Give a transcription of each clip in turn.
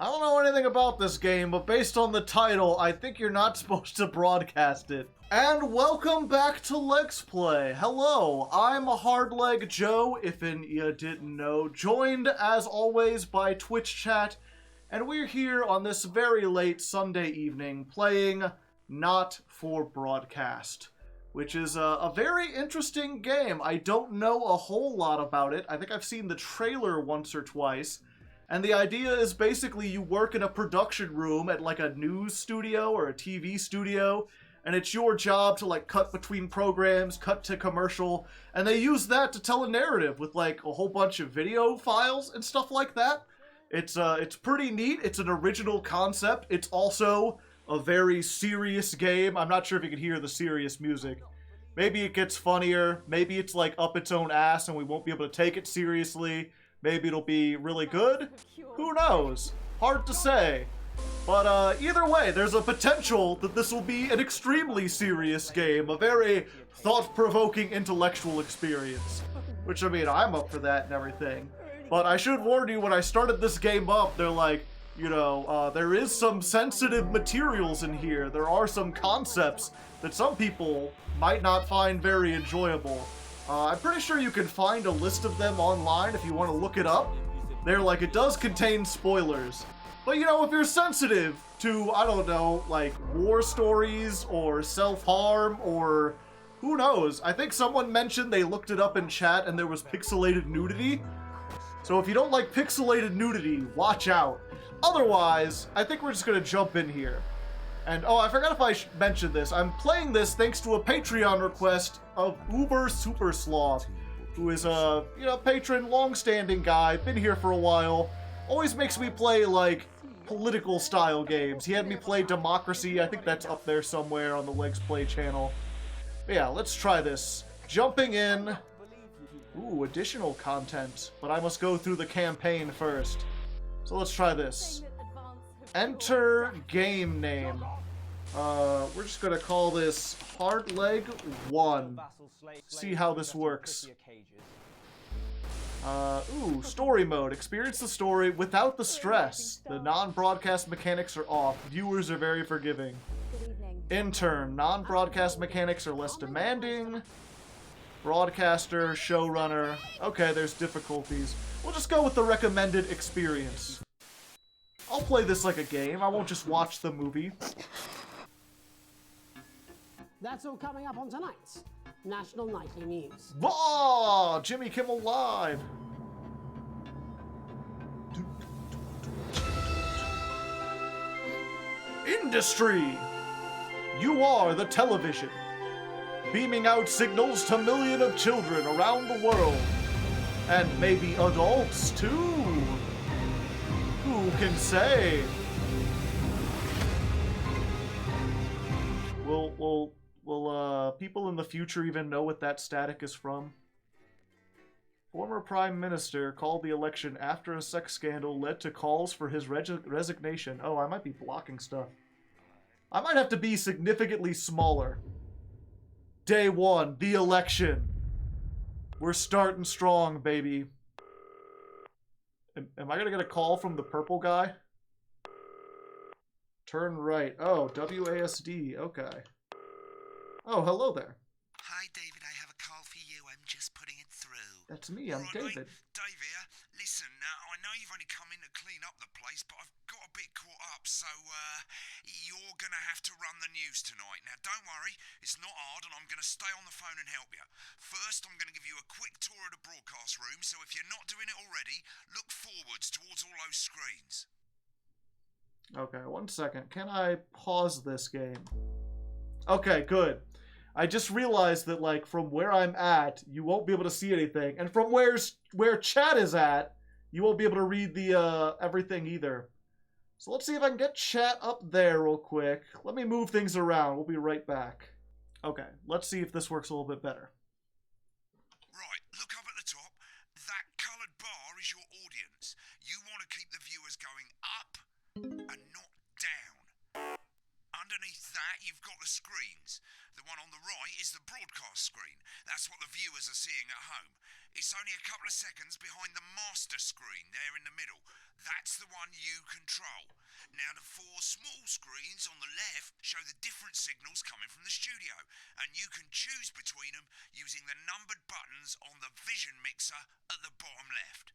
I don't know anything about this game, but based on the title, I think you're not supposed to broadcast it. And welcome back to Legs Play. Hello, I'm Hardleg Joe, if you didn't know, joined as always by Twitch chat, and we're here on this very late Sunday evening playing Not for Broadcast, which is a very interesting game. I don't know a whole lot about it. I think I've seen the trailer once or twice. And the idea is basically you work in a production room at like a news studio or a TV studio, and it's your job to like cut between programs, cut to commercial, and they use that to tell a narrative with like a whole bunch of video files and stuff like that. It's pretty neat. It's an original concept. It's also a very serious game. I'm not sure if you can hear the serious music. Maybe it gets funnier. Maybe it's like up its own ass and we won't be able to take it seriously. Maybe it'll be really good. Who knows? Hard to say. But either way, there's a potential that this will be an extremely serious game, a very thought-provoking intellectual experience. Which, I mean, I'm up for that and everything. But I should warn you, when I started this game up, they're like, you know, there is some sensitive materials in here. There are some concepts that some people might not find very enjoyable. I'm pretty sure you can find a list of them online if you want to look it up. They're like, it does contain spoilers. But you know, if you're sensitive to, I don't know, like war stories or self-harm or who knows. I think someone mentioned they looked it up in chat and there was pixelated nudity. So if you don't like pixelated nudity, watch out. Otherwise, I think we're just going to jump in here. And, oh, I forgot if I mentioned this. I'm playing this thanks to a Patreon request of Uber Super Sloth, who is a, you know, patron, long-standing guy, been here for a while. Always makes me play, like, political-style games. He had me play Democracy. I think that's up there somewhere on the Legs Play channel. But yeah, let's try this. Jumping in. Ooh, additional content. But I must go through the campaign first. So let's try this. Enter game name. We're just gonna call this Hardleg 1. See how this works. Ooh, story mode. Experience the story without the stress. The non-broadcast mechanics are off. Viewers are very forgiving. Intern. Non-broadcast mechanics are less demanding. Broadcaster, showrunner. Okay, there's difficulties. We'll just go with the recommended experience. I'll play this like a game. I won't just watch the movie. That's all coming up on tonight's National Nightly News. Bah! Jimmy Kimmel Live! Industry! You are the television. Beaming out signals to millions of children around the world. And maybe adults, too. Who can say? Will people in the future even know what that static is from? Former Prime Minister called the election after a sex scandal led to calls for his resignation. Oh, I might be blocking stuff. I might have to be significantly smaller. Day 1, the election. We're starting strong, baby. Am I gonna get a call from the purple guy? Turn right. Oh, WASD. Okay. Oh, hello there. Hi, David. I have a call for you. I'm just putting it through. That's me. I'm David. Dave here. Listen, I know you've only come in to clean up the place, but I've got a bit caught up, so you're going to have to run the news tonight. Now, don't worry. It's not hard, and I'm going to stay on the phone and help you. First, I'm going to give you a quick tour of the broadcast room, so if you're not doing it already, look forwards towards all those screens. Okay, 1 second. Can I pause this game? Okay, good. I just realized that, like, from where I'm at, you won't be able to see anything. And from where chat is at, you won't be able to read the, everything either. So let's see if I can get chat up there real quick. Let me move things around. We'll be right back. Okay, let's see if this works a little bit better. Right, look up at the top. That coloured bar is your audience. You want to keep the viewers going up and not down. Underneath that, you've got the screens. The one on the right is the broadcast screen. That's what the viewers are seeing at home. It's only a couple of seconds behind the master screen there in the middle. That's the one you control. Now, the four small screens on the left show the different signals coming from the studio, and you can choose between them using the numbered buttons on the vision mixer at the bottom left.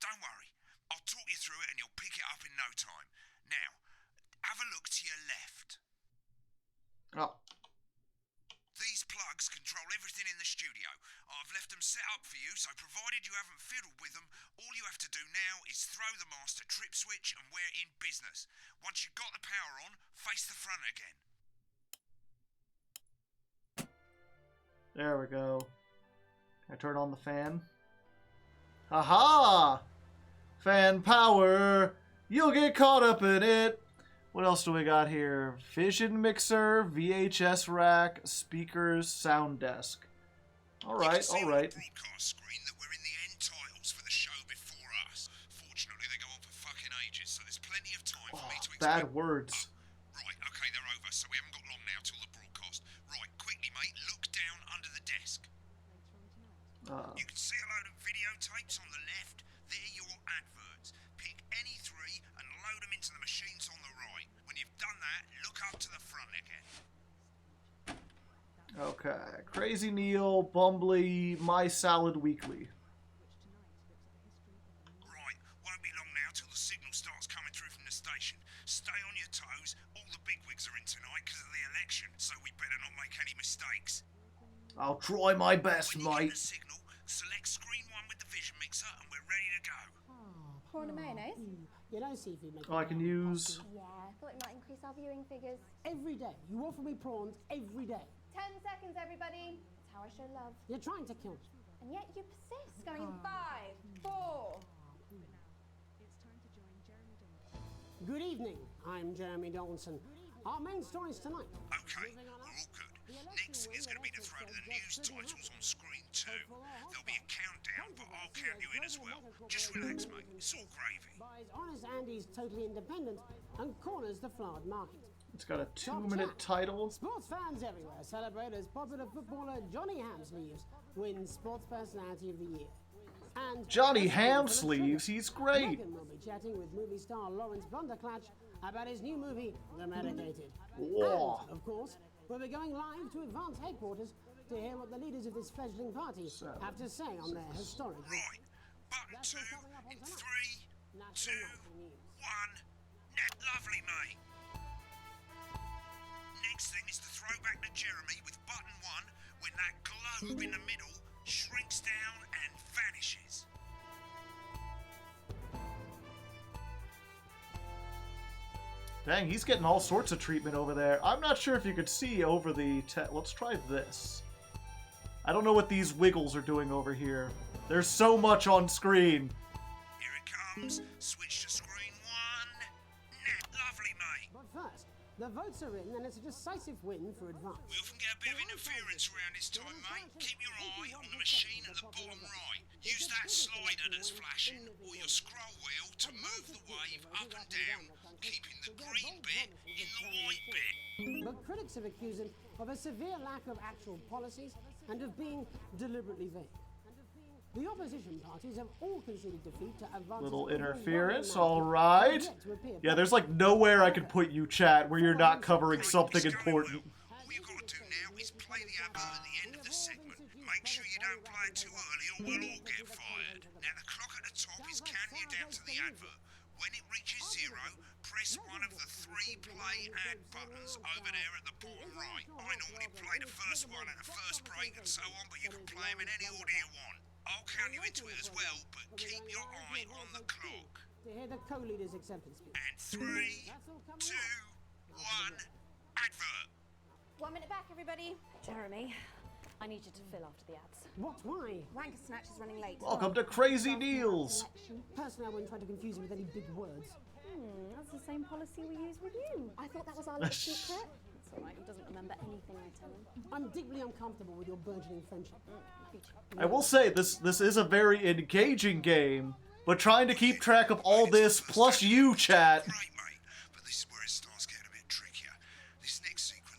Don't worry, I'll talk you through it and you'll pick it up in no time. Now, have a look to your left. Oh. These plugs control everything in the studio. I've left them set up for you, so provided you haven't fiddled with them, all you have to do now is throw the master trip switch and we're in business. Once you've got the power on, face the front again. There we go. Can I turn on the fan? Aha! Fan power! You'll get caught up in it! What else do we got here? Vision mixer, VHS rack, speakers, sound desk. Alright, alright. Broadcast screen that we're in the end titles for the show before us. Fortunately, they go on for fucking ages, so there's plenty of time for me to explain. Bad words. Right, okay, they're over, so we haven't got long now till the broadcast. Right, quickly, mate, look down under the desk. You can see a load of videotapes on the left. They're your adverts. Pick any three and load them into the machines on the right. When you've done that, look up to the front again. Okay. Crazy Neil, Bumbly, My Salad Weekly. Right, won't be long now till the signal starts coming through from the station. Stay on your toes. All the bigwigs are in tonight because of the election, so we better not make any mistakes. I'll try my best, When you mate. get the signal, select screen 1 with the vision mixer and we're ready to go. Prawn and mayonnaise? You know seafood makes Oh, I can use... Yeah, I thought it might increase our viewing figures. every day. You offer me prawns every day. 10 seconds, everybody. That's how I show love. You're trying to kill me. And yet you persist. Going in 5, 4. Good evening. I'm Jeremy Donaldson. Our main stories tonight. Okay, we're all good. Next thing is going to be to throw to the news titles on screen 2. There'll be a countdown, but I'll count you in as well. Just relax, mate. It's all gravy. Buys Honest Andy's Totally Independent and corners the flowered market. It's got a 2-minute title. Sports fans everywhere celebrate as popular footballer Johnny Hamsleeves wins Sports Personality of the Year. And Johnny Hamsleeves, he's great. Megan will be chatting with movie star Lawrence Blunderclatch about his new movie, The Medicated. Whoa. And, of course, we'll be going live to Advance headquarters to hear what the leaders of this fledgling party have to say on their historic... Right, button 2 in 3, 2, 1. Lovely, mate. Next thing is to throw back to Jeremy with button 1 when that globe in the middle shrinks down and vanishes. Dang, he's getting all sorts of treatment over there. I'm not sure if you could see over the... Let's try this. I don't know what these wiggles are doing over here. There's so much on screen. Here it comes. Switch to screen 1. Lovely, mate. But first, the votes are in and it's a decisive win for Advance. We often get a bit of interference around this time, mate. Keep your eye on the machine at the bottom right. Use that slider that's flashing, or your scroll wheel to move the wave up and down, keeping the green bit in the white bit. But critics have accused him of a severe lack of actual policies and of being deliberately vague. The opposition parties have all conceded defeat to Advance's Little overwhelming interference, mandate, alright. yet to appear Yeah, there's like nowhere I could put you, chat, where you're not covering something It's going important. well. All you got to do now is play the advert at the end of the segment. Make sure you don't play it too early or we'll all get fired. Now the clock at the top is counting you down to the advert. When it reaches 0, press one of the 3 play ad buttons over there at the bottom right. I normally play the first one at the first break and so on, but you can play them in any order you want. I'll count you into it as well, but keep your eye on the clock. to hear the co-leader's acceptance speech. And 3, 2, 1, advert. 1 minute back, everybody. Jeremy, I need you to fill after the ads. What? Why? Wanker Snatch is running late. Welcome to Crazy Neils. Personally, I wouldn't try to confuse him with any big words. That's the same policy we use with you. I thought that was our little secret. It's all right, he doesn't remember anything I tell him. I'm deeply uncomfortable with your burgeoning friendship. I will say, this is a very engaging game, but trying to keep track of all this, plus you, chat. Great, mate, but this is where it starts getting a bit trickier. This next sequence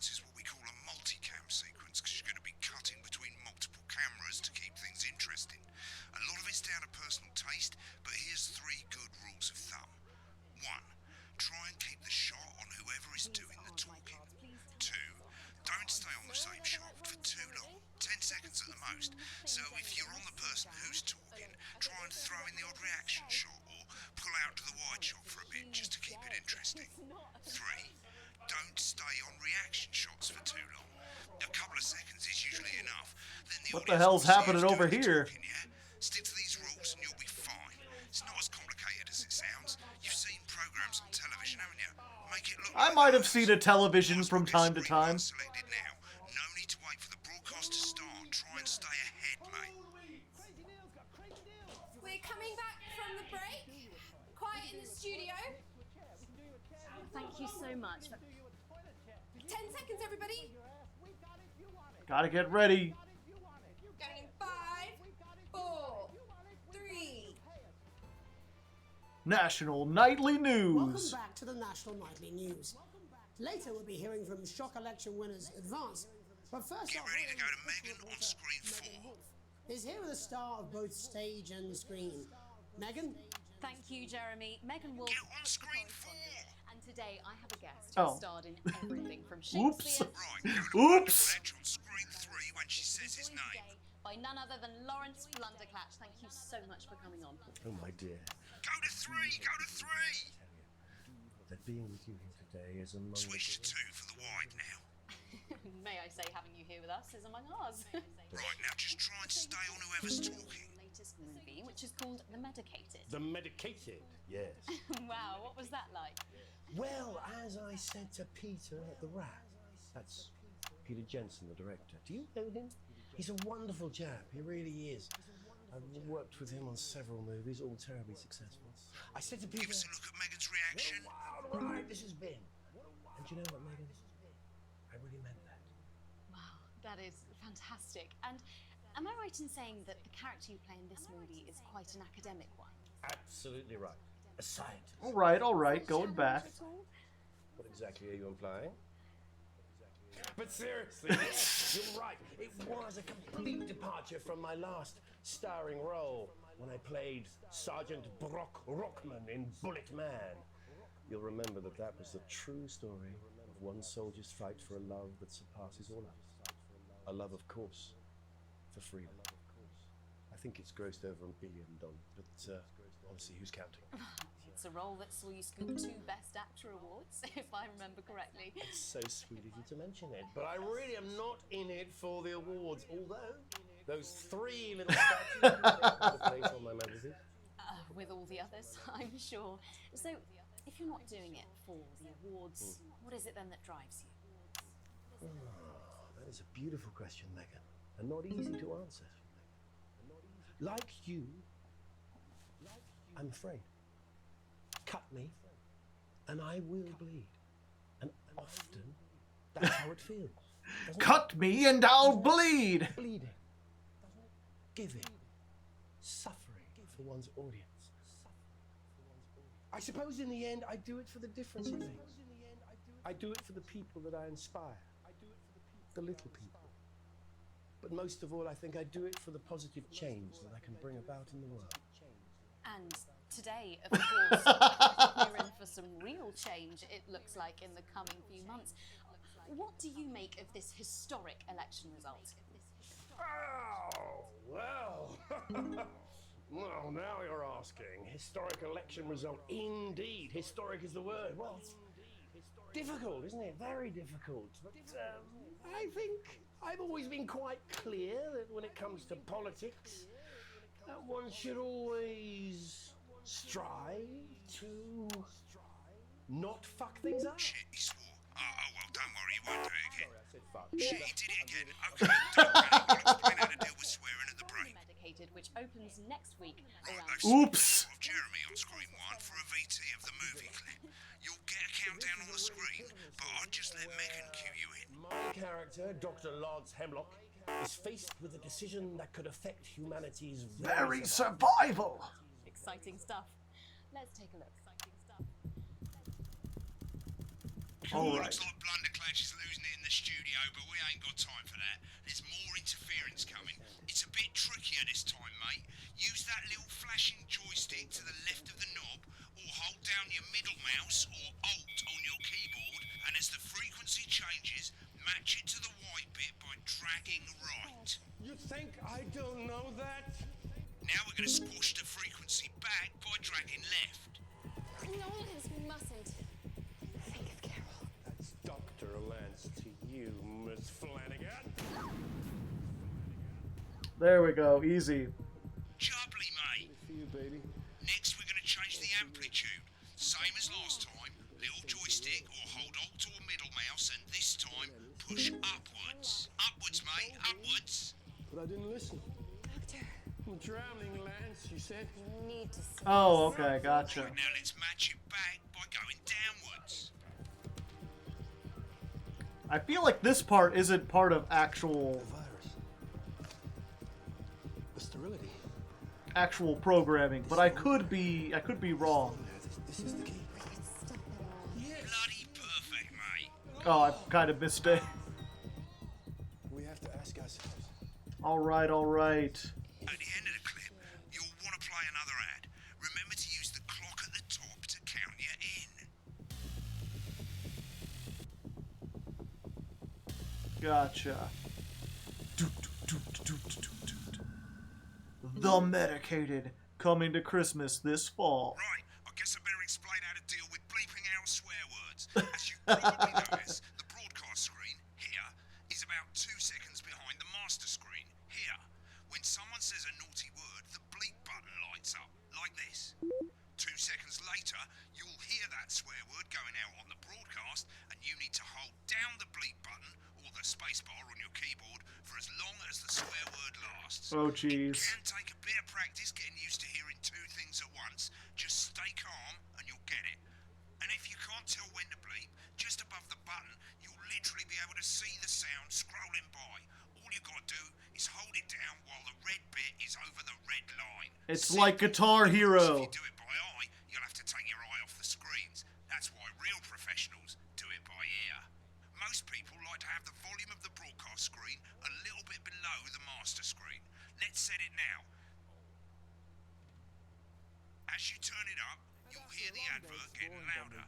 What the hell's happening over here? Talking, yeah? Stick to these rules and you'll be fine. It's not as complicated as it sounds. You've seen programs on television, haven't you? Make it look I like might that. have seen a television from time to time. Selected now. No need to wait for the broadcast to start. Try and stay ahead, mate. We're coming back from the break. Quiet in the studio. Thank you so much. 10 seconds, everybody. Gotta get ready. Going in 5, 4, 3. National Nightly News. Welcome back to the National Nightly News. Later we'll be hearing from shock election winners Advance. But first Get up, ready to go to Megan on screen 4. is here with a star of both stage and screen. Megan? Thank you, Jeremy. Megan Wolf. Get on screen 4. And today I have a guest Oh. who starred in everything from Oops. Shakespeare Right, go to Oops. Ledge on screen 3 when she says his joined name. today by none other than Lawrence Blunderclatch. Thank you so much for coming on. Oh, my dear. Go to 3, go to 3. That being with you here today is among Switch to 2 for the wide now. May I say, having you here with us is among ours. Right, now just try and stay on whoever's talking. Latest movie, which is called The Medicated. the medicated. Yes. Wow, what was that like? Well, as I said to Peter at the Rat, that's Peter Jensen, the director. Do you know him? He's a wonderful chap. He really is. I've worked with him on several movies, all terribly successful. I said to Peter, Give us a look at Megan's reaction. "What a wild ride this has been." And you know what, Megan? I really meant that. Wow, that is fantastic. And am I right in saying that the character you play in this movie is quite an academic one? Absolutely right. A scientist. All right, going back. What exactly are you implying? But seriously, yes, you're right. It was a complete departure from my last starring role when I played Sergeant Brock Rockman in Bullet Man. You'll remember that that was the true story of one soldier's fight for a love that surpasses all others. A love, of course, for freedom. I think it's grossed over $1 billion, but obviously, who's counting? It's a role that saw you scoop 2 Best Actor awards, if I remember correctly. It's so sweet of you to mention it, but I really am not in it for the awards, although those 3 little statues have a place on my magazine. With all the others, I'm sure. So, if you're not doing it for the awards, what is it then that drives you? That is a beautiful question, Megan, and not easy to answer. Like you, I'm afraid. Cut me, and I will bleed. And often, that's how it feels. doesn't it? Cut me and I'll bleed. Bleeding, giving, suffering for one's audience. I suppose in the end, I do it for the difference it makes. I do it for the people that I inspire, the little people. But most of all, I think I do it for the positive change that I can bring about in the world. And today, of course, we're in for some real change, it looks like, in the coming few months. What do you make of this historic election result? Oh, well. Well, now you're asking. Historic election result. Indeed. Historic is the word. Well, it's difficult, isn't it? Very difficult. But I think I've always been quite clear that when it comes to politics, one should always strive to not fuck things up. Shit, he swore. Oh, well, don't worry, he won't do it again. I said fuck. Shit, he did it again. Okay, don't panic. I'll explain how to deal with swearing at the break. Medicated, which opens next week Right, around... they've seen Oops. of Jeremy on screen 1 for a VT of the movie clip. You'll get a countdown on the screen, but I'll just let Megan cue you in. My character, Dr. Lance Hemlock, is faced with a decision that could affect humanity's Very survival. survival. Exciting stuff. Let's take a look. Exciting stuff. All right. Looks like Blunderclatch is losing it in the studio, but we ain't got time for that. There's more interference coming. It's a bit trickier this time, mate. Use that little flashing joystick to the left of the knob, or hold down your middle mouse or Alt on your keyboard, and as the frequency changes, match it to the white bit by dragging right. You think I don't know that? Now we're going to squash the frequency back by dragging left. Knowles, we mustn't. Think of Carol. That's Dr. Lance to you, Miss Flanagan. There we go. Easy. Jubbly, mate. For you, baby. Next, we're going to change the amplitude. Same as last time. Little joystick or hold Alt or middle mouse, and this time push upwards. Upwards, mate. Upwards. But I didn't listen. Doctor, I'm drowning, Lance, you said. you need to see. Oh, okay, gotcha. Right, now let's match it back by going downwards. I feel like this part isn't part of actual Virus. The sterility. programming, but I could be wrong. This is the key. Bloody perfect, mate. Oh, I kind of missed it. We have to ask ourselves. All right, all right. At the end of the clip, you'll want to play another ad. Remember to use the clock at the top to count you in. Gotcha. The Medicated, coming to Christmas this fall. Right, I guess I better explain how to deal with bleeping out swear words. As you probably notice, the broadcast screen, here, is about 2 seconds behind the master screen, here. When someone says a naughty word, the bleep button lights up, like this. 2 seconds later, you'll hear that swear word going out on the broadcast, and you need to hold down the bleep button or the spacebar on your keyboard for as long as the swear word lasts. Oh, It jeez. can take a bit of practice getting used to hearing 2 things at once. Just stay calm and you'll get it. And if you can't tell when to bleep, just above the button, you'll literally be able to see the sound scrolling by. All you gotta do is hold it down while the red bit is over the red line. It's Simple. like Guitar If Hero. you do it by eye, you'll have to take your eye off the screens. That's why real professionals do it by ear. Most people like to have the volume of the broadcast screen a little bit below the master screen. Let's set it now. As you turn it up, you'll hear the advert getting louder.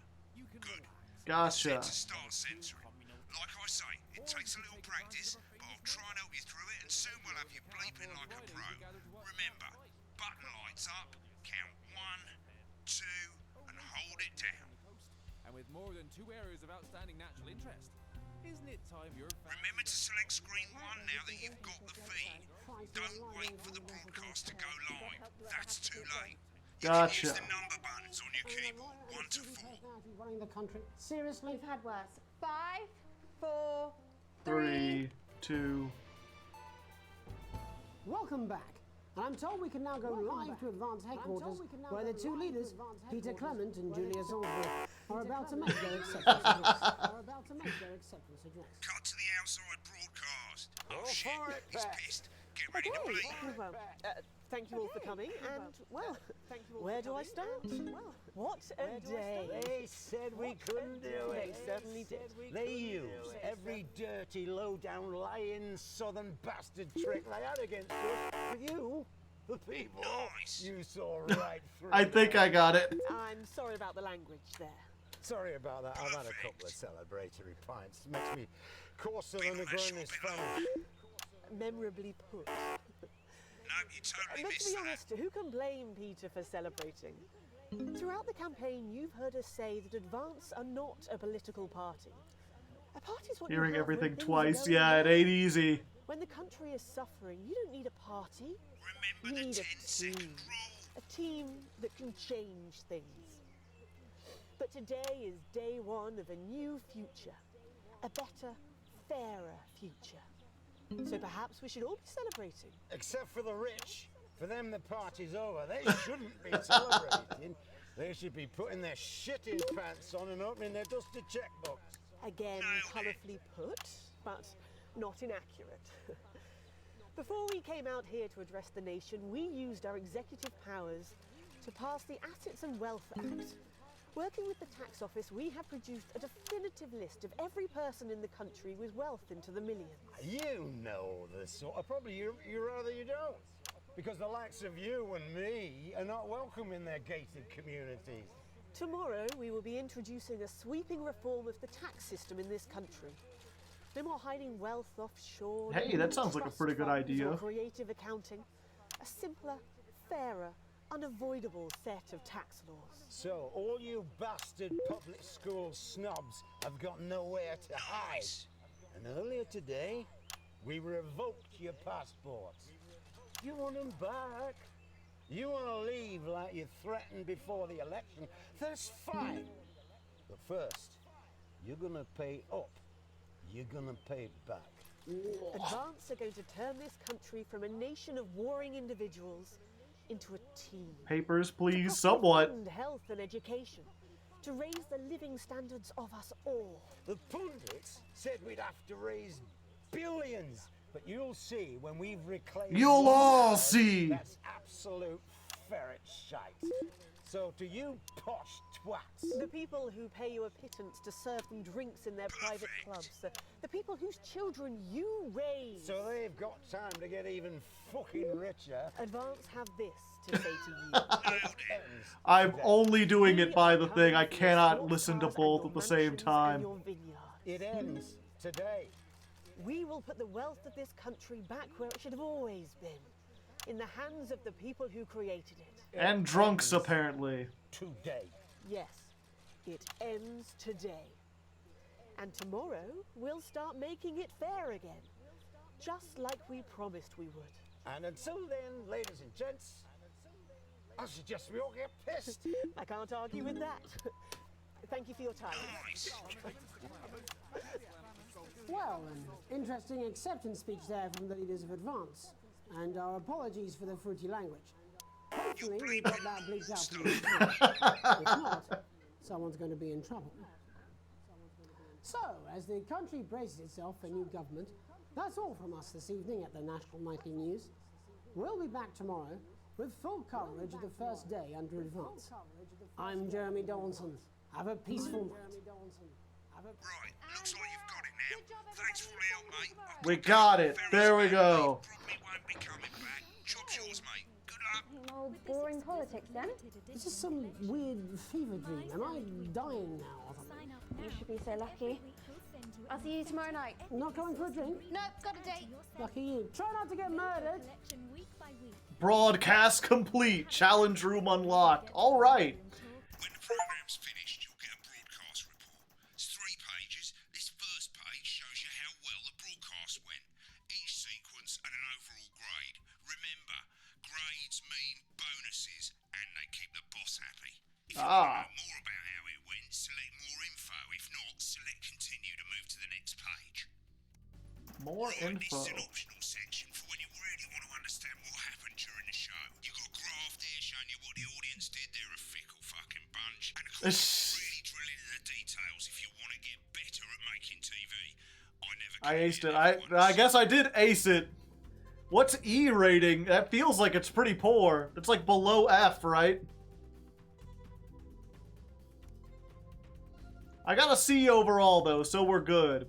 Good. Gotcha. Set to start censoring. Like I say, it takes a little practice, but I'll try and help you through it, and soon we'll have you bleeping like a pro. Remember, button lights up, count 1, 2, and hold it down. And with more than 2 areas of outstanding natural interest, isn't it time your Remember to select screen 1 now that you've got the feed. Don't wait for the broadcast to go live. That's too late. You can Gotcha. use the number buttons on your keyboard, 1 to 4. Running the country. Seriously? We've had worse. 5, 4, 3, 2. Welcome back. And I'm told we can now go live to Advance Headquarters, where the two leaders, Peter Clement and Julia Salisbury, are about to make their acceptance address. Cut to the outside broadcast. Oh All shit, for it, he's Pat. pissed. Get ready to bleep. Well, thank you all for coming, and, well, where do I start? Well, what a day. They said we couldn't do They it. certainly did. They used every dirty, low-down, lying southern bastard trick they had against us. But you, the people, Nice. you saw right through. I think I got it. I'm sorry about the language there. Sorry about that. I've had a couple of celebratory pints. Makes me coarser than a grain of Spanish. Memorably put. No, you totally Let's missed be that. honest, who can blame Peter for celebrating? Throughout the campaign, you've heard us say that Advance are not a political party. A party's what you Hearing have when everything things are twice, going yeah, it well. ain't easy. When the country is suffering, you don't need a party. Remember You the need a 10-second team. rule. A team that can change things. But today is day 1 of a new future. A better, fairer future. So perhaps we should all be celebrating. Except for the rich. For them, the party's over. They shouldn't be celebrating. They should be putting their shitting pants on and opening their dusty checkbooks. Again, Nailed it. colourfully put, but not inaccurate. Before we came out here to address the nation, we used our executive powers to pass the Assets and Wealth Act. Working with the tax office, we have produced a definitive list of every person in the country with wealth into the millions. You know this sort of probably you rather you don't. Because the likes of you and me are not welcome in their gated communities. Tomorrow, we will be introducing a sweeping reform of the tax system in this country. No more hiding wealth offshore. Hey, no that more sounds like a trust pretty good funds idea. or creative accounting. A simpler, fairer, unavoidable set of tax laws. So, all you bastard public school snobs have got nowhere to hide. Nice. And earlier today, we revoked your passports. You want them back. You want to leave like you threatened before the election. That's fine. But first, you're going to pay up. You're going to pay back. Advance are going to turn this country from a nation of warring individuals into a team. Papers, please, To somewhat. fund health and education. To raise the living standards of us all. The pundits said we'd have to raise billions. But you'll see when we've reclaimed... You'll all land, see. That's absolute ferret shite. So to you posh twats... The people who pay you a pittance to serve them drinks in their private clubs. The people whose children you raise. So they've got time to get even fucking richer. Advance have this to say to you. It ends I'm today. only doing it by the Come thing. I for your cannot sports listen to cars both and at your the same mansions and time. your vineyards. It ends today. We will put the wealth of this country back where it should have always been. In the hands of the people who created it. And drunks, apparently. Today. Yes, it ends today. And tomorrow, we'll start making it fair again. Just like we promised we would. And until then, ladies and gents, I suggest we all get pissed. I can't argue with that. Thank you for your time. Well, an interesting acceptance speech there from the leaders of Advance. And our apologies for the fruity language. Hopefully we got that bleeped out from the screen. If not, someone's going to be in trouble. So, as the country braces itself for new government, that's all from us this evening at the National Nightly News. We'll be back tomorrow with full coverage of the first day under Advance. I'm Jeremy Donaldson. Have a peaceful night. Right, looks like you've got it now. Thanks for all the help, mate. I've We got got to it. go. There we go. Probably won't be coming back. Job's yours, mate. Good luck. Old boring politics then? Is this some weird fever dream? Am I dying now or something? You should be so lucky. I'll see you tomorrow night. Not coming for a drink? No, got a date. Lucky you. Try not to get murdered. Broadcast complete. Challenge room unlocked. All right. When the program's finished, you'll get a broadcast report. It's 3 pages. This first page shows you how well the broadcast went. Each sequence and an overall grade. Remember, grades mean bonuses, and they keep the boss happy. If you want to know more about how it went, select more info. If not, select continue to move to the next page. More Right, this info. is an optional section for when you really want to understand what happened during the show. You've got a graph there showing you what the audience did. They're a fickle fucking bunch. And of course, really drill into the details if you want to get better at making TV. I aced it. I guess I did ace it. What's E rating? That feels like it's pretty poor. It's like below F, right? I got a C overall though, so we're good.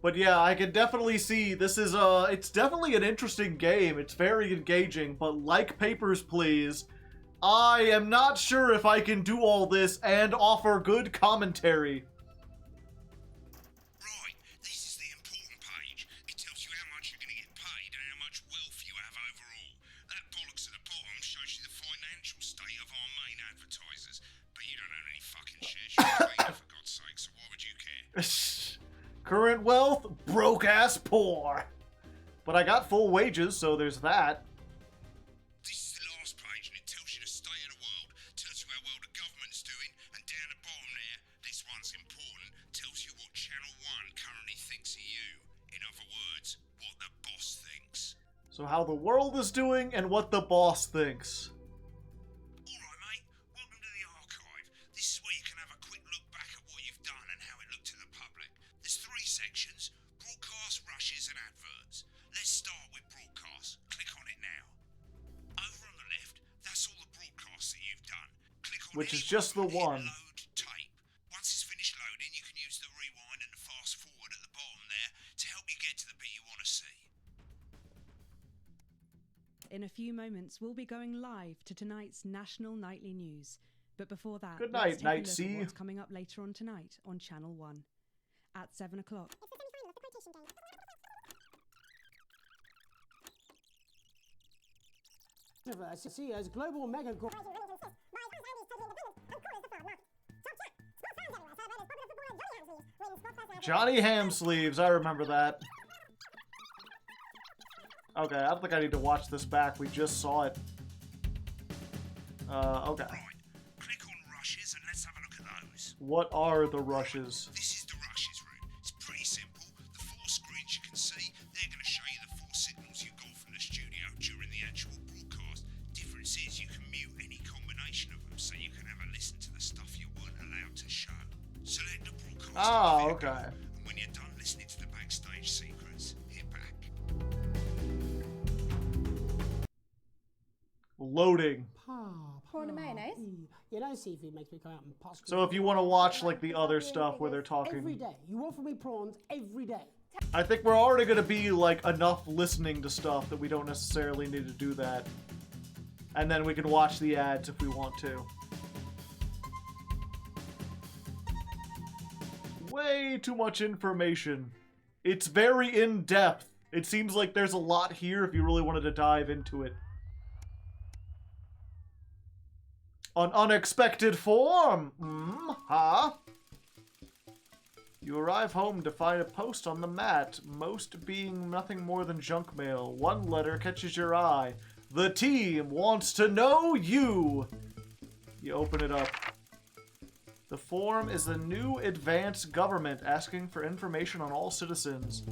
But yeah, I can definitely see this is it's definitely an interesting game. It's very engaging, but like Papers, Please, I am not sure if I can do all this and offer good commentary. Right, this is the important page. It tells you how much you're going to get paid and how much wealth you have overall. That bollocks at the bottom shows you the financial state of our main advertisers. But you don't own any fucking shares, you're paying for God's sake, so why would you care? Current wealth, broke ass poor. But I got full wages, so there's that. This is the last page and it tells you the state of the world, tells you how well the government's doing, and down the bottom there, this one's important, tells you what Channel 1 currently thinks of you. In other words, what the boss thinks. So how the world is doing and what the boss thinks. Alright mate, welcome to the archive. This is where you can have a quick look back at what you've done and how it looked to the public. There's 3 sections, broadcast, rushes and adverts. Let's start with broadcast. Click on it now. Over on the left, that's all the broadcasts that you've done. Click on Which is any just the and hit one. Load tape. Once it's finished loading, you can use the rewind and the fast forward at the bottom there to help you get to the bit you want to see. In a few moments, we'll be going live to tonight's National Nightly News. But before that, Good let's night, take a look Night at C. what's coming up later on tonight on Channel 1. At 7 o'clock. CEO's global mega Johnny Ham Sleeves, I remember that. Okay, I don't think I need to watch this back. We just saw it. Okay. Right, click on rushes and let's have a look at those. What are the rushes? This is the rushes room. It's pretty simple. The 4 screens you can see, they're going to show you the 4 signals you got from the studio during the actual broadcast. Difference is you can mute any combination of them, so you can have a listen to the stuff you weren't allowed to show. Select the broadcast. Oh, okay. And when you're done listening to the backstage sequence, hit back. Loading. Prawn and mayonnaise? You know, seafood makes me come out and pause. So if you want to watch like the other stuff where they're Every talking, day. You offer me prawns every day. I think we're already going to be like enough listening to stuff that we don't necessarily need to do that. And then we can watch the ads if we want to. Way too much information. It's very in-depth. It seems like there's a lot here if you really wanted to dive into it. An unexpected form! Huh? You arrive home to find a post on the mat, most being nothing more than junk mail. One letter catches your eye. The team wants to know you! You open it up. The form is the new advanced government asking for information on all citizens.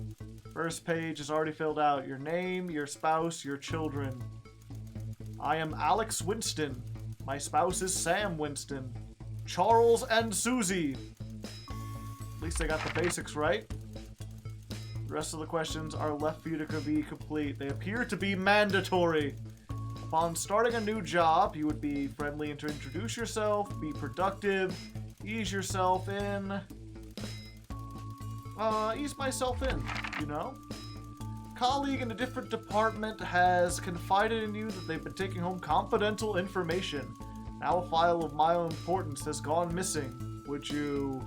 First page is already filled out. Your name, your spouse, your children. I am Alex Winston. My spouse is Sam Winston. Charles and Susie. At least I got the basics right. The rest of the questions are left for you to be complete. They appear to be mandatory. Upon starting a new job, you would be friendly and to introduce yourself, be productive, ease yourself in. Ease myself in, you know? Colleague in a different department has confided in you that they've been taking home confidential information. Now a file of my own importance has gone missing. Would you,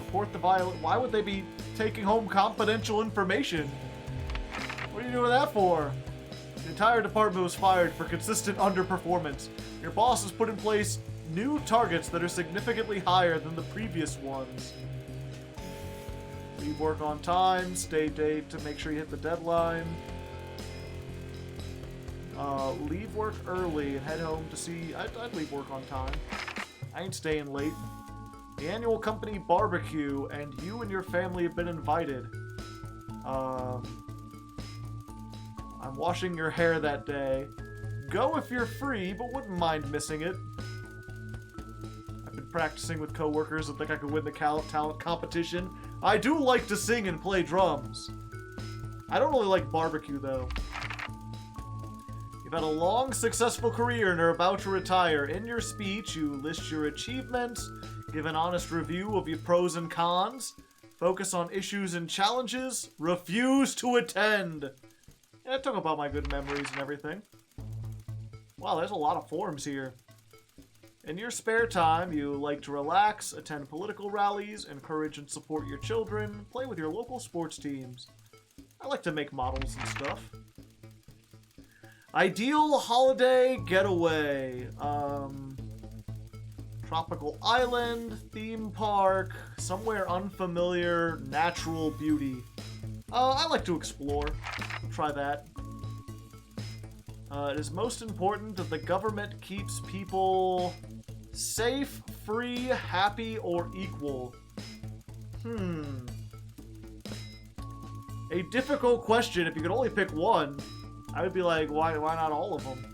report the violation? Why would they be taking home confidential information? What are you doing that for? The entire department was fired for consistent underperformance. Your boss has put in place new targets that are significantly higher than the previous ones. Leave work on time, stay date to make sure you hit the deadline. Leave work early and head home to see... I'd leave work on time. I ain't staying late. The annual company barbecue, and you and your family have been invited. I'm washing your hair that day. Go if you're free, but wouldn't mind missing it. I've been practicing with coworkers and think I could win the talent competition. I do like to sing and play drums. I don't really like barbecue, though. You've had a long, successful career and are about to retire. In your speech, you list your achievements, give an honest review of your pros and cons, focus on issues and challenges, refuse to attend. Yeah, talk about my good memories and everything. Wow, there's a lot of forms here. In your spare time, you like to relax, attend political rallies, encourage and support your children, play with your local sports teams. I like to make models and stuff. Ideal holiday getaway. Tropical island, theme park, somewhere unfamiliar, natural beauty. I like to explore. Try that. It is most important that the government keeps people safe, free, happy, or equal. A difficult question. If you could only pick one, I would be like, why not all of them?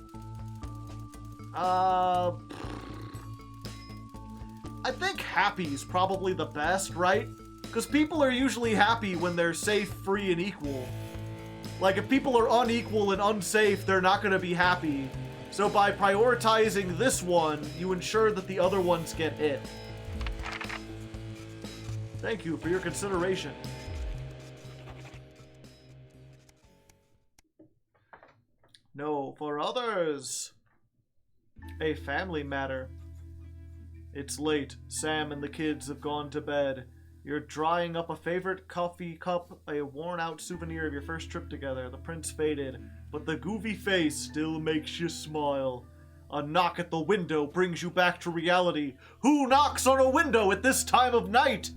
I think happy is probably the best, right? Because people are usually happy when they're safe, free, and equal. Like, if people are unequal and unsafe, they're not going to be happy. So by prioritizing this one, you ensure that the other ones get hit. Thank you for your consideration. No, for others. A family matter. It's late. Sam and the kids have gone to bed. You're drying up a favorite coffee cup, a worn-out souvenir of your first trip together. The print's faded, but the goofy face still makes you smile. A knock at the window brings you back to reality. Who knocks on a window at this time of night?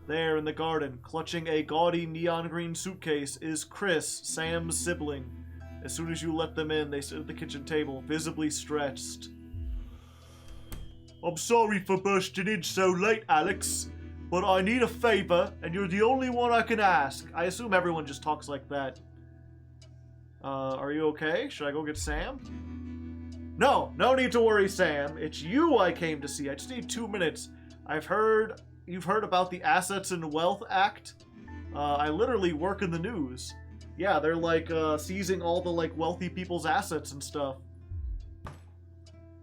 There in the garden, clutching a gaudy neon green suitcase, is Chris, Sam's sibling. As soon as you let them in, they sit at the kitchen table, visibly stressed. I'm sorry for bursting in so late, Alex, but I need a favor, and you're the only one I can ask. I assume everyone just talks like that. Are you okay? Should I go get Sam? No need to worry, Sam. It's you I came to see. I just need 2 minutes. You've heard about the Assets and Wealth Act? I literally work in the news. Yeah, they're like seizing all the like wealthy people's assets and stuff.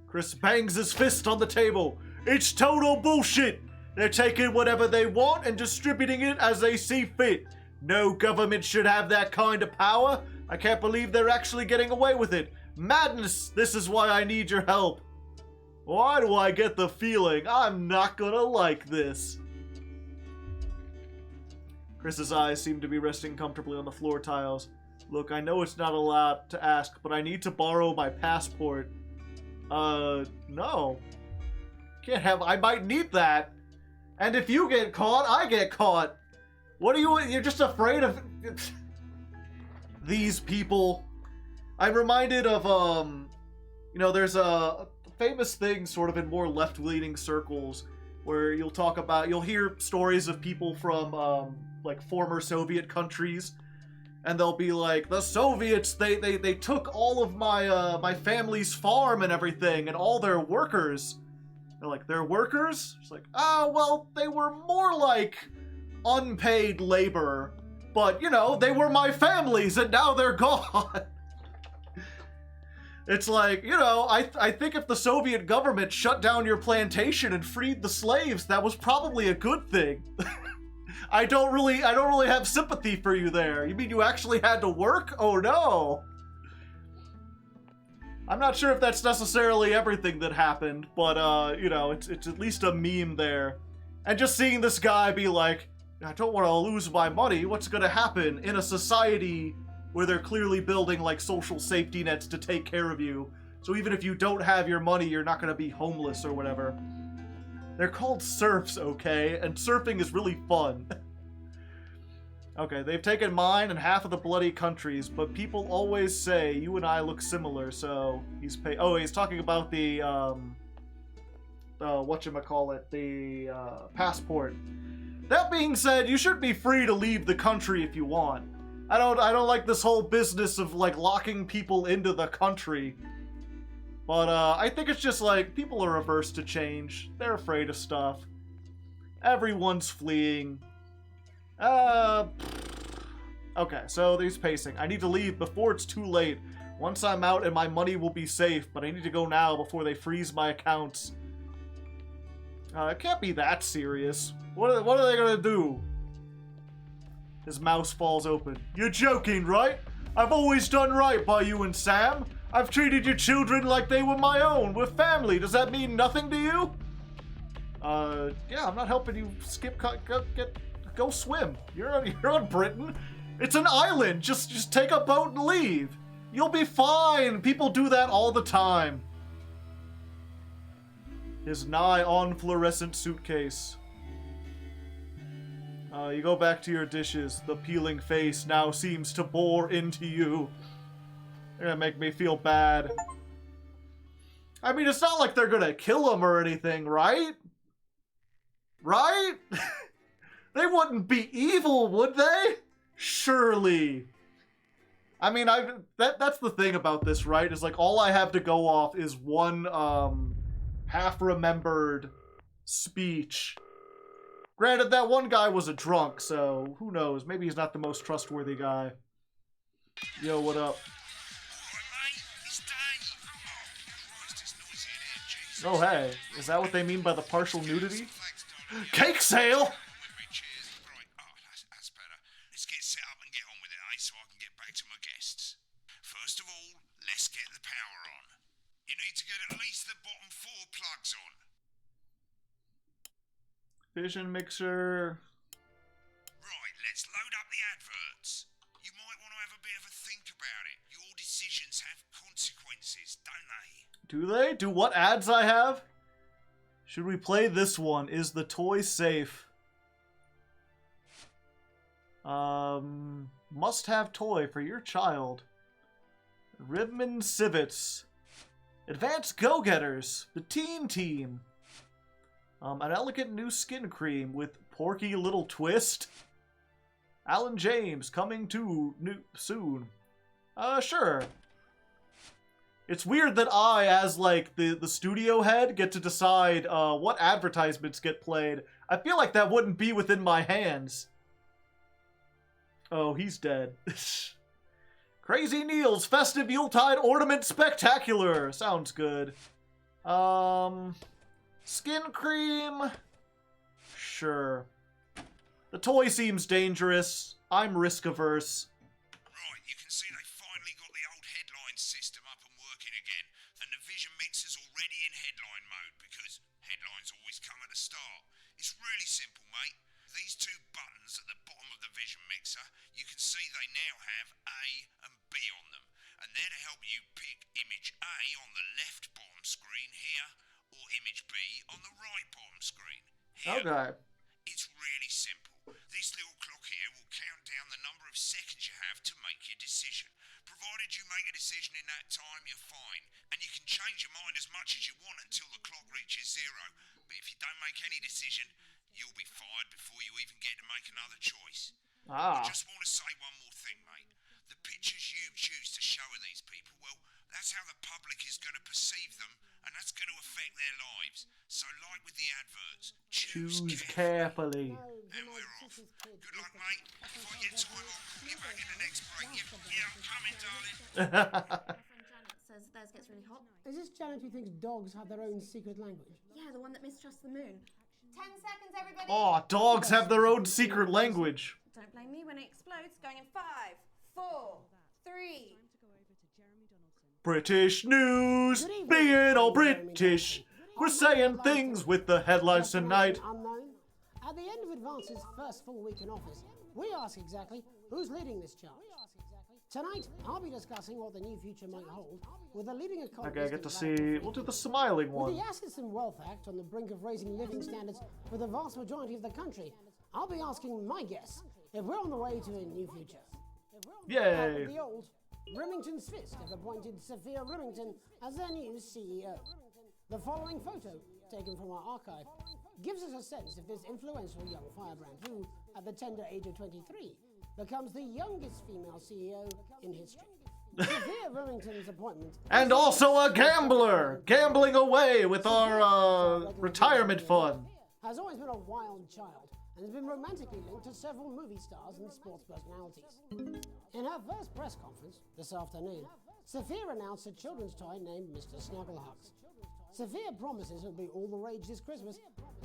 Chris bangs his fist on the table. It's total bullshit. They're taking whatever they want and distributing it as they see fit. No government should have that kind of power. I can't believe they're actually getting away with it. Madness! This is why I need your help. Why do I get the feeling I'm not gonna like this? Chris's eyes seem to be resting comfortably on the floor tiles. Look, I know it's not allowed to ask, but I need to borrow my passport. No. Can't have, I might need that. And if you get caught, I get caught. What are you're just afraid of these people. I'm reminded of, you know, there's a famous thing sort of in more left-leaning circles where you'll hear stories of people from, like former Soviet countries, and they'll be like, the Soviets, they took all of my, my family's farm and everything, and all their workers. They're like, their workers? It's like, oh, well, they were more like unpaid labor, but, you know, they were my family's, and now they're gone. It's like, you know, I think if the Soviet government shut down your plantation and freed the slaves, that was probably a good thing. I don't really have sympathy for you there. You mean you actually had to work? Oh no. I'm not sure if that's necessarily everything that happened, but you know, it's at least a meme there. And just seeing this guy be like, I don't want to lose my money. What's gonna happen in a society where they're clearly building like social safety nets to take care of you? So even if you don't have your money, you're not gonna be homeless or whatever. They're called serfs, okay? And surfing is really fun. Okay, they've taken mine and half of the bloody countries, but people always say you and I look similar, so he's he's talking about the, whatchamacallit, the, passport. That being said, you should be free to leave the country if you want. I don't like this whole business of, like, locking people into the country. But, I think it's just, like, people are averse to change. They're afraid of stuff. Everyone's fleeing. Okay, so there's pacing. I need to leave before it's too late. Once I'm out and my money will be safe, but I need to go now before they freeze my accounts. It can't be that serious. What are they gonna do? His mouth falls open. You're joking, right? I've always done right by you and Sam. I've treated your children like they were my own. We're family. Does that mean nothing to you? Yeah, I'm not helping you go swim. You're on Britain. It's an island. Just take a boat and leave. You'll be fine. People do that all the time. His nigh-on fluorescent suitcase. You go back to your dishes. The peeling face now seems to bore into you. They're gonna make me feel bad. I mean, it's not like they're gonna kill him or anything, right? Right? They wouldn't be evil, would they? Surely. I mean, that's the thing about this, right? Is like all I have to go off is one half-remembered speech. Granted, that one guy was a drunk, so who knows? Maybe he's not the most trustworthy guy. Yo, what up? Oh, hey. Is that what they mean by the partial nudity? Cake sale! That's better. Let's get set up and get on with it, so I can get back to my guests. First of all, let's get the power on. You need to get at least the bottom 4 plugs on. Vision mixer. Right, let's load up the adverts. You might want to have a bit of a think about it. Your decisions have consequences, don't they? Do they? Do what ads I have? Should we play this one? Is the toy safe? Must-have toy for your child. Ribman Civets. Advanced Go-Getters. The Teen Team. An elegant new skin cream with porky little twist. Alan James coming to soon. Sure. It's weird that I, as like the studio head, get to decide what advertisements get played. I feel like that wouldn't be within my hands. Oh, he's dead. Crazy Neil's Festive Yuletide Ornament Spectacular. Sounds good. Skin cream? Sure. The toy seems dangerous. I'm risk-averse. Right, you can see they finally got the old headline system up and working again, and the Vision Mixer's already in headline mode, because headlines always come at the start. It's really simple, mate. These two buttons at the bottom of the Vision Mixer, you can see they now have A and B on them, and they're to help you pick image A on the left bottom screen here, or image B on the right bottom screen here. Okay. It's really simple. This little clock here will count down the number of seconds you have to make your decision. Provided you make a decision in that time, you're fine. And you can change your mind as much as you want until the clock reaches 0. But if you don't make any decision, you'll be fired before you even get to make another choice. I just want to say one more thing, mate. The pictures you choose to show of these people, well, that's how the public is going to perceive them, and that's going to affect their lives. So like with the adverts, choose carefully. And we're off. Good luck, mate. If I get time, I'll call you back in the next break. Yeah, I'm coming, darling. Janet says theirs gets really hot. Is this Janet who thinks dogs have their own secret language? Yeah, the one that mistrusts the moon. 10 seconds, everybody. Oh, dogs have their own secret language. Don't blame me when it explodes. Going in 5, 4, 3. British news, being all British. We're saying things with the headlines tonight. Unknown. At the end of Advance's first full week in office, we ask exactly who's leading this charge. Tonight, I'll be discussing what the new future might hold with a leading economist. Okay, I get to see. We'll do the smiling one. With the Assets and Wealth Act on the brink of raising living standards for the vast majority of the country, I'll be asking my guess if we're on the way to a new future. Yay! The old Remington's Fist have appointed Sophia Remington as their new CEO. The following photo, taken from our archive, gives us a sense of this influential young firebrand who, at the tender age of 23, becomes the youngest female CEO in history. Sophia Remington's appointment... And also a gambler! Gambling away with our, retirement fund. ...has always been a wild child and has been romantically linked to several movie stars and sports personalities. In her first press conference this afternoon, Sophia announced a children's toy named Mr. Snugglehugs. Sophia promises it'll be all the rage this Christmas,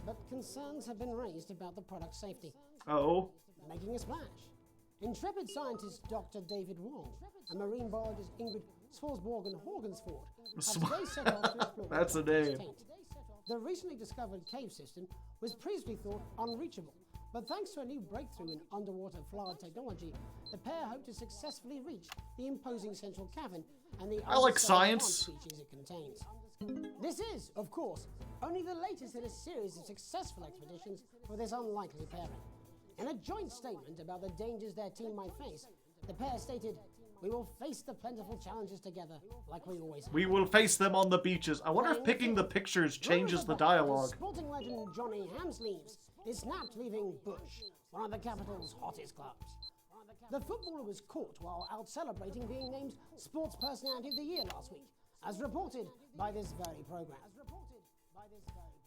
but concerns have been raised about the product's safety. Oh. Making a splash. Intrepid scientist Dr. David Wong and marine biologist Ingrid Swarsborg-Horgensford have today set off to explore That's a name. The recently discovered cave system was previously thought unreachable, but thanks to a new breakthrough in underwater flower technology, the pair hope to successfully reach the imposing central cavern and the plant species it contains. This is, of course, only the latest in a series of successful expeditions for this unlikely pairing. In a joint statement about the dangers their team might face, the pair stated, "We will face the plentiful challenges together, like we always have." We will face them on the beaches. I wonder if picking the pictures changes the dialogue. Sporting legend Johnny Hamsleeves is snapped leaving Bush, one of the capital's hottest clubs. The footballer was caught while out celebrating being named Sports Personality of the Year last week, as reported by this very program.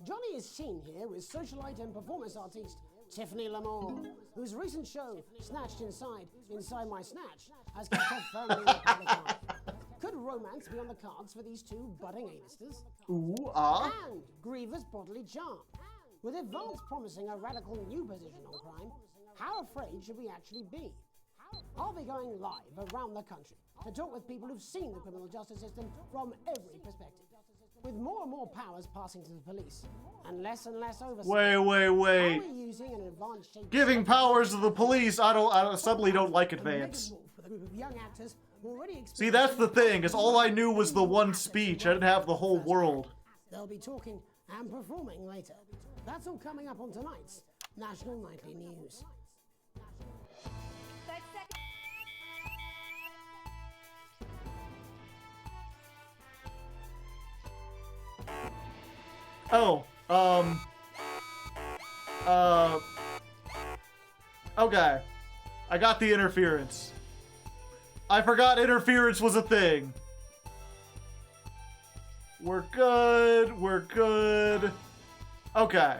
Johnny is seen here with socialite and performance artiste Tiffany Lamore, whose recent show, Snatched Inside My Snatch, has kept her firmly in the public eye. Could romance be on the cards for these two budding A-listers? Ooh, ah. And grievous bodily charm. With Advance promising a radical new position on crime, how afraid should we actually be? I'll be going live around the country to talk with people who've seen the criminal justice system from every perspective. With more and more powers passing to the police, and less oversight. Wait. Are we using an advanced shape? Giving powers to the police, I suddenly don't like Advance. Young actors See, that's the thing, is all I knew was the one speech. I didn't have the whole world. They'll be talking and performing later. That's all coming up on tonight's National Nightly News. Oh, okay. I got the interference. I forgot interference was a thing. We're good. We're good. Okay.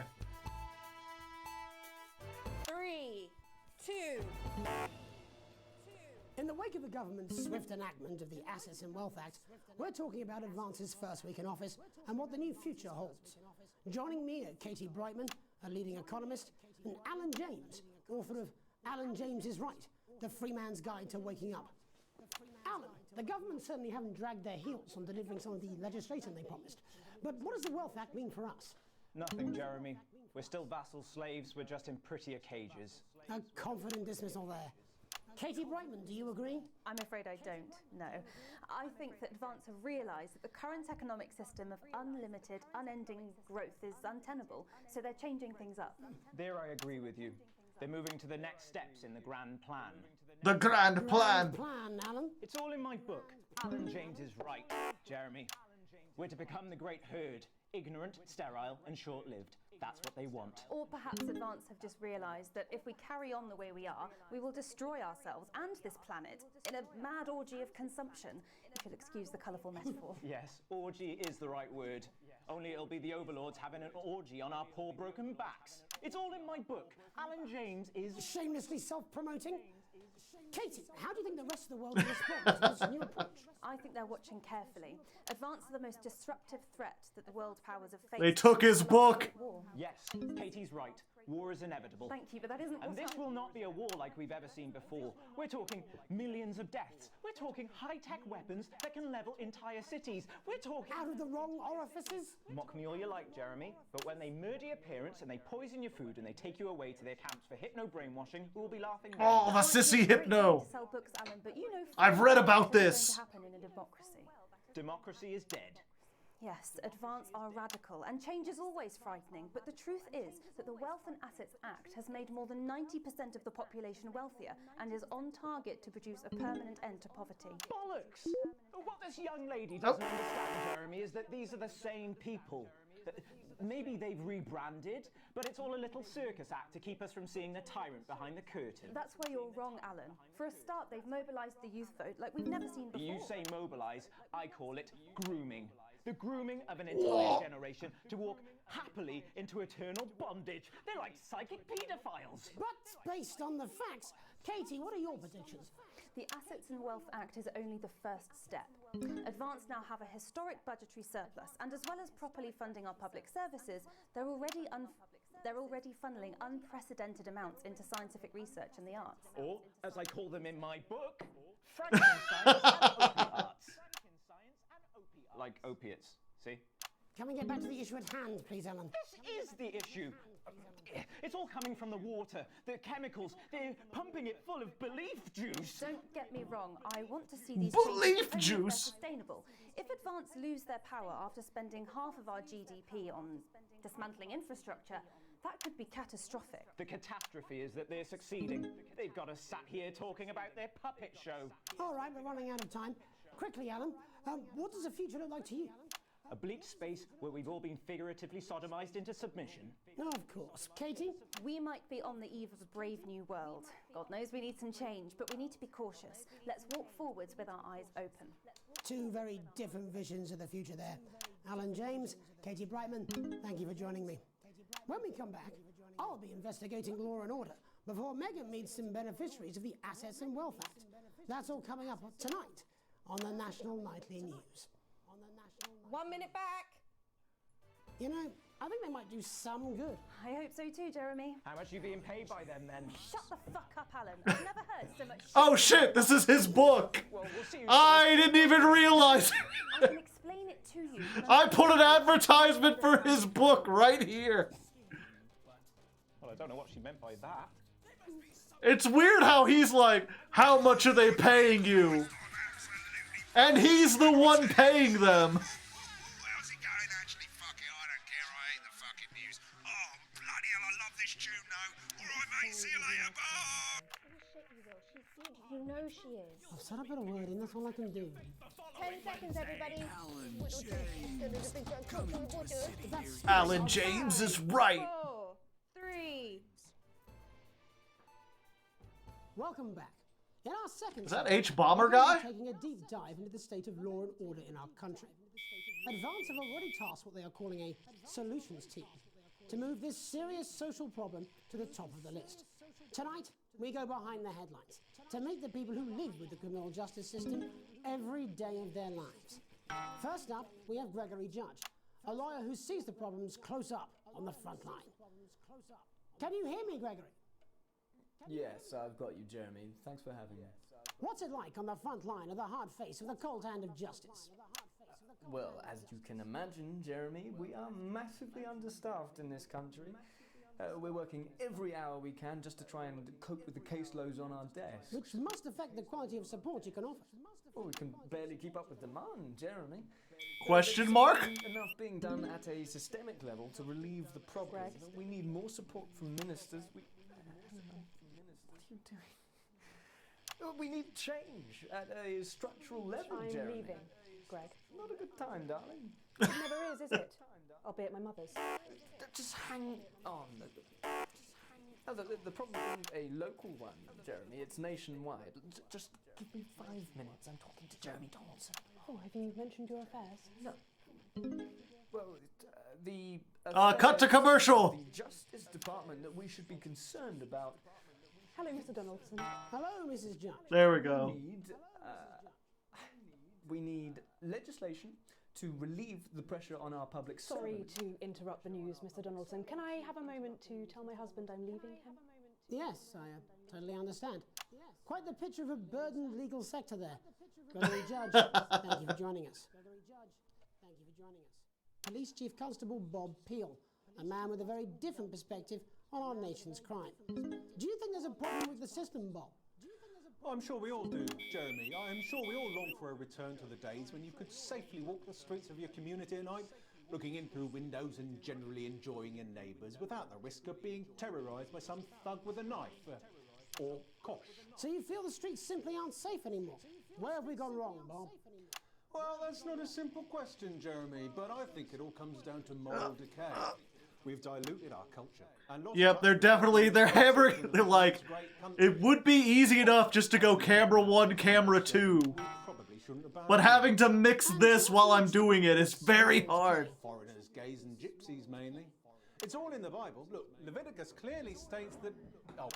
3, 2. In the wake of the government's swift enactment of the Assets and Wealth Act, we're talking about Advance's first week in office and what the new future holds. Joining me are Katie Brightman, a leading economist, and Alan James, author of Alan James is Right, The Free Man's Guide to Waking Up. Alan, the government certainly haven't dragged their heels on delivering some of the legislation they promised. But what does the Wealth Act mean for us? Nothing, Jeremy. We're still vassal slaves, we're just in prettier cages. A confident dismissal there. Katie Brightman, do you agree? I'm afraid I don't, no. I think that Advance have realised that the current economic system of unlimited, unending growth is untenable, so they're changing things up. There I agree with you. They're moving to the next steps in the grand plan. The grand plan. Grand plan, Alan. It's all in my book. Alan James is right, Jeremy. We're to become the great herd, ignorant, sterile, and short-lived. That's what they want. Or perhaps Advance have just realised that if we carry on the way we are, we will destroy ourselves and this planet in a mad orgy of consumption, if you'll excuse the colourful metaphor. Yes, orgy is the right word. Only it'll be the overlords having an orgy on our poor broken backs. It's all in my book. Alan James is... Shamelessly self-promoting? Katie, how do you think the rest of the world will respond to this new approach? I think they're watching carefully. Advance are the most disruptive threat that the world powers have faced. They took his book. Yes, Katie's right. War is inevitable. Thank you, but that isn't... And this will not be a war like we've ever seen before. We're talking millions of deaths. We're talking high-tech weapons that can level entire cities. We're talking... Out of the wrong orifices? Mock me all you like, Jeremy, but when they murder your parents and they poison your food and they take you away to their camps for hypno-brainwashing, we'll be laughing then. Oh, the sissy hypno. Sell books, Alan, but you know, I've read about what's this. going to happen in a democracy. Democracy is dead. Yes, Advance are radical, and change is always frightening, but the truth is that the Wealth and Assets Act has made more than 90% of the population wealthier and is on target to produce a permanent end to poverty. Bollocks! What this young lady doesn't understand, Jeremy, is that these are the same people. Maybe they've rebranded, but it's all a little circus act to keep us from seeing the tyrant behind the curtain. That's where you're wrong, Alan. For a start, they've mobilised the youth vote like we've never seen before. You say mobilise, I call it grooming. The grooming of an entire generation to walk happily into eternal bondage. They're like psychic paedophiles. But based on the facts, Katie, what are your predictions? The Assets and Wealth Act is only the first step. Advance now have a historic budgetary surplus, and as well as properly funding our public services, they're already funneling unprecedented amounts into scientific research and the arts. Or, as I call them in my book, Frankenstein and opiates. Like opiates, see? Can we get back to the issue at hand, please, Alan? This is the issue. It's all coming from the water, the chemicals. They're pumping it full of belief juice. Don't get me wrong. I want to see these Belief changes juice. sustainable. If Advance lose their power after spending half of our GDP on dismantling infrastructure, that could be catastrophic. The catastrophe is that they're succeeding. They've got us sat here talking about their puppet show. All right, we're running out of time. Quickly, Alan, what does the future look like to you? A bleak space where we've all been figuratively sodomized into submission. Of course. Katie? We might be on the eve of a brave new world. God knows we need some change, but we need to be cautious. Let's walk forwards with our eyes open. Two very different visions of the future there. Alan James, Katie Brightman, thank you for joining me. When we come back, I'll be investigating law and order before Megan meets some beneficiaries of the Assets and Wealth Act. That's all coming up tonight on the National Nightly News. 1 minute back. You know, I think they might do some good. I hope so too, Jeremy. How much are you being paid by them, then? Shut the fuck up, Alan. I've never heard so much shit. Oh shit, this is his book. Well, we'll see. I didn't even realize. I can explain it to you. I put an advertisement for his book right here. Well, I don't know what she meant by that. It's weird how he's like, how much are they paying you? And he's the one paying them. How's it going? Actually, fuck it, I don't care. I hate the fucking news. Oh, bloody hell, I love this tune, though. All right, mate, see you later. Bye. You know she is. I've said a bit of word in, that's all I can do. 10 seconds, everybody. Alan James is right. 4, 3. Welcome back. In our second Is that segment, H. Bomber we're going to guy? be taking a deep dive into the state of law and order in our country. Advance have already tasked what they are calling a solutions team to move this serious social problem to the top of the list. Tonight, we go behind the headlines to meet the people who live with the criminal justice system every day of their lives. First up, we have Gregory Judge, a lawyer who sees the problems close up on the front line. Can you hear me, Gregory? Yes, I've got you, Jeremy. Thanks for having me. What's it like on the front line of the hard face of the cold hand of justice? Well, as you can imagine, Jeremy, we are massively understaffed in this country. We're working every hour we can just to try and cope with the caseloads on our desks. Which must affect the quality of support you can offer. Well, we can barely keep up with demand, Jeremy. Question mark? Enough being done at a systemic level to relieve the problem. We need more support from ministers. What are you doing? We need change at a structural level, I'm Jeremy. leaving, Greg. Not a good time, darling. It never is it? I'll be at my mother's. Just hang on. No, the problem isn't a local one, Jeremy. It's nationwide. Just give me 5 minutes. I'm talking to Jeremy Donaldson. Oh, have you mentioned your affairs? No. Well, the... cut to commercial! The Justice Department that we should be concerned about. Hello, Mr. Donaldson. Hello, Mrs. Judge. There we go. We need legislation to relieve the pressure on our public Sorry servants. to interrupt the news, Mr. Donaldson. Can I have a moment to tell my husband I'm leaving him? Yes, I totally understand. Quite the picture of a burdened legal sector there. Gregory Judge, thank you for joining us. Police Chief Constable Bob Peel, a man with a very different perspective on our nation's crime. Do you think there's a problem with the system, Bob? I'm sure we all do, Jeremy. I'm sure we all long for a return to the days when you could safely walk the streets of your community at night, looking in through windows and generally enjoying your neighbours without the risk of being terrorised by some thug with a knife. Or kosh. So you feel the streets simply aren't safe anymore? Where have we gone wrong, Bob? Well, that's not a simple question, Jeremy, but I think it all comes down to moral decay. We've diluted our culture. And Yep, they're like, it would be easy enough just to go camera 1, camera 2. But having to mix this while I'm doing it is very hard. Foreigners, gays and gypsies mainly. It's all in the Bible. Look, Leviticus clearly states that... Oh,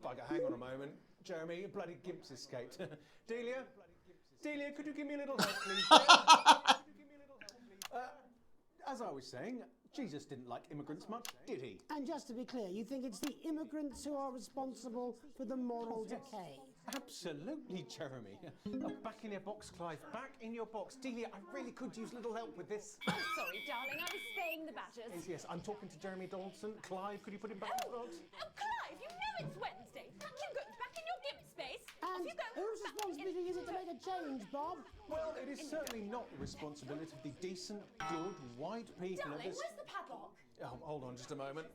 bugger, hang on a moment. Jeremy, your bloody gimps escaped. Delia? Delia, could you give me a little help, please? As I was saying, Jesus didn't like immigrants much, did he? And just to be clear, you think it's the immigrants who are responsible for the moral decay? Absolutely, Jeremy. Back in your box, Clive. Back in your box. Delia, I really could use a little help with this. I'm sorry, darling. I was spaying the badgers. Yes, I'm talking to Jeremy Donaldson. Clive, could you put him back in the box? Oh, Clive, you know it's Wednesday. You go back in your gimp space. And whose responsibility is it to make a change, Bob? Well, it is certainly not the responsibility of the decent, good, white people Darling, of this... where's the padlock? Oh, hold on just a moment.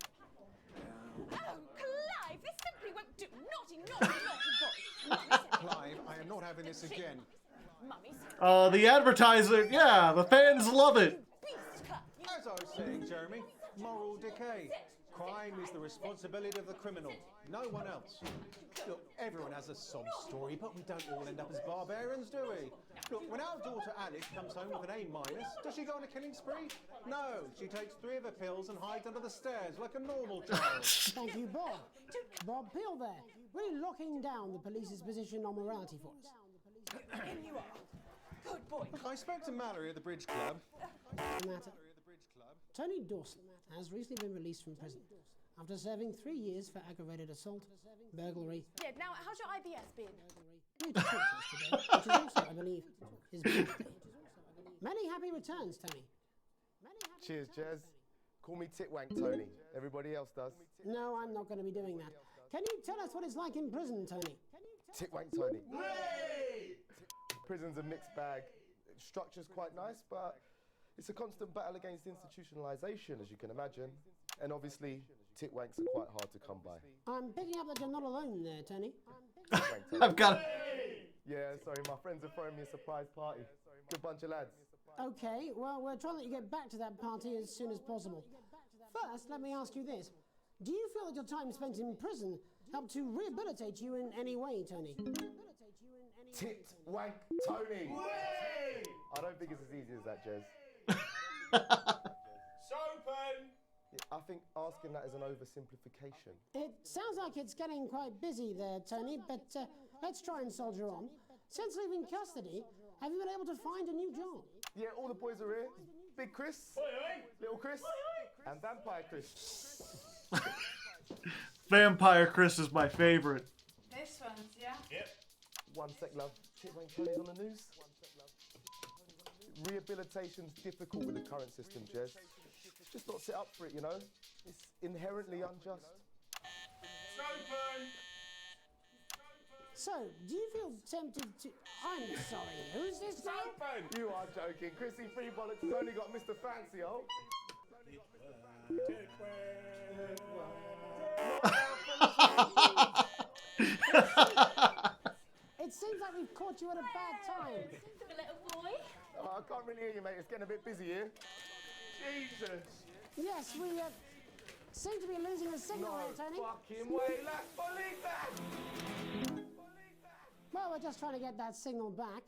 Oh, Clive, this simply won't do. Naughty, naughty, naughty boy. Clive, I am not having this again. Mummy's... The advertiser, yeah, the fans love it. As I was saying, Jeremy, moral decay. Crime is the responsibility of the criminal, no one else. Look, everyone has a sob story, but we don't all end up as barbarians, do we? Look, when our daughter Alice comes home with an A-, does she go on a killing spree? No, she takes 3 of her pills and hides under the stairs like a normal child. Thank you, Bob. Bob Peel there, really locking down the police's position on morality for us. In you are. Good boy. Look, I spoke to Mallory at the Bridge Club. Matter. Tony Dawson has recently been released from prison after serving 3 years for aggravated assault, burglary. Yeah, now, how's your IBS been? Due to tortures today, which is also, I believe, his birthday. Many happy returns, Tony. Cheers, Jez. Call me Titwank Tony. Everybody else does. No, I'm not going to be doing that. Can you tell us what it's like in prison, Tony? Titwank Tony. Prison's a mixed bag. Structure's quite nice, but it's a constant battle against institutionalization, as you can imagine. And obviously, titwanks are quite hard to come by. I'm picking up that you're not alone there, Tony. I've got. Yeah, sorry, my friends are throwing me a surprise party. Good bunch of lads. Okay, well, we're trying to let you get back to that party as soon as possible. First, let me ask you this. Do you feel that your time spent in prison helped to rehabilitate you in any way, Tony? Tit wank Tony! I don't think it's as easy as that, Jez. Sopen! I think asking that is an oversimplification. It sounds like it's getting quite busy there, Tony, but let's try and soldier on. Since leaving custody, have you been able to find a new job? Yeah, all the boys are here. Big Chris, Little Chris, and Vampire Chris. Vampire Chris is my favorite. This one's, yeah? Yep. One sec, love. Titwank Tony's on the news. Rehabilitation's difficult with the current system, Jez. Just not set up for it, you know? It's inherently unjust. Sopen! So, do you feel tempted to... I'm sorry, who's this guy? Sopen! You are joking. Chrissy Free Bollocks has only got Mr. Fancy, oh. It seems like we've caught you at a bad time. The little boy? Oh, I can't really hear you, mate. It's getting a bit busy here. Jesus. Yes, we seem to be losing the signal here, Tony. Fucking way, let's believe that! Well, we're just trying to get that signal back.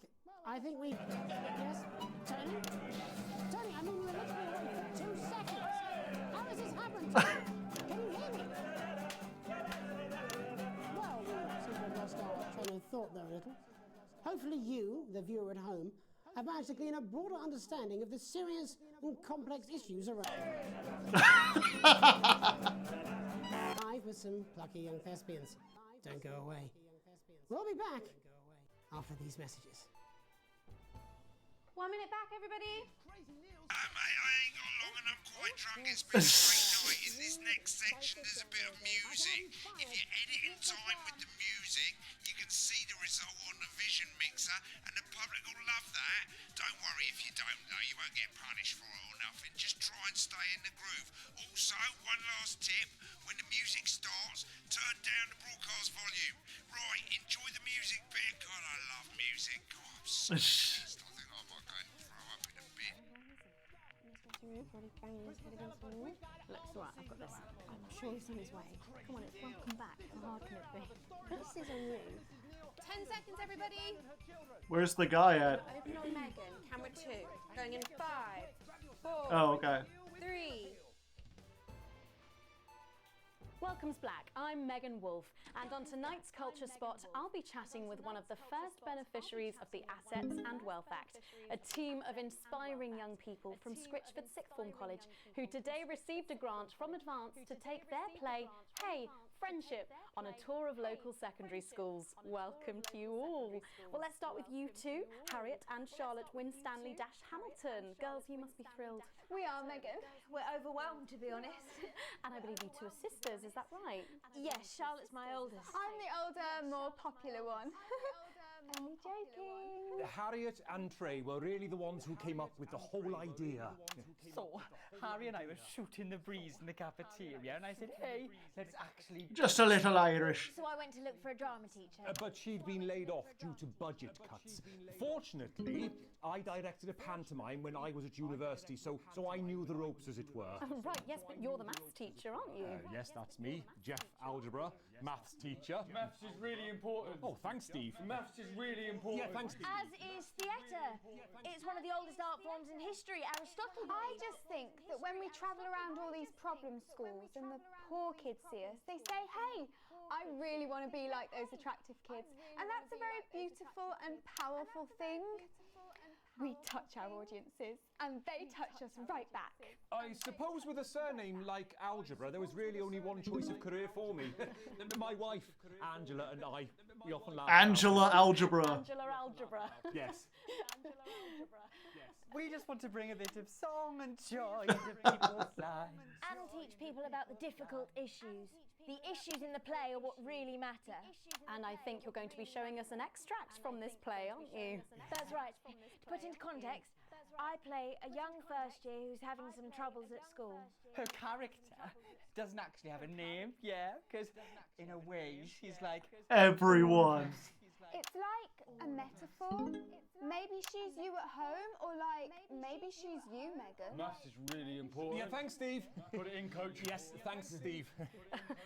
I think we... Yes, Tony? Tony, I mean, you were literally away for 2 seconds. How has this happened, Tony? Can you hear me? Well, we seem to have lost our train of thought there a little. Hopefully you, the viewer at home, have managed to glean a broader understanding of the serious and complex issues around. Live with some plucky young thespians. Don't go away. We'll be back after these messages. 1 minute back, everybody. Mate, I ain't got long and I'm quite drunk. It's been a great night. In this next section, there's a bit of music. If you edit in time with the music, you can see the result on the vision mixer, and the public will love that. Don't worry if you don't, though. You won't get punished for it or nothing. Just try and stay in the groove. Also, one last tip. When the music starts, turn down the broadcast volume. Right, enjoy the music bit. God, I love music. God, I'm so pissed. I think I might go and throw up in a bit. Looks alright, I've got this. I'm sure he's on his way. Come on, it's welcome back. How hard can it be? This is on you. 10 seconds, everybody. Where's the guy at? Open on Megan. Camera 2. Going in 5, 4, Oh, okay. 3. Welcome's Black. I'm Megan Wolfe, and on tonight's Culture Spot, I'll be chatting with one of the first beneficiaries of the Assets and Wealth Act, a team of inspiring young people from Scritchford Sixth Form College who today received a grant from Advance to take their play, Hey, Friendship, on a tour of local secondary schools. Welcome to you all. Well, let's start with you two, Harriet and Charlotte Winstanley-Hamilton. Girls, you must be thrilled. We are, Megan. We're overwhelmed, to be honest. And I believe you two are sisters, is that right? Yes, Charlotte's my oldest. I'm the older, more popular one. Only joking. Harriet and Trey were really the ones who came up with the whole idea. So, Harry and I were shooting the breeze in the cafeteria, and I said, hey, let's actually... Just a little Irish. So I went to look for a drama teacher. But she'd been laid off due to budget cuts. Fortunately, I directed a pantomime when I was at university, so I knew the ropes, as it were. Oh, right, yes, but you're the maths teacher, aren't you? Yes, that's me, Jeff Algebra, maths teacher. Maths is really important. Oh, thanks, Steve. Maths is really important. Yeah, thanks, Steve. As is theatre. It's one of the oldest art forms in history, Aristotle. I just think that when we travel around all these problem schools and the poor kids see us, they say, hey, I really want to be like those attractive kids. And that's a very beautiful and powerful thing. We touch our audiences, and they touch us right back. I suppose with a surname like Algebra, there was really only one choice of career for me. My wife, Angela, and I, we often laugh. Angela Algebra. Angela Algebra. Yes. We just want to bring a bit of song and joy into people's lives. And teach people about the difficult issues. The issues in the play are what really matter. And I think you're going to be showing us an extract from this play, aren't you? That's right. To put into context, I play a young first year who's having some troubles at school. Her character doesn't actually have a name, yeah, because in a way she's like everyone. It's like a metaphor. Maybe she's you at home, or like maybe she's you, Megan. Maths is really important. Yeah, thanks, Steve. Put it in, coach. Yes, thanks, Steve.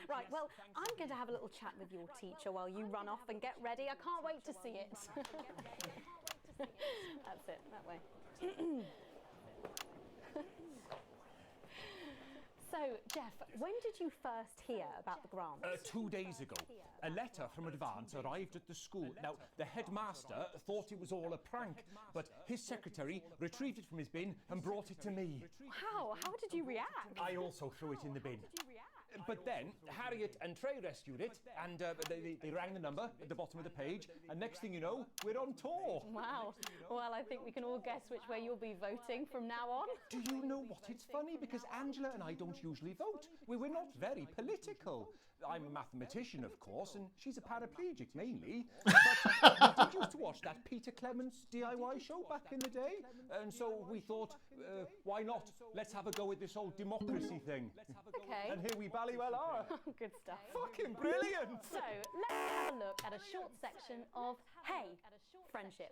Right, well, I'm going to have a little chat with your teacher while you run off and get ready. I can't wait to see it. That's it, that way. So, Jeff, when did you first hear about the grant? 2 days ago, a letter from Advance arrived at the school. Now, the headmaster thought it was all a prank, but his secretary retrieved it from his bin and brought it to me. How? How did you react? I also threw it in the bin. But then Harriet and Trey rescued it, and they rang the number at the bottom of the page, and next thing you know, we're on tour. Wow. Well, I think we can all guess which way you'll be voting from now on. Do you know what? It's funny because Angela and I don't usually vote. We're not very political. I'm a mathematician, of course, and she's a paraplegic mainly. But we did used to watch that Peter Clements DIY show back in the day, and so we thought, why not? Let's have a go at this whole democracy thing. Okay. And here we bally well are. Good stuff. Fucking brilliant! So, let's have a look at a short section of Hey, Friendship.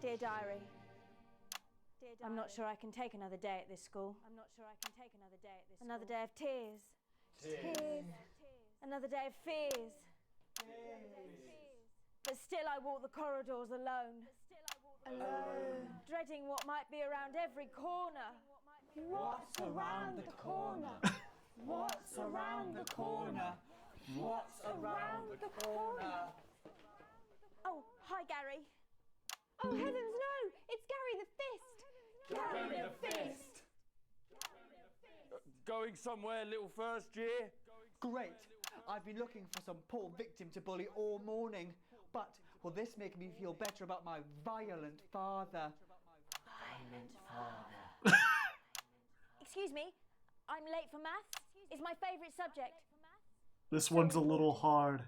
Dear Diary, I'm not sure I can take another day at this school. Another day of tears. Tears. Another day of fears. But still I walk the corridors alone. Alone. Dreading what might be around every corner. What's around the corner? What's around the corner? What's around the corner? Oh, hi, Gary. Oh, heavens, no! It's Gary the Fist! Gary the Fist! Going somewhere, little first year? Great. I've been looking for some poor victim to bully all morning, but will this make me feel better about my violent father? Violent father. Excuse me, I'm late for maths. It's my favourite subject. This one's a little hard.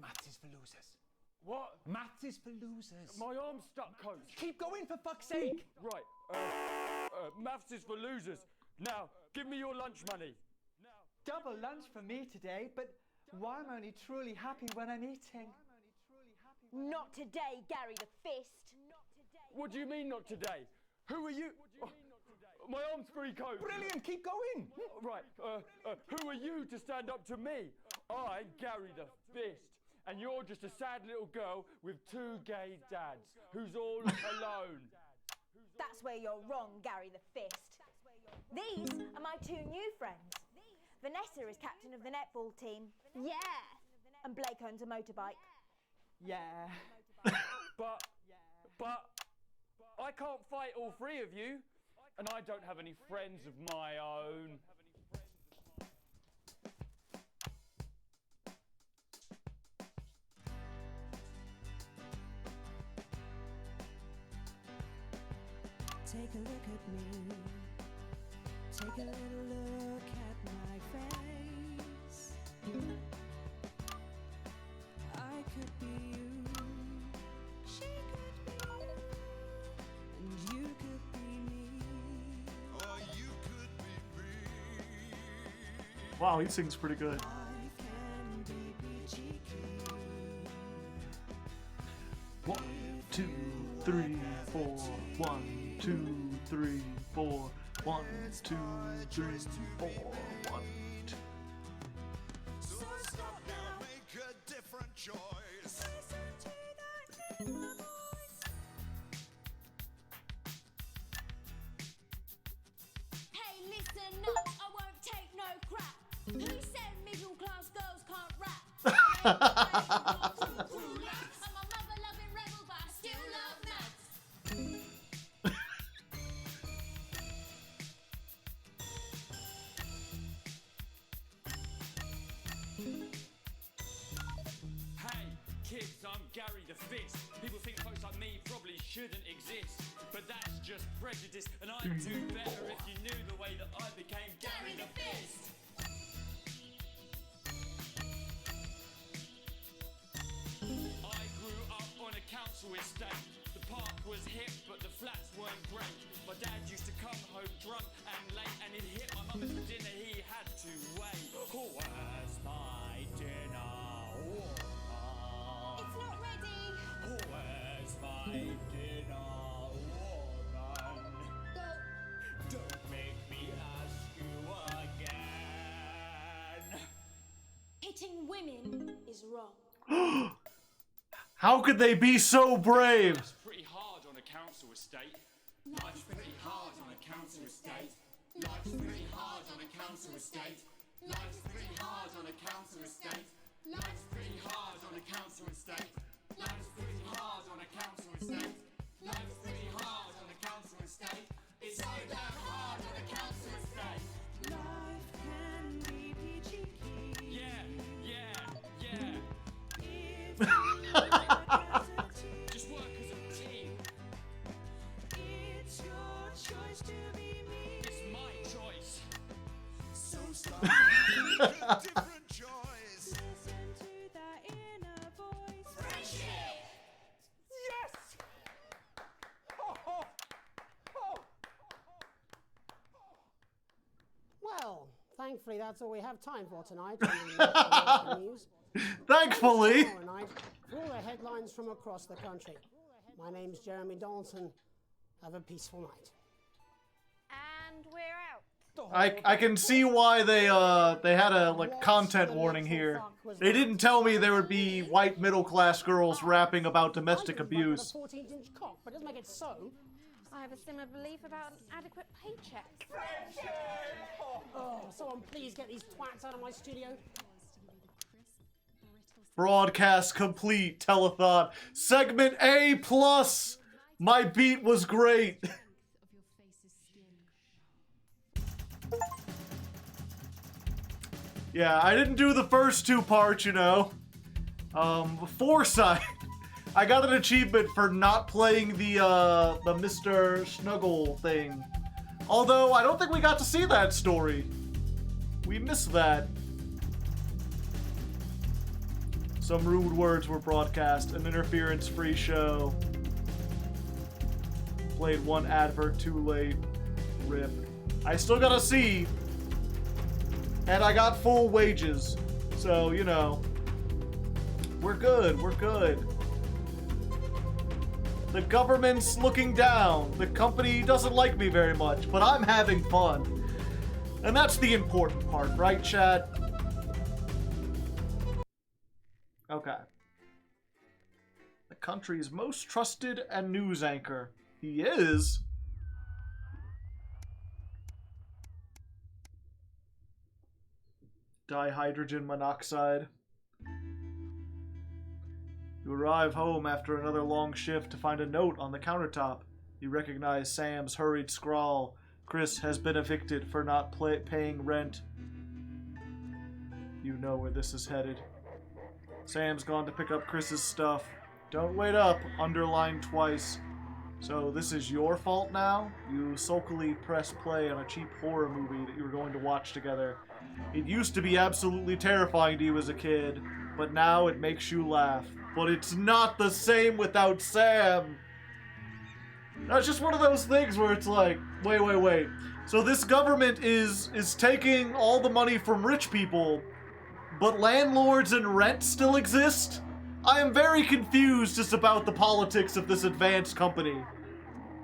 Maths is for losers. What? Maths is for losers. My arm's stuck, coach. Keep going, for fuck's sake. Right. Maths is for losers. Now, give me your lunch money. Double lunch for me today, but why am I only truly happy when I'm eating? Not today, Gary the Fist. What do you mean not today? Who are you? My arm's free, coach. Brilliant, keep going. Right. Who are you to stand up to me? I'm Gary the Fist. And you're just a sad little girl with 2 gay dads who's all alone. That's where you're wrong, Gary the Fist. These are my 2 new friends. Vanessa is captain of the netball team. Yeah. And Blake owns a motorbike. Yeah. But I can't fight all 3 of you. And I don't have any friends of my own. Take a look at me. Take a little look at my face. I could be you. She could be you. And you could be me. Or you could be me. Wow, he sings pretty good. I can be cheeky. 1, 2, 3, 4. 1, 2, 3, 4. 1, 2, 3, 4. 1, 2. So stop now, make a different choice. Hey, listen up, I won't take no crap. Who said middle class girls can't rap? I'm a mother-loving rebel, but I still love maths. kids, I'm Gary the Fist. People think folks like me probably shouldn't exist, but that's just prejudice, and I'd do better if you knew the way that I became Gary the Fist. I grew up on a council estate. The park was hip, but the flats weren't great. My dad used to come home drunk and late, and he'd hit my mum for dinner, he had to wait. Oh, where's my dinner? It's not ready. Oh, where's my dinner, woman? Don't make me ask you again. Hitting women is wrong. How could they be so brave? Life's pretty hard on a council estate. Life's pretty hard on a council estate. Life's pretty hard on a council estate. Life's pretty hard on a council estate. Life's pretty hard on a council estate. Life's pretty hard on a council estate. Life's pretty hard on a council estate. It's so damn hard on a council estate. Life can be peachy keen. Yeah. Just work as a team. It's your choice to be me. It's my choice. So start a different choice. Listen to that inner voice. Friendship! Yes! Well, thankfully that's all we have time for tonight on the news. Thankfully. Tomorrow night, for all the headlines from across the country. My name's Jeremy Donaldson. Have a peaceful night. And we're out. I can see why they had a content warning here. They didn't tell me there would be white middle class girls rapping about domestic abuse. 14-inch cock, but doesn't make it so. I have a similar belief about an adequate paycheck. Oh, someone please get these twats out of my studio. Broadcast complete, telethon. Segment A+. My beat was great. Yeah, I didn't do the first two parts, you know. Foresight. I got an achievement for not playing the Mr. Snuggle thing. Although, I don't think we got to see that story. We missed that. Some rude words were broadcast. An interference-free show. Played one advert too late. RIP. I still got a C. And I got full wages. So, you know. We're good. We're good. The government's looking down. The company doesn't like me very much, but I'm having fun. And that's the important part, right, chat? Okay. The country's most trusted and news anchor. He is. Dihydrogen monoxide. You arrive home after another long shift to find a note on the countertop. You recognize Sam's hurried scrawl. Chris has been evicted for not paying rent. You know where this is headed. Sam's gone to pick up Chris's stuff. Don't wait up, underlined twice. So this is your fault now? You sulkily press play on a cheap horror movie that you were going to watch together. It used to be absolutely terrifying to you as a kid, but now it makes you laugh. But it's not the same without Sam! That's just one of those things where it's like, wait. So this government is taking all the money from rich people, but landlords and rent still exist? I am very confused just about the politics of this advanced company.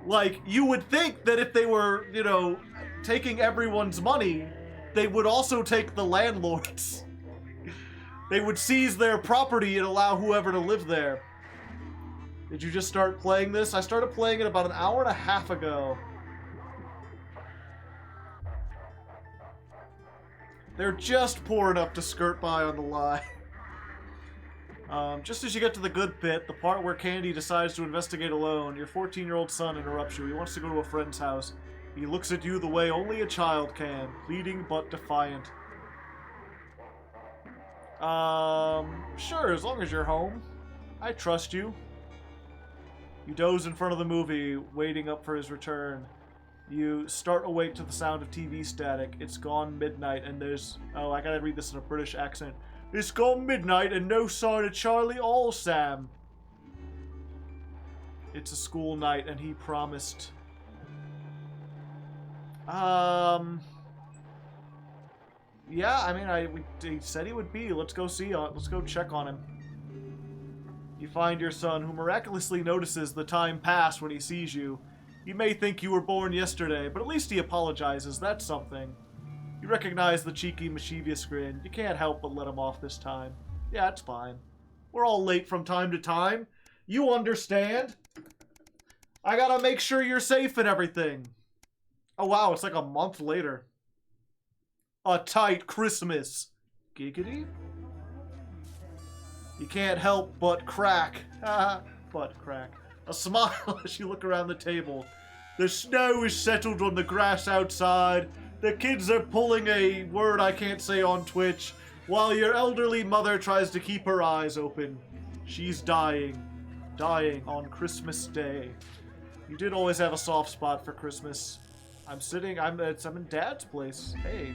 Like, you would think that if they were, you know, taking everyone's money, they would also take the landlords. They would seize their property and allow whoever to live there. Did you just start playing this? I started playing it about an hour and a half ago. They're just poor enough to skirt by on the line. Just as you get to the good bit, the part where Candy decides to investigate alone, your 14-year-old son interrupts you. He wants to go to a friend's house. He looks at you the way only a child can, pleading but defiant. Sure, as long as you're home. I trust you. You doze in front of the movie, waiting up for his return. You start awake to the sound of TV static. It's gone midnight and there's... Oh, I gotta read this in a British accent. It's gone midnight and no sign of Charlie or Sam. It's a school night and he promised... Yeah, I mean, he said he would be. Let's go see. Let's go check on him. You find your son, who miraculously notices the time pass when he sees you. He may think you were born yesterday, but at least he apologizes. That's something. You recognize the cheeky, mischievous grin. You can't help but let him off this time. Yeah, it's fine. We're all late from time to time. You understand? I gotta make sure you're safe and everything. Oh wow, it's like a month later. A tight Christmas. Giggity? You can't help but crack. But crack. A smile as you look around the table. The snow is settled on the grass outside. The kids are pulling a word I can't say on Twitch, while your elderly mother tries to keep her eyes open. She's dying. Dying on Christmas Day. You did always have a soft spot for Christmas. I'm in Dad's place. Hey.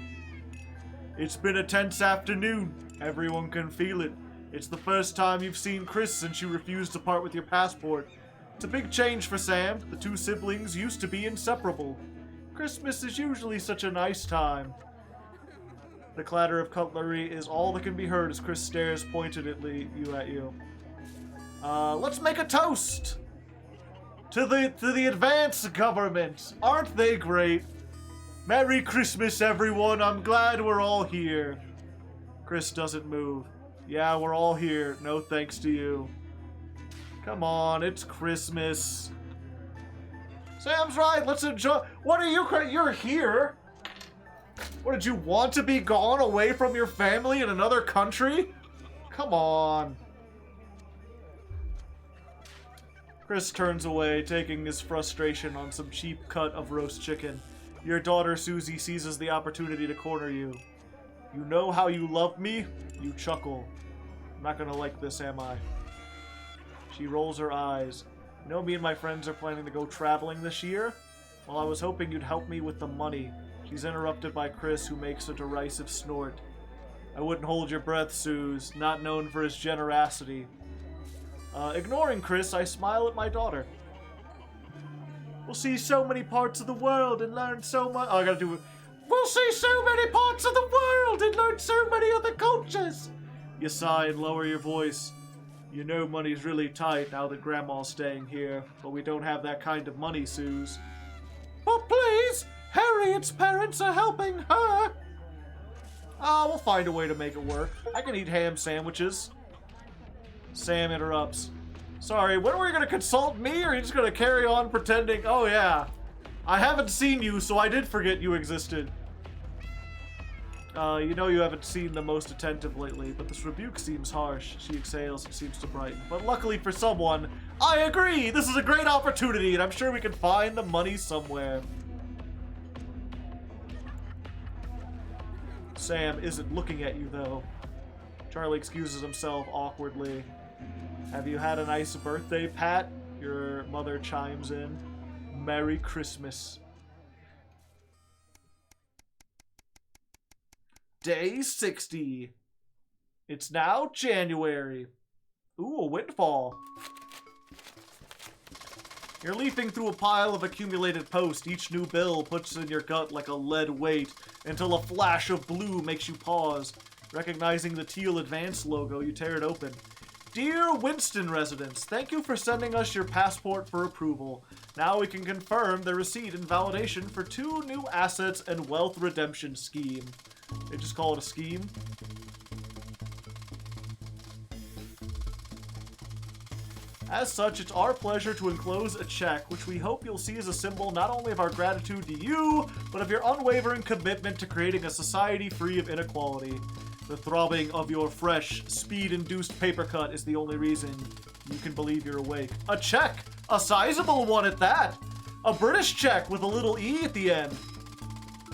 It's been a tense afternoon. Everyone can feel it. It's the first time you've seen Chris since you refused to part with your passport. It's a big change for Sam. The two siblings used to be inseparable. Christmas is usually such a nice time. The clatter of cutlery is all that can be heard as Chris stares pointedly at you. Let's make a toast to the advanced government. Aren't they great? Merry Christmas, everyone. I'm glad we're all here. Chris doesn't move. Yeah, we're all here. No thanks to you. Come on, it's Christmas. Sam's right. Let's enjoy. What are you? You're here. What, did you want to be gone away from your family in another country? Come on. Chris turns away, taking his frustration on some cheap cut of roast chicken. Your daughter Susie seizes the opportunity to corner you. You know how you love me? You chuckle. I'm not gonna like this, am I? She rolls her eyes. You know, me and my friends are planning to go traveling this year? Well, I was hoping you'd help me with the money. She's interrupted by Chris, who makes a derisive snort. I wouldn't hold your breath, Suze, not known for his generosity. Ignoring Chris, I smile at my daughter. We'll see so many parts of the world and learn so much. Oh, I gotta do it. We'll see so many parts of the world and learn so many other cultures. You sigh and lower your voice. You know money's really tight now that Grandma's staying here, but we don't have that kind of money, Suze. But please, Harriet's parents are helping her. Oh, we'll find a way to make it work. I can eat ham sandwiches. Sam interrupts. Sorry, when were you going to consult me, or are you just going to carry on pretending? Oh, yeah. I haven't seen you, so I did forget you existed. You know you haven't seen the most attentive lately, but this rebuke seems harsh. She exhales and seems to brighten. But luckily for someone, I agree! This is a great opportunity, and I'm sure we can find the money somewhere. Sam isn't looking at you, though. Charlie excuses himself awkwardly. Have you had a nice birthday, Pat? Your mother chimes in. Merry Christmas. Day 60. It's now January. Ooh, a windfall. You're leafing through a pile of accumulated posts. Each new bill puts in your gut like a lead weight until a flash of blue makes you pause. Recognizing the teal advance logo, you tear it open. Dear Winston residents, thank you for sending us your passport for approval. Now we can confirm the receipt and validation for 2 new assets and wealth redemption scheme. They just call it a scheme. As such, it's our pleasure to enclose a check, which we hope you'll see as a symbol not only of our gratitude to you, but of your unwavering commitment to creating a society free of inequality. The throbbing of your fresh, speed-induced paper cut is the only reason you can believe you're awake. A check! A sizable one at that! A British check with a little E at the end.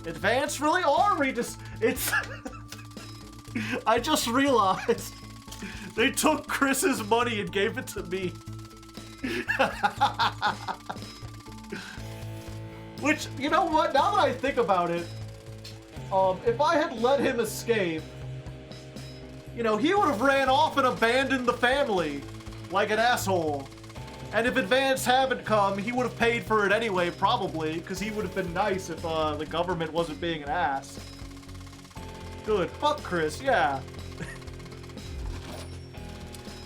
Advance really are it's... I just realized They took Chris's money and gave it to me. Which, you know what? Now that I think about it, if I had let him escape, you know, he would have ran off and abandoned the family like an asshole. And if Advance hadn't come, he would have paid for it anyway, probably, because he would have been nice if the government wasn't being an ass. Good. Fuck Chris, yeah.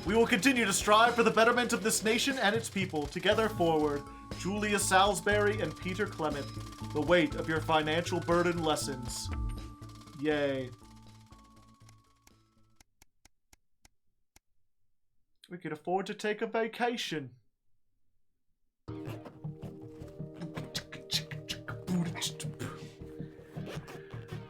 We will continue to strive for the betterment of this nation and its people. Together forward. Julia Salisbury and Peter Clement. The weight of your financial burden lessens. Yay. We can afford to take a vacation.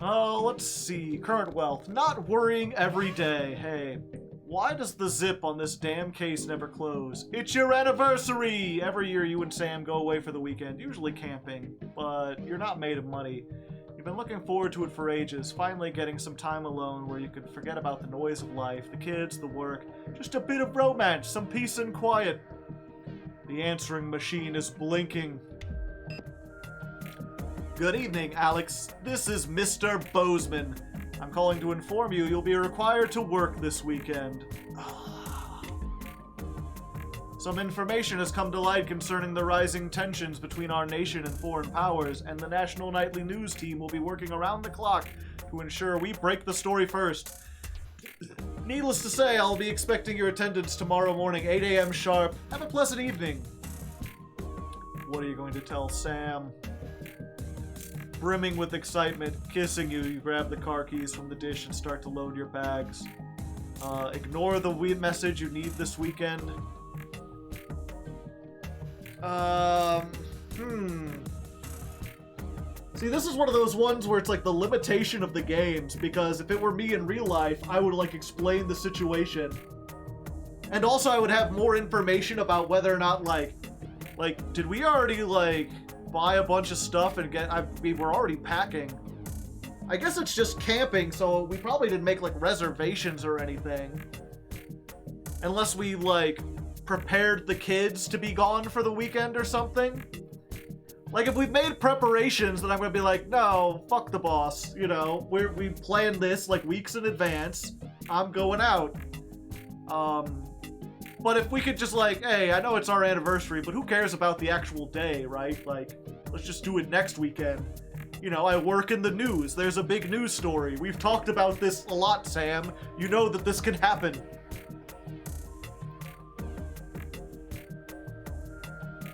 Oh, let's see. Current wealth. Not worrying every day. Hey, why does the zip on this damn case never close? It's your anniversary! Every year you and Sam go away for the weekend, usually camping, but you're not made of money. You've been looking forward to it for ages, finally getting some time alone where you could forget about the noise of life, the kids, the work, just a bit of romance, some peace and quiet. The answering machine is blinking. Good evening, Alex. This is Mr. Bozeman. I'm calling to inform you you'll be required to work this weekend. Some information has come to light concerning the rising tensions between our nation and foreign powers, and the National Nightly News team will be working around the clock to ensure we break the story first. Needless to say, I'll be expecting your attendance tomorrow morning, 8 a.m. sharp. Have a pleasant evening. What are you going to tell Sam? Brimming with excitement, kissing you, you grab the car keys from the dish and start to load your bags. Ignore the message you need this weekend. See, this is one of those ones where it's like the limitation of the games, because if it were me in real life, I would like explain the situation. And also I would have more information about whether or not like, did we already like buy a bunch of stuff and get, I mean, we're already packing. I guess it's just camping, so we probably didn't make like reservations or anything. Unless we like prepared the kids to be gone for the weekend or something. Like if we've made preparations, then I'm gonna be like, no, fuck the boss. You know, we planned this like weeks in advance. I'm going out. But if we could just like, hey, I know it's our anniversary, but who cares about the actual day, right? Like, let's just do it next weekend. You know, I work in the news. There's a big news story. We've talked about this a lot, Sam. You know that this can happen.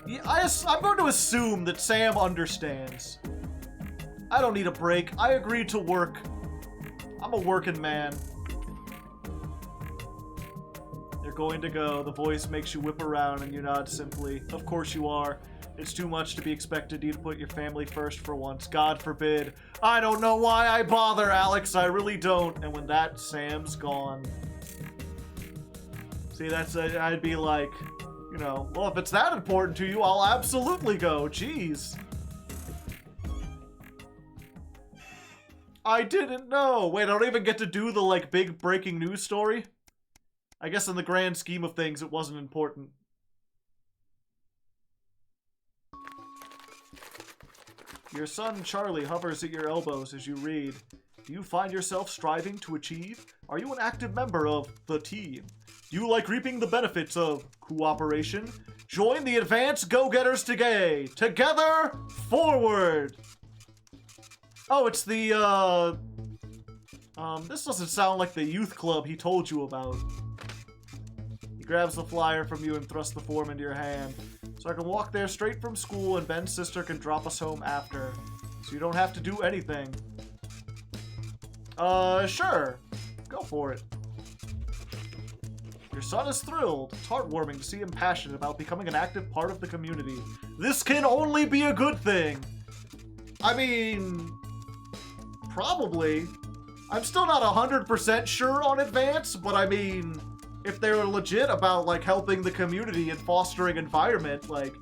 Yeah, I'm going to assume that Sam understands. I don't need a break. I agreed to work. I'm a working man. They're going to go. The voice makes you whip around and you nod simply. Of course you are. It's too much to be expected you to put your family first for once. God forbid. I don't know why I bother, Alex. I really don't. And when that, Sam's gone. See, that's I'd be like, you know, well, if it's that important to you, I'll absolutely go. Jeez. I didn't know. Wait, I don't even get to do the, like, big breaking news story? I guess in the grand scheme of things, it wasn't important. Your son, Charlie, hovers at your elbows as you read. Do you find yourself striving to achieve? Are you an active member of the team? Do you like reaping the benefits of cooperation? Join the Advanced Go-Getters today! Together, forward! Oh, it's the, this doesn't sound like the youth club he told you about. He grabs the flyer from you and thrusts the form into your hand. So I can walk there straight from school and Ben's sister can drop us home after. So you don't have to do anything. Sure. Go for it. Your son is thrilled. It's heartwarming to see him passionate about becoming an active part of the community. This can only be a good thing. I mean, probably. I'm still not 100% sure on Advance, but I mean, if they're legit about, like, helping the community and fostering environment, like,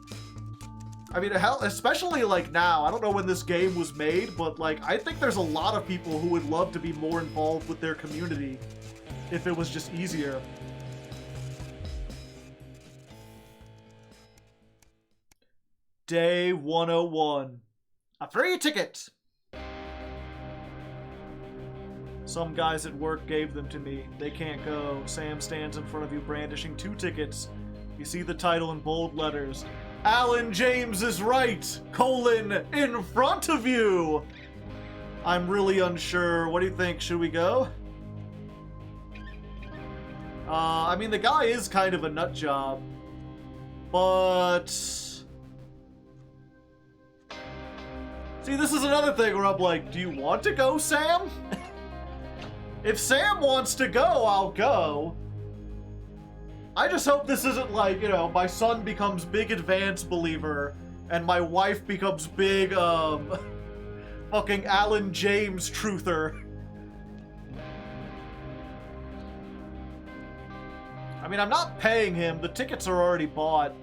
I mean, especially, like, now. I don't know when this game was made, but, like, I think there's a lot of people who would love to be more involved with their community if it was just easier. Day 101. A free ticket! Some guys at work gave them to me. They can't go. Sam stands in front of you brandishing 2 tickets. You see the title in bold letters. Alan James is right! In front of you! I'm really unsure. What do you think? Should we go? I mean, the guy is kind of a nut job. But... see, this is another thing where I'm like, do you want to go, Sam? If Sam wants to go, I'll go. I just hope this isn't like, you know, my son becomes big Advance believer and my wife becomes big, fucking Alan James truther. I mean, I'm not paying him. The tickets are already bought.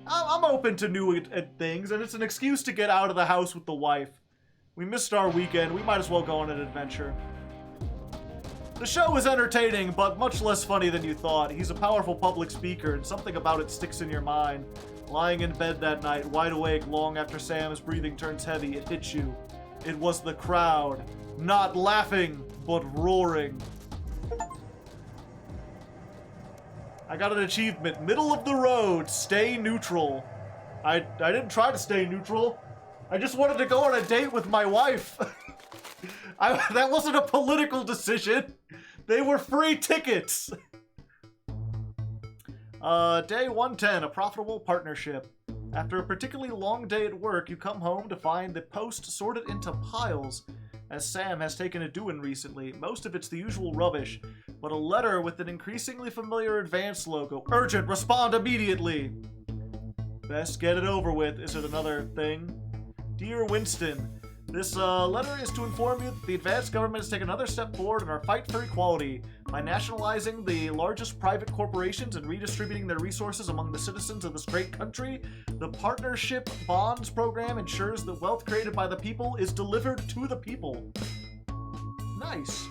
I'm open to new things, and it's an excuse to get out of the house with the wife. We missed our weekend. We might as well go on an adventure. The show is entertaining, but much less funny than you thought. He's a powerful public speaker, and something about it sticks in your mind. Lying in bed that night, wide awake, long after Sam's breathing turns heavy, it hits you. It was the crowd. Not laughing, but roaring. I got an achievement. Middle of the road. Stay neutral. I didn't try to stay neutral. I just wanted to go on a date with my wife. That wasn't a political decision. They were free tickets. Day 110, a profitable partnership. After a particularly long day at work, you come home to find the post sorted into piles, as Sam has taken a doing recently. Most of it's the usual rubbish, but a letter with an increasingly familiar Advance logo. Urgent, respond immediately! Best get it over with. Is it another thing? Dear Winston, this letter is to inform you that the Advanced government has taken another step forward in our fight for equality by nationalizing the largest private corporations and redistributing their resources among the citizens of this great country. The Partnership Bonds program ensures that wealth created by the people is delivered to the people. Nice.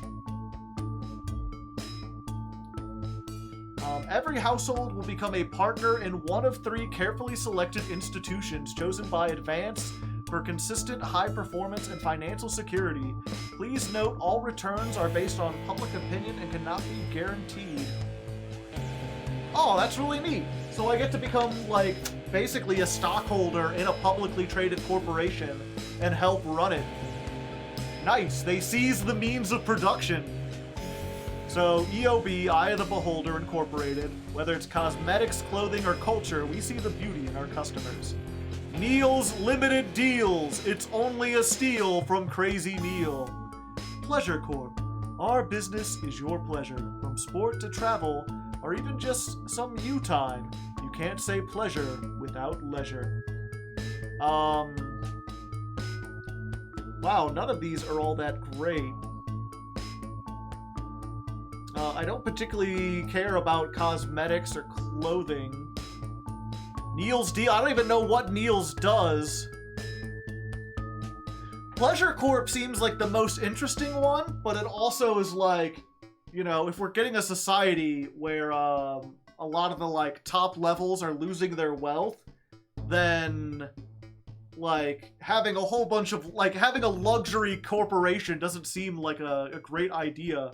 Every household will become a partner in one of 3 carefully selected institutions chosen by Advance for consistent high performance and financial security. Please note all returns are based on public opinion and cannot be guaranteed. Oh, that's really neat. So I get to become, like, basically a stockholder in a publicly traded corporation and help run it. Nice. They seize the means of production. So, EOB, Eye of the Beholder Incorporated, whether it's cosmetics, clothing, or culture, we see the beauty in our customers. Neil's Limited Deals. It's only a steal from Crazy Neil. Pleasure Corp. Our business is your pleasure. From sport to travel, or even just some you time. You can't say pleasure without leisure. Wow, none of these are all that great. I don't particularly care about cosmetics or clothing. Neil's Deal. I don't even know what Neil's does. Pleasure Corp seems like the most interesting one, but it also is like, you know, if we're getting a society where a lot of the like top levels are losing their wealth, then like having a whole bunch of like having a luxury corporation doesn't seem like a great idea.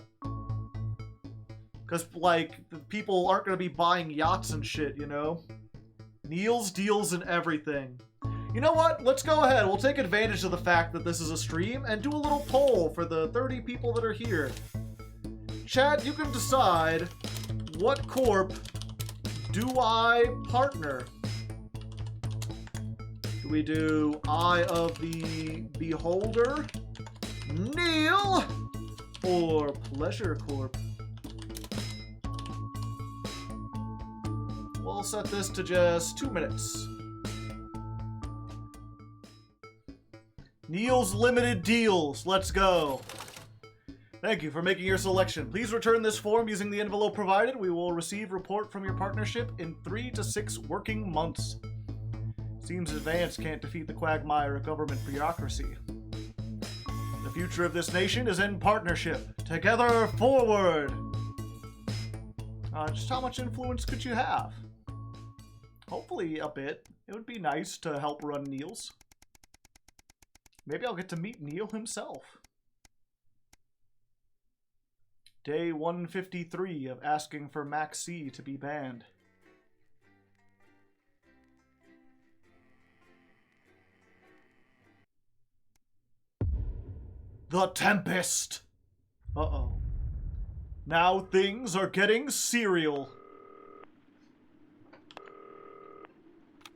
Because like the people aren't going to be buying yachts and shit, you know? Neil's Deals and everything. You know what? Let's go ahead. We'll take advantage of the fact that this is a stream and do a little poll for the 30 people that are here. Chat, you can decide what corp do I partner? Do we do Eye of the Beholder, Neil, or Pleasure Corp? We'll set this to just 2 minutes. Neil's Limited Deals. Let's go. Thank you for making your selection. Please return this form using the envelope provided. We will receive report from your partnership in 3 to 6 working months. Seems Advance can't defeat the quagmire of government bureaucracy. The future of this nation is in partnership. Together forward! Just how much influence could you have? Hopefully a bit. It would be nice to help run Neil's. Maybe I'll get to meet Neil himself. Day 153 of asking for Max C to be banned. The Tempest! Uh-oh. Now things are getting serial.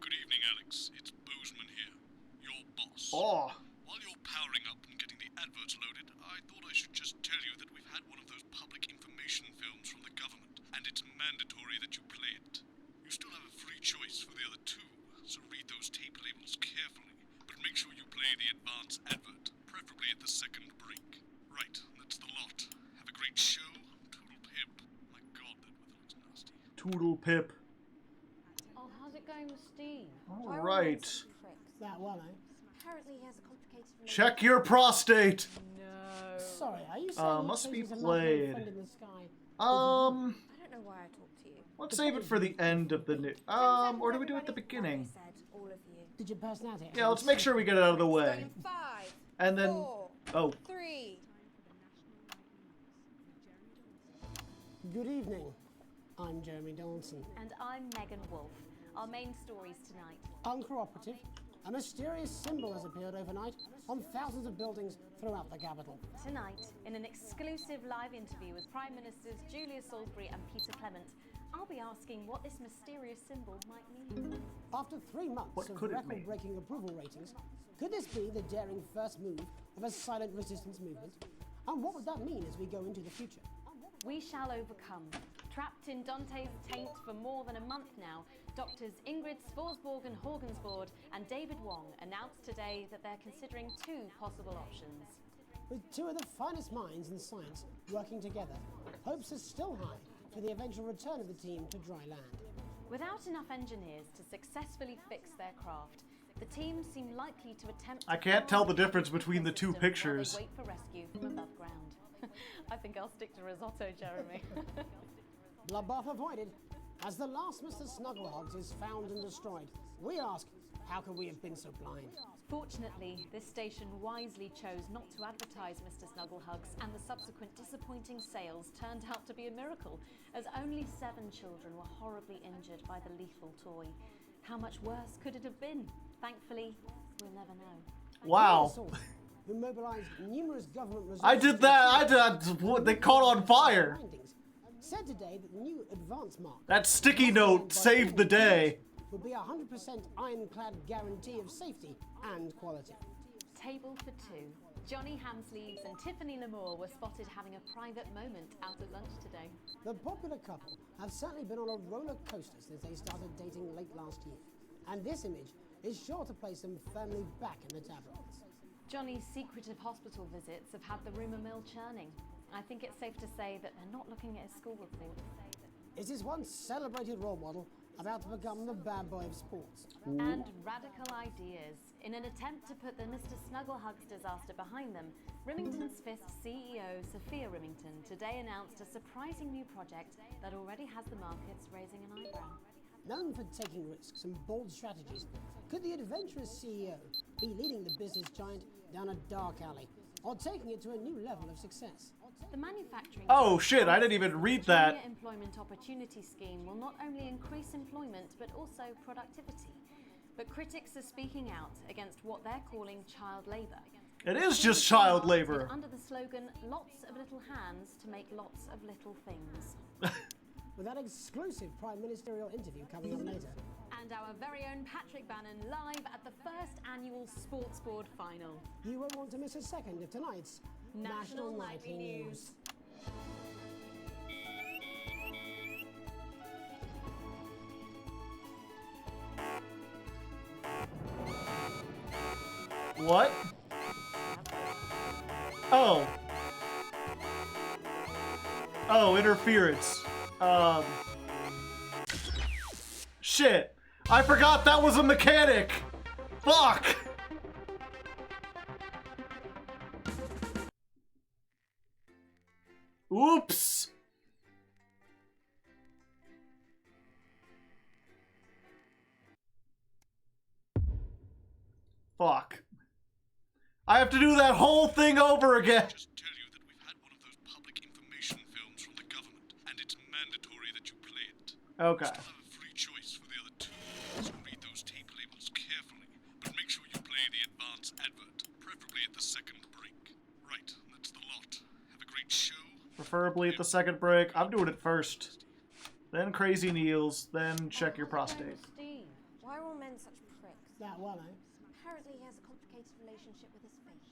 Good evening, Alex. It's Bozeman here, your boss. Oh. While you're powering up and getting the adverts loaded, I thought I should just tell you that we've had one of those public information films from the government, and it's mandatory that you play it. You still have a free choice for the other two, so read those tape labels carefully, but make sure you play the advance advert, preferably at the second break. Right, that's the lot. Have a great show. Toodle pip. My god, that weather looks nasty. Toodle pip. Oh, how's it going with Steve? All right. That well, eh? Apparently he has a complicated Check your prostate. No. Sorry, are you saying Must be Tracy's a played. friend in the sky? I don't know why I talked to you. Let's save it for the end of the new. Or do we do it at the beginning? All of you. Did your personality? Yeah, let's make sure we get it out of the way. 5, And then, 4, 3. Good evening. I'm Jeremy Donaldson. And I'm Megan Wolf. Our main stories tonight. Uncooperative. A mysterious symbol has appeared overnight on thousands of buildings throughout the capital. Tonight, in an exclusive live interview with Prime Ministers Julia Salisbury and Peter Clement, I'll be asking what this mysterious symbol might mean. After 3 months What of could it mean? record-breaking approval ratings, could this be the daring first move of a silent resistance movement? And what would that mean as we go into the future? We shall overcome. Trapped in Dante's taint for more than a month now, doctors Ingrid Svorsborg and Horgensvoord and David Wong announced today that they're considering 2 possible options. With 2 of the finest minds in science working together, hopes are still high for the eventual return of the team to dry land. Without enough engineers to successfully fix their craft, the team seem likely to attempt. I can't tell the difference between the 2 pictures. Wait for rescue from above ground. I think I'll stick to risotto, Jeremy. Bloodbath avoided. As the last Mr. Snugglehogs is found and destroyed, we ask, how could we have been so blind? Fortunately, this station wisely chose not to advertise Mr. Snugglehugs, and the subsequent disappointing sales turned out to be a miracle, as only 7 children were horribly injured by the lethal toy. How much worse could it have been? Thankfully, we'll never know. Wow. Who mobilized numerous government resources. I did that. They caught on fire. Said today that the new advance mark. That sticky note saved the day. Would be a 100% ironclad guarantee of safety and quality. Table for 2. Johnny Hamsleeves and Tiffany Lamour were spotted having a private moment out at lunch today. The popular couple have certainly been on a roller coaster since they started dating late last year. And this image is sure to place them firmly back in the tabloids. Johnny's secretive hospital visits have had the rumour mill churning. I think it's safe to say that they're not looking at his school report. Is his once celebrated role model about to become the bad boy of sports? And radical ideas. In an attempt to put the Mr. Snugglehugs disaster behind them, Rimington's Fist CEO Sophia Rimington today announced a surprising new project that already has the markets raising an eyebrow. Known for taking risks and bold strategies, could the adventurous CEO be leading the business giant down a dark alley, or taking it to a new level of success? The manufacturing. Oh shit, I didn't even read that. Junior Employment Opportunity Scheme will not only increase employment but also productivity. But critics are speaking out against what they're calling child labour. It is just child labor. Under the slogan, lots of little hands to make lots of little things. With that exclusive Prime Ministerial interview coming up later. And our very own Patrick Bannon live at the first annual Sports Board final. You won't want to miss a second of tonight's National Nightly News. What? Oh. Oh, interference. Shit. I forgot that was a mechanic. Fuck. Oops. Fuck. I have to do that whole thing over again. Just tell you that we've had one of those public information films from the government, and it's mandatory that you play it. Okay. You still have a free choice for the other two, so read those tape labels carefully, but make sure you play the advance advert, preferably at the second break. Right, that's the lot. Have a great show. Preferably at the second break. I'm doing it first. Then Crazy Kneels. Then check your prostate. Steve, why are all men such pricks? That one, eh? Apparently he has a complicated relationship with his fate.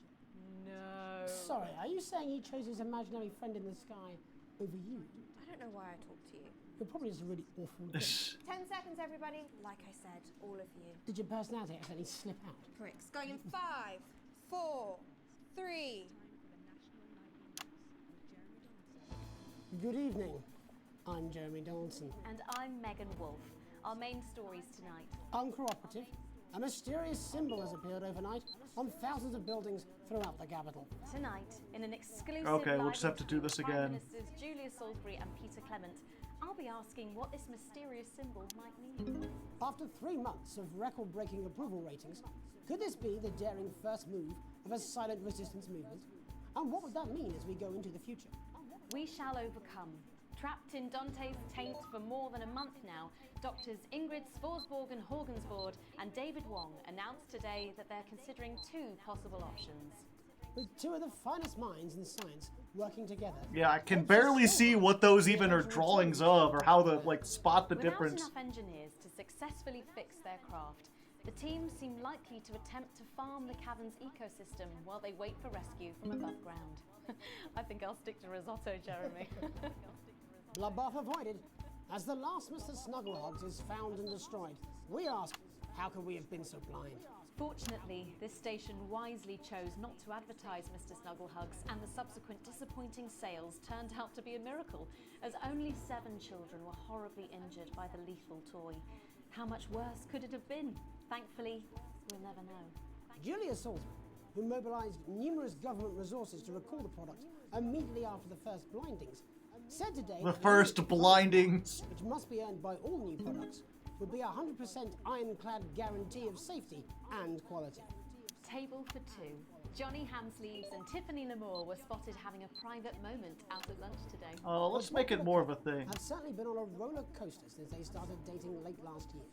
No. Sorry, are you saying he chose his imaginary friend in the sky over you? I don't know why I talk to you. You're probably just a really awful dick. 10 seconds, everybody. Like I said, all of you. Did your personality accidentally slip out? Pricks. Going in 5, 4, 3. Good evening. I'm Jeremy Donaldson. And I'm Megan Wolf. Our main stories tonight. Uncooperative. A mysterious symbol has appeared overnight on thousands of buildings throughout the capital. Tonight, in an exclusive Okay, we'll live just have to do this interview with again. Prime Ministers Julia Salisbury and Peter Clement, I'll be asking what this mysterious symbol might mean. After 3 months of record-breaking approval ratings, could this be the daring first move of a silent resistance movement? And what would that mean as we go into the future? We shall overcome. Trapped in Dante's taint for more than a month now, doctors Ingrid Svorsborg and Horgensvoord and David Wong announced today that they're considering 2 possible options. With 2 of the finest minds in science working together. Yeah, I can barely see what those even are drawings of, or how to, like, spot the difference. Without enough engineers to successfully fix their craft, the team seem likely to attempt to farm the cavern's ecosystem while they wait for rescue from above ground. I think I'll stick to risotto, Jeremy. Bloodbath avoided. As the last Mr. Snugglehogs is found and destroyed, we ask, how could we have been so blind? Fortunately, this station wisely chose not to advertise Mr. Snugglehugs, and the subsequent disappointing sales turned out to be a miracle, as only 7 children were horribly injured by the lethal toy. How much worse could it have been? Thankfully, we'll never know. Julia Salisbury, who mobilized numerous government resources to recall the product immediately after the first blindings, said today The that first any blindings. which must be earned by all new products, would be a 100% ironclad guarantee of safety and quality. Table for 2. Johnny Hamsleeves and Tiffany Lamour were spotted having a private moment out at lunch today. Let's make it more of a thing. Have certainly been on a roller coaster since they started dating late last year.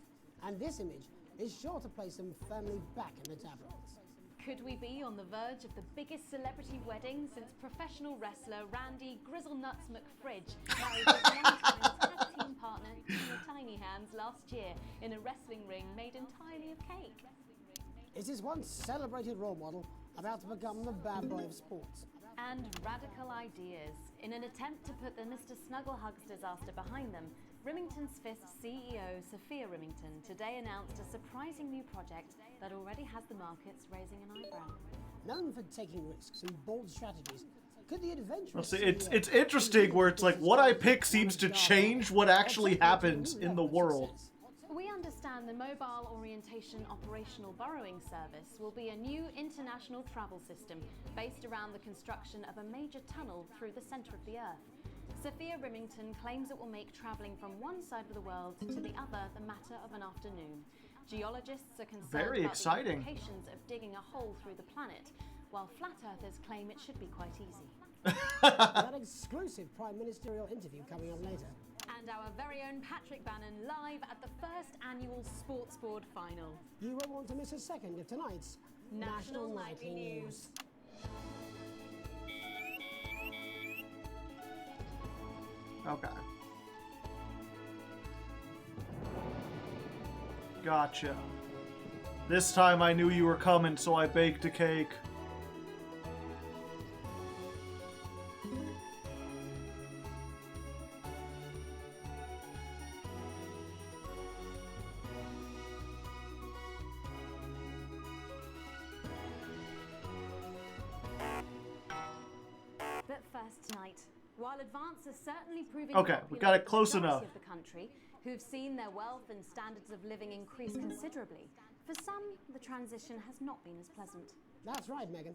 And this image is sure to place them firmly back in the tabloids. Could we be on the verge of the biggest celebrity wedding since professional wrestler Randy Grizzlenuts McFridge married his longtime tag team partner Tina Tiny Hands last year in a wrestling ring made entirely of cake? Is his once celebrated role model about to become the bad boy of sports? And radical ideas. In an attempt to put the Mr. Snugglehugs disaster behind them, Remington's Fist CEO Sophia Remington today announced a surprising new project that already has the markets raising an eyebrow. Known for taking risks and bold strategies, could the adventurous Well, see, it's interesting where it's like what I pick seems to change what actually happens in the world. We understand the Mobile Orientation Operational Borrowing Service will be a new international travel system based around the construction of a major tunnel through the centre of the Earth. Sophia Remington claims it will make travelling from one side of the world to the other the matter of an afternoon. Geologists are concerned Very about exciting. the implications of digging a hole through the planet, while flat earthers claim it should be quite easy. That exclusive prime ministerial interview coming up later. And our very own Patrick Bannon live at the first annual Sports Board final. You won't want to miss a second of tonight's National Nightly News. Okay. Gotcha. This time I knew you were coming, so I baked a cake. But first tonight, while Advance is certainly proving Okay, we got it close popular enough. with the majority of the country, who've seen their wealth and standards of living increase considerably, for some, the transition has not been as pleasant. That's right, Megan.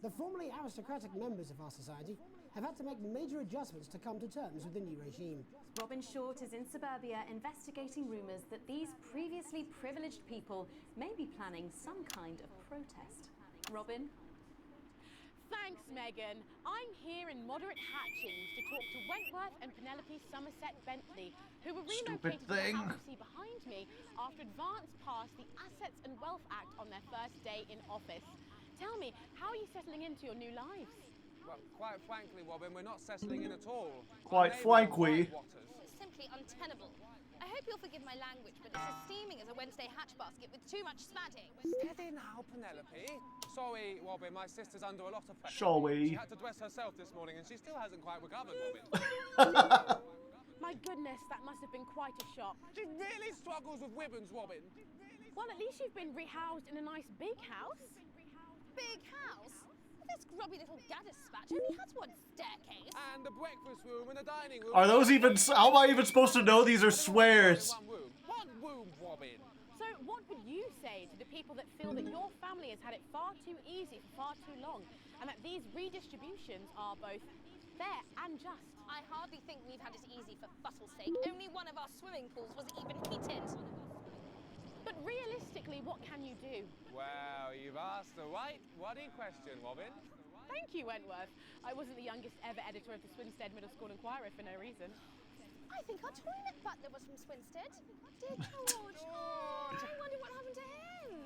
The formerly aristocratic members of our society have had to make major adjustments to come to terms with the new regime. Robin Short is in suburbia investigating rumours that these previously privileged people may be planning some kind of protest. Robin? Thanks, Megan. I'm here in moderate Hatchings to talk to Wentworth and Penelope Somerset Bentley, who were relocated to the house you see behind me after Advance passed the Assets and Wealth Act on their first day in office. Tell me, how are you settling into your new lives? Well, quite frankly, Robin, we're not settling in at all. Quite frankly. It's simply untenable. I hope you'll forgive my language, but it's as steaming as a Wednesday hatch basket with too much smadding. Steady now, Penelope. Sorry, Robin, my sister's under a lot of pressure. Sorry. She had to dress herself this morning and she still hasn't quite recovered, Robin. My goodness, that must have been quite a shock. She really struggles with ribbons, Robin. Well, at least you've been rehoused in a nice big house. Big house? This grubby little gaddis spatch only has one staircase. And the breakfast room and the dining room. Are those even... How am I even supposed to know these are swears? One room, Robin. So what would you say to the people that feel that your family has had it far too easy for far too long, and that these redistributions are both fair and just? I hardly think we've had it easy for fussle's sake. Only one of our swimming pools was even heated. But realistically, what can you do? Well, you've asked the right wordy question, Robin. Thank you, Wentworth. I wasn't the youngest ever editor of the Swinstead Middle School Inquirer for no reason. I think our toilet butler was from Swinstead. Dear George. Oh, I wonder what happened to him.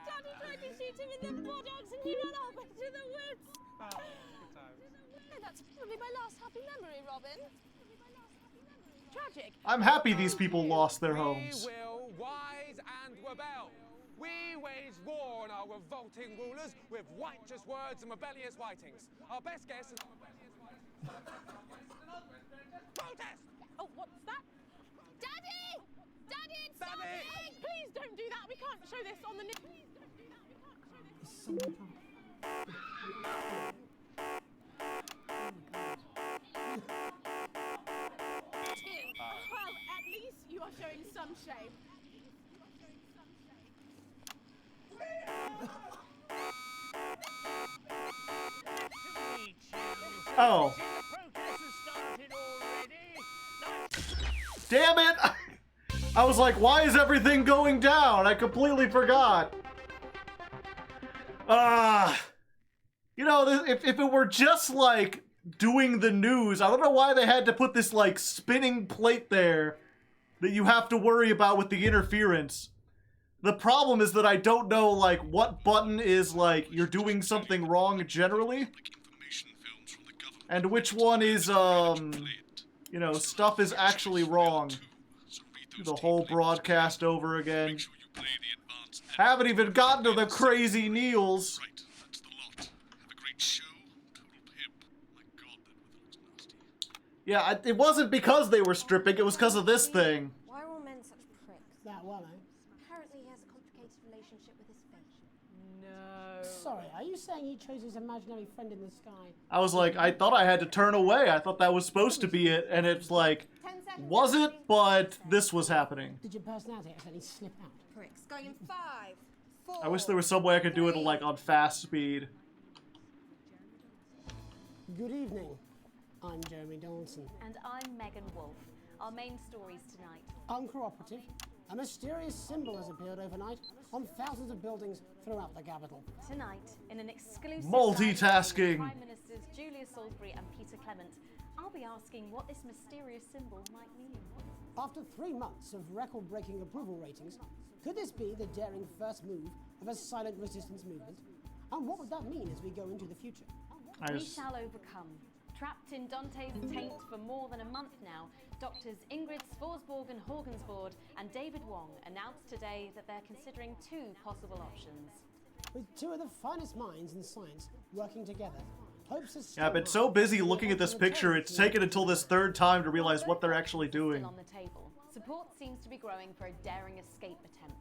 Daddy tried to shoot him in the buttocks and he ran off into the woods. Oh, good times. That's probably my last happy memory, Robin. Tragic. I'm happy these people lost their homes. We will rise and rebel. We wage war on our revolting rulers with righteous words and rebellious writings. Our best guess is... Protest! Oh, what's that? Daddy! Daddy, it's Daddy! something! Please don't do that. We can't show this on the news. Please don't do that. We can't show Well, at least you are showing some shame. Oh. Damn it! I was like, why is everything going down? I completely forgot. You know, if it were just like doing the news, I don't know why they had to put this like spinning plate there that you have to worry about with the interference. The problem is that I don't know like what button is like you're doing something wrong generally, and which one is you know, stuff is actually wrong. Do the whole broadcast over again. Haven't even gotten to the crazy Neils. Yeah, it wasn't because they were stripping, it was because of this thing. Why are all men such pricks? That one, eh? Apparently he has a complicated relationship with his fate. No. Sorry, are you saying he chose his imaginary friend in the sky? I was like, I thought I had to turn away. I thought that was supposed to be it, and it's like, was it? But this was happening. Did your personality accidentally slip out? Pricks. Going in 5, 4. I wish there was some way I could do it like on fast speed. Good evening. I'm Jeremy Donaldson. And I'm Megan Wolf. Our main stories tonight. Uncooperative. A mysterious symbol has appeared overnight on thousands of buildings throughout the capital. Tonight, in an exclusive Multitasking. Prime Ministers Julia Salisbury and Peter Clement, I'll be asking what this mysterious symbol might mean. After 3 months of record-breaking approval ratings, could this be the daring first move of a silent resistance movement? And what would that mean as we go into the future? We shall overcome. Trapped in Dante's taint for more than a month now, doctors Ingrid Svorsborg and Horgensvoord and David Wong announced today that they're considering 2 possible options. With 2 of the finest minds in science working together, hopes are Yeah, I've been so busy looking at this picture, it's taken until this 3rd time to realize what they're actually doing. On the table. Support seems to be growing for a daring escape attempt.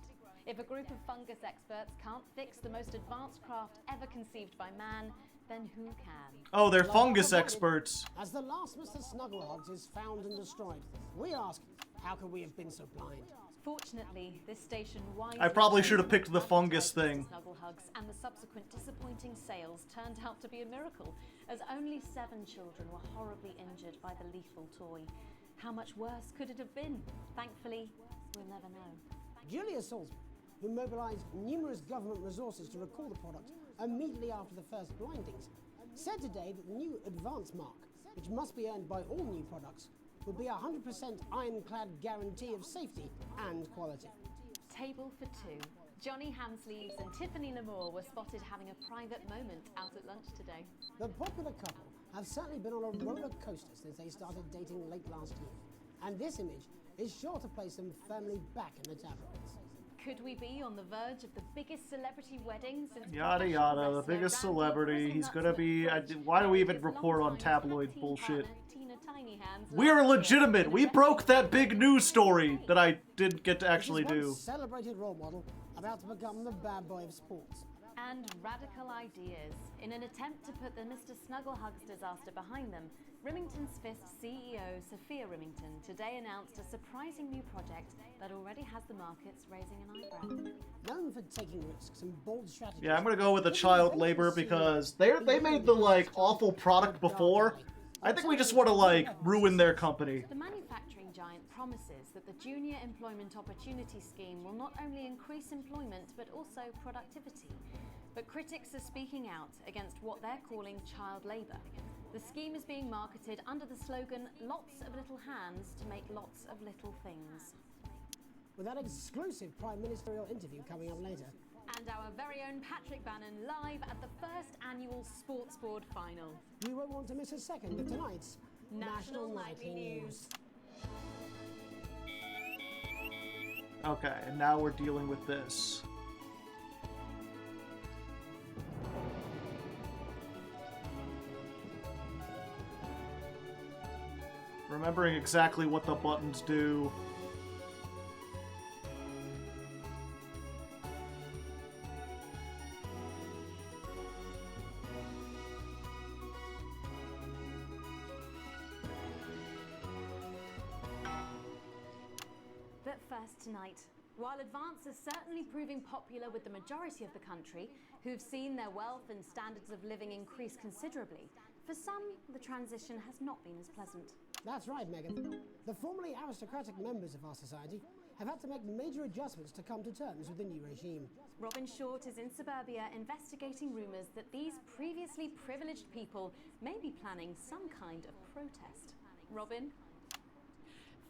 If a group of fungus experts can't fix the most advanced craft ever conceived by man, then who can? Oh, they're fungus experts. As the last Mr. Snugglehogs is found and destroyed, we ask, how could we have been so blind? Fortunately, this station wisely I probably should have picked the fungus thing. Snuggle hugs, and the subsequent disappointing sales turned out to be a miracle, as only 7 children were horribly injured by the lethal toy. How much worse could it have been? Thankfully, we'll never know. Julia Salisbury, who mobilised numerous government resources to recall the product immediately after the first blindings, said today that the new Advance mark, which must be earned by all new products, will be a 100% ironclad guarantee of safety and quality. Table for 2. Johnny Hamsleeves and Tiffany Lamour were spotted having a private moment out at lunch today. The popular couple have certainly been on a roller coaster since they started dating late last year, and this image is sure to place them firmly back in the tabloids. Could we be on the verge of the biggest celebrity wedding since Yada yada, the biggest celebrity. He's gonna be. Why do we even report on tabloid bullshit? We're legitimate. We broke that big news story that I didn't get to actually do. Celebrated role model about to become the bad boy of sports. And radical ideas. In an attempt to put the Mr. Snugglehugs disaster behind them, Remington's Fist CEO Sophia Remington today announced a surprising new project that already has the markets raising an eyebrow. Known for taking risks and bold strategies. Yeah, I'm gonna go with the child labor because they made the like awful product before. I think we just want to like ruin their company. The manufacturing giant promises that the Junior Employment Opportunity Scheme will not only increase employment but also productivity. But critics are speaking out against what they're calling child labour. The scheme is being marketed under the slogan, "Lots of little hands to make lots of little things." With that exclusive Prime Ministerial interview coming up later. And our very own Patrick Bannon live at the first annual Sports Board final. You won't want to miss a second of tonight's National Nightly News. Okay, and now we're dealing with this. Remembering exactly what the buttons do. But first tonight, while Advance is certainly proving popular with the majority of the country, who've seen their wealth and standards of living increase considerably, for some, the transition has not been as pleasant. That's right, Megan. The formerly aristocratic members of our society have had to make major adjustments to come to terms with the new regime. Robin Short is in suburbia investigating rumours that these previously privileged people may be planning some kind of protest. Robin?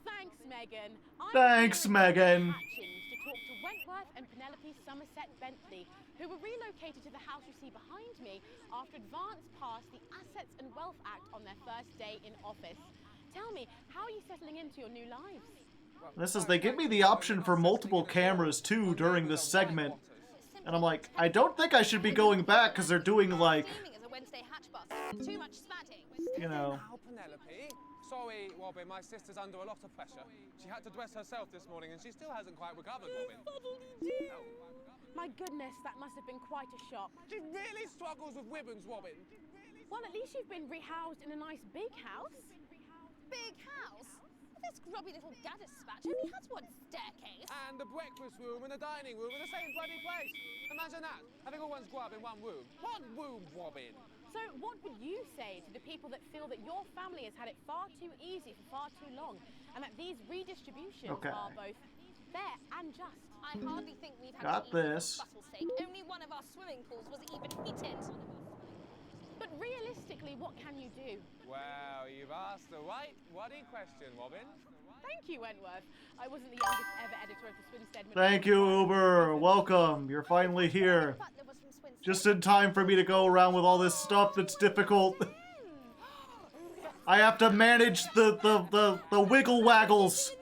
Thanks, Megan. Thanks, Megan. To talk to Wentworth and Penelope Somerset Bentley, who were relocated to the house you see behind me after Advance passed the Assets and Wealth Act on their first day in office. Tell me, how are you settling into your new lives? This is, they give me the option for multiple cameras too during this segment. And I'm like, I don't think I should be going back because they're doing like, you know. Sorry, Robin, my sister's under a lot of pressure. She had to dress herself this morning and she still hasn't quite recovered, Robin. My goodness, that must have been quite a shock. She really struggles with ribbons, Robin. Well, at least you've been rehoused in a nice big house. Big house? This grubby little gaddispatch only has one staircase. And the breakfast room and the dining room in the same bloody place. Imagine that, having all one's grub in one room. One room, Robin. So what would you say to the people that feel that your family has had it far too easy for far too long, and that these redistributions are both fair and just? I hardly think we've had Got this. Only one of our swimming pools was even heated. But realistically, what can you do? Well, you've asked the right wordy question, Robin. Thank you, Wentworth. I wasn't the youngest ever editor of the Swinstead. Thank you, Uber. Welcome. You're finally here. Just in time for me to go around with all this stuff that's difficult. I have to manage the wiggle waggles.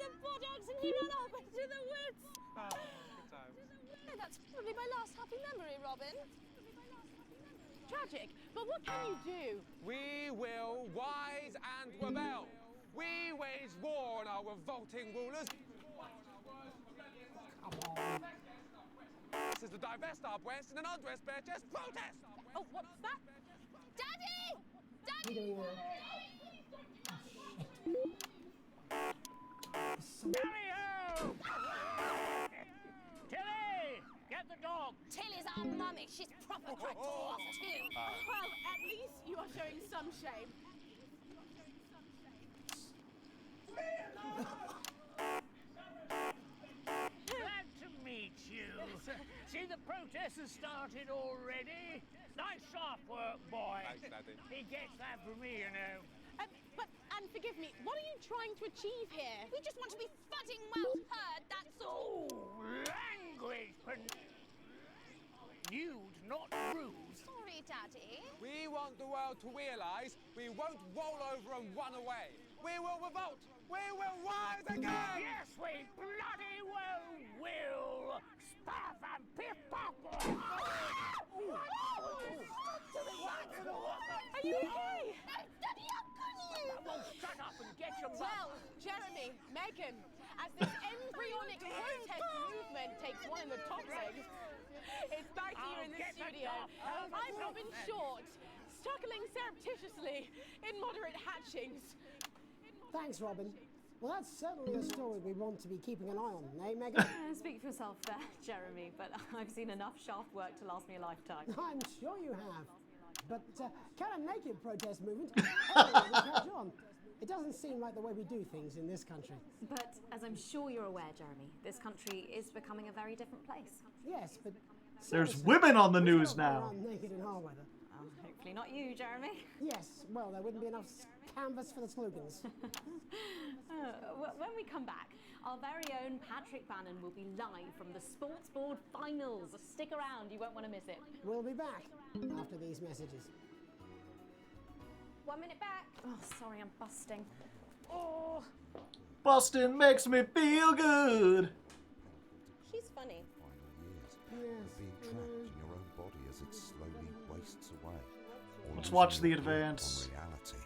That's probably my last happy memory, Robin. Tragic, but what can you do? We will rise and rebel. We wage war on our revolting rulers. This is the divest our breasts and an undress bare chest protest. Oh, what's that? Daddy! Daddy! Daddy-o! she's proper cracked off too. Well, at least you are showing some shame. Glad to meet you. See, the protest has started already. Nice soft work, boy. Thanks, Daddy. He gets that from me, you know. And forgive me, what are you trying to achieve here? We just want to be fucking well heard, that's all. Language, nude, not rude. Sorry, Daddy. We want the world to realise we won't roll over and run away. We will revolt. We will rise again. Yes, we bloody well will. Stuff and piff pop. Are you okay? Daddy, how can you? Well, shut up and get your Well, Jeremy, Megan, as this embryonic protest movement takes one in the top legs, it's back to you in the studio. I'm Robin Short, struggling surreptitiously in moderate hatchings. Thanks, Robin. Well, that's certainly a story we want to be keeping an eye on, eh, Megan? Speak for yourself there, Jeremy, but I've seen enough shaft work to last me a lifetime. I'm sure you have. But can a naked protest movement ever really catch on? It doesn't seem like the way we do things in this country. But as I'm sure you're aware, Jeremy, this country is becoming a very different place. Yes, but There's women on the news we don't go now. around naked in our weather. Hopefully not you, Jeremy. Yes, well, there wouldn't be enough canvas for the slogans. When we come back, our very own Patrick Bannon will be live from the Sports Board Finals. Stick around, you won't want to miss it. We'll be back after these messages. 1 minute back. Oh, sorry, I'm busting. Oh. Boston makes me feel good. She's funny. Years being trapped in your own body as it slowly wastes away. Or Let's losing watch the your grip advance. on reality.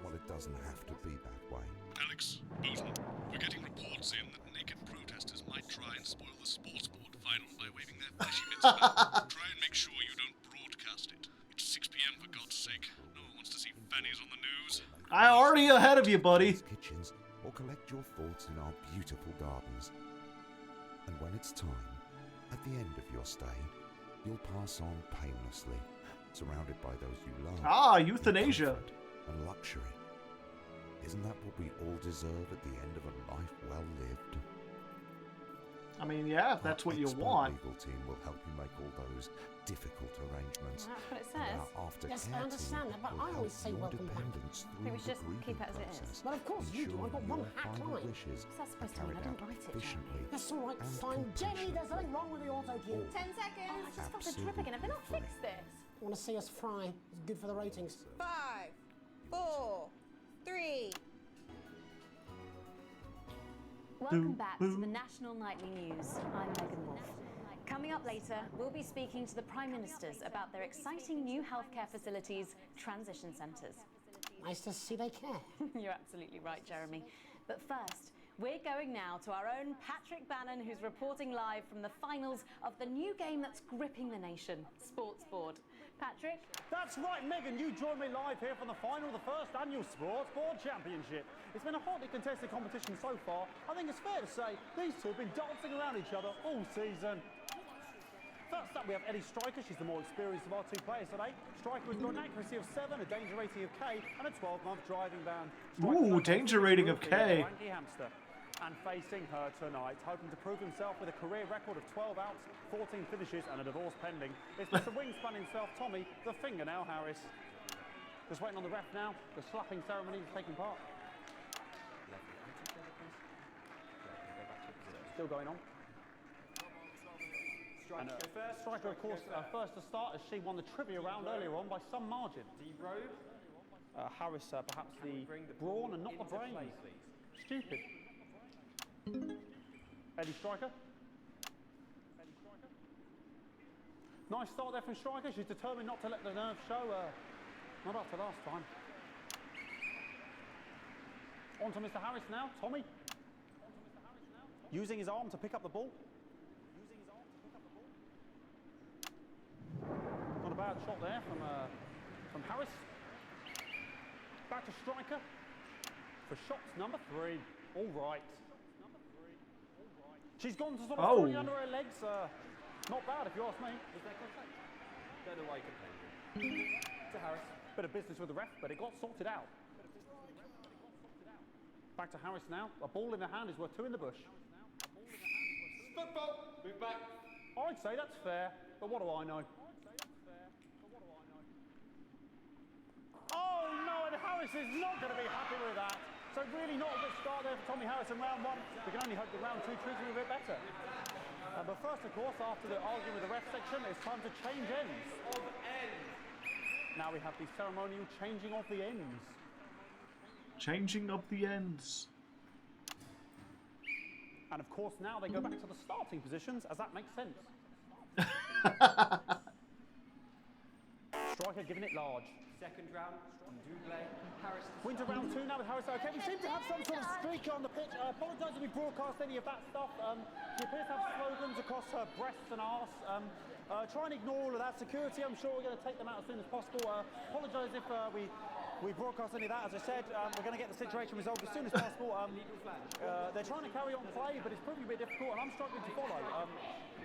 Well, it doesn't have to be that way. Alex, Boson, we're getting reports in that naked protesters might try and spoil the sports board final by waving their fleshy bits about. Try and make sure you don't broadcast it. It's 6 p.m. for God's sake. No one wants to see fannies on the news. I already ahead of you, buddy. Kitchens, or collect your thoughts in our beautiful gardens. And when it's time, at the end of your stay, you'll pass on painlessly, surrounded by those you love. Ah, euthanasia. And luxury. Isn't that what we all deserve at the end of a life well lived? I mean, yeah, if that's what you want. Our legal team will help you make all those difficult arrangements. That's what it says. Our aftercare Yes, I understand that, but team I will always help say your welcome back. dependents through Maybe we should the just grieving keep it as it is. process. Well, of course you do. I've got one Ensuring hack your final line. wishes What's that supposed to are mean? I carried didn't out write it, efficiently That's all right, and fine. Jenny, there's something wrong with the auto cue. 10 seconds. I just got the drip again. Have they not fixed this? Want to see us fry? It's good for the ratings. 5, 4, 3. Welcome back to the National Nightly News. I'm Megan Wolf. Coming up later, we'll be speaking to the Prime Ministers about their exciting new healthcare facilities, transition centres. Nice to see they care. You're absolutely right, Jeremy. But first, we're going now to our own Patrick Bannon, who's reporting live from the finals of the new game that's gripping the nation, Sports Board. Patrick? That's right, Megan. You join me live here from the final of the first annual Sports Board Championship. It's been a hotly contested competition so far. I think it's fair to say these two have been dancing around each other all season. First up, we have Eddie Striker. She's the more experienced of our two players today. Striker has got an accuracy of 7, a danger rating of K, and a 12-month driving ban. Ooh, danger rating of K. Frankie Hamster. And facing her tonight, hoping to prove himself with a career record of 12 outs, 14 finishes, and a divorce pending, it's Mr. Wingspan himself, Tommy, the Fingernail Harris. Just waiting on the ref now. The slapping ceremony is taking part. Still going on. And, Striker, of course, first to start as she won the trivia round earlier on by some margin. Harris, perhaps the brawn and not the brain. Stupid. Eddie Striker. Nice start there from Striker. She's determined not to let the nerves show. Not after last time. On to Mr. Harris now. Tommy. Using his arm to pick up the ball. Not a bad shot there from Harris. Back to Striker for shots number 3. All right. She's gone to sort of throwing under her legs. Not bad if you ask me. Don't know why you're complaining. To Harris. Bit of business with the ref, but it got sorted out. Back to Harris now. A ball in the hand is worth 2 in the bush. Football. Move back. I'd say that's fair, but what do I know? Oh no, and Harris is not going to be happy with that. So really not a good start there for Tommy Harris in round 1. We can only hope that round 2 treats him a bit better. But first, of course, after the argument with the ref section, it's time to change ends. Of ends. Now we have the ceremonial changing of the ends. Changing of the ends. And of course, now they go back to the starting positions, as that makes sense. Striker giving it large. Second round, Double, Harris. We're into round 2 now with Harris. Okay, we seem to have some sort of streak on the pitch. I apologise if we broadcast any of that stuff. She appears to have slogans across her breasts and arse. Try and ignore all of that. Security, I'm sure we're going to take them out as soon as possible. Apologise if we broadcast any of that. As I said, we're going to get the situation resolved as soon as possible. They're trying to carry on play, but it's proving a bit difficult, and I'm struggling to follow.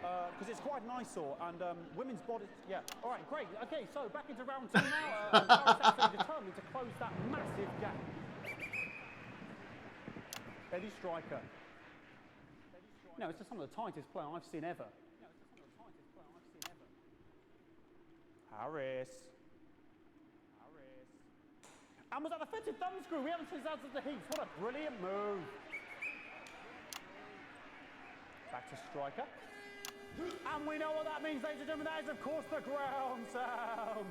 Because it's quite an eyesore, and women's bodies, yeah. All right, great. Okay, so back into round 2 now. Harris absolutely determined to close that massive gap. Eddie Striker. No, it's just some of the tightest play I've seen ever. Harris. And was that a fitted thumb screw? We haven't seen that since the Heats. What a brilliant move. Back to Striker. And we know what that means, ladies and gentlemen. That is, of course, the ground sound.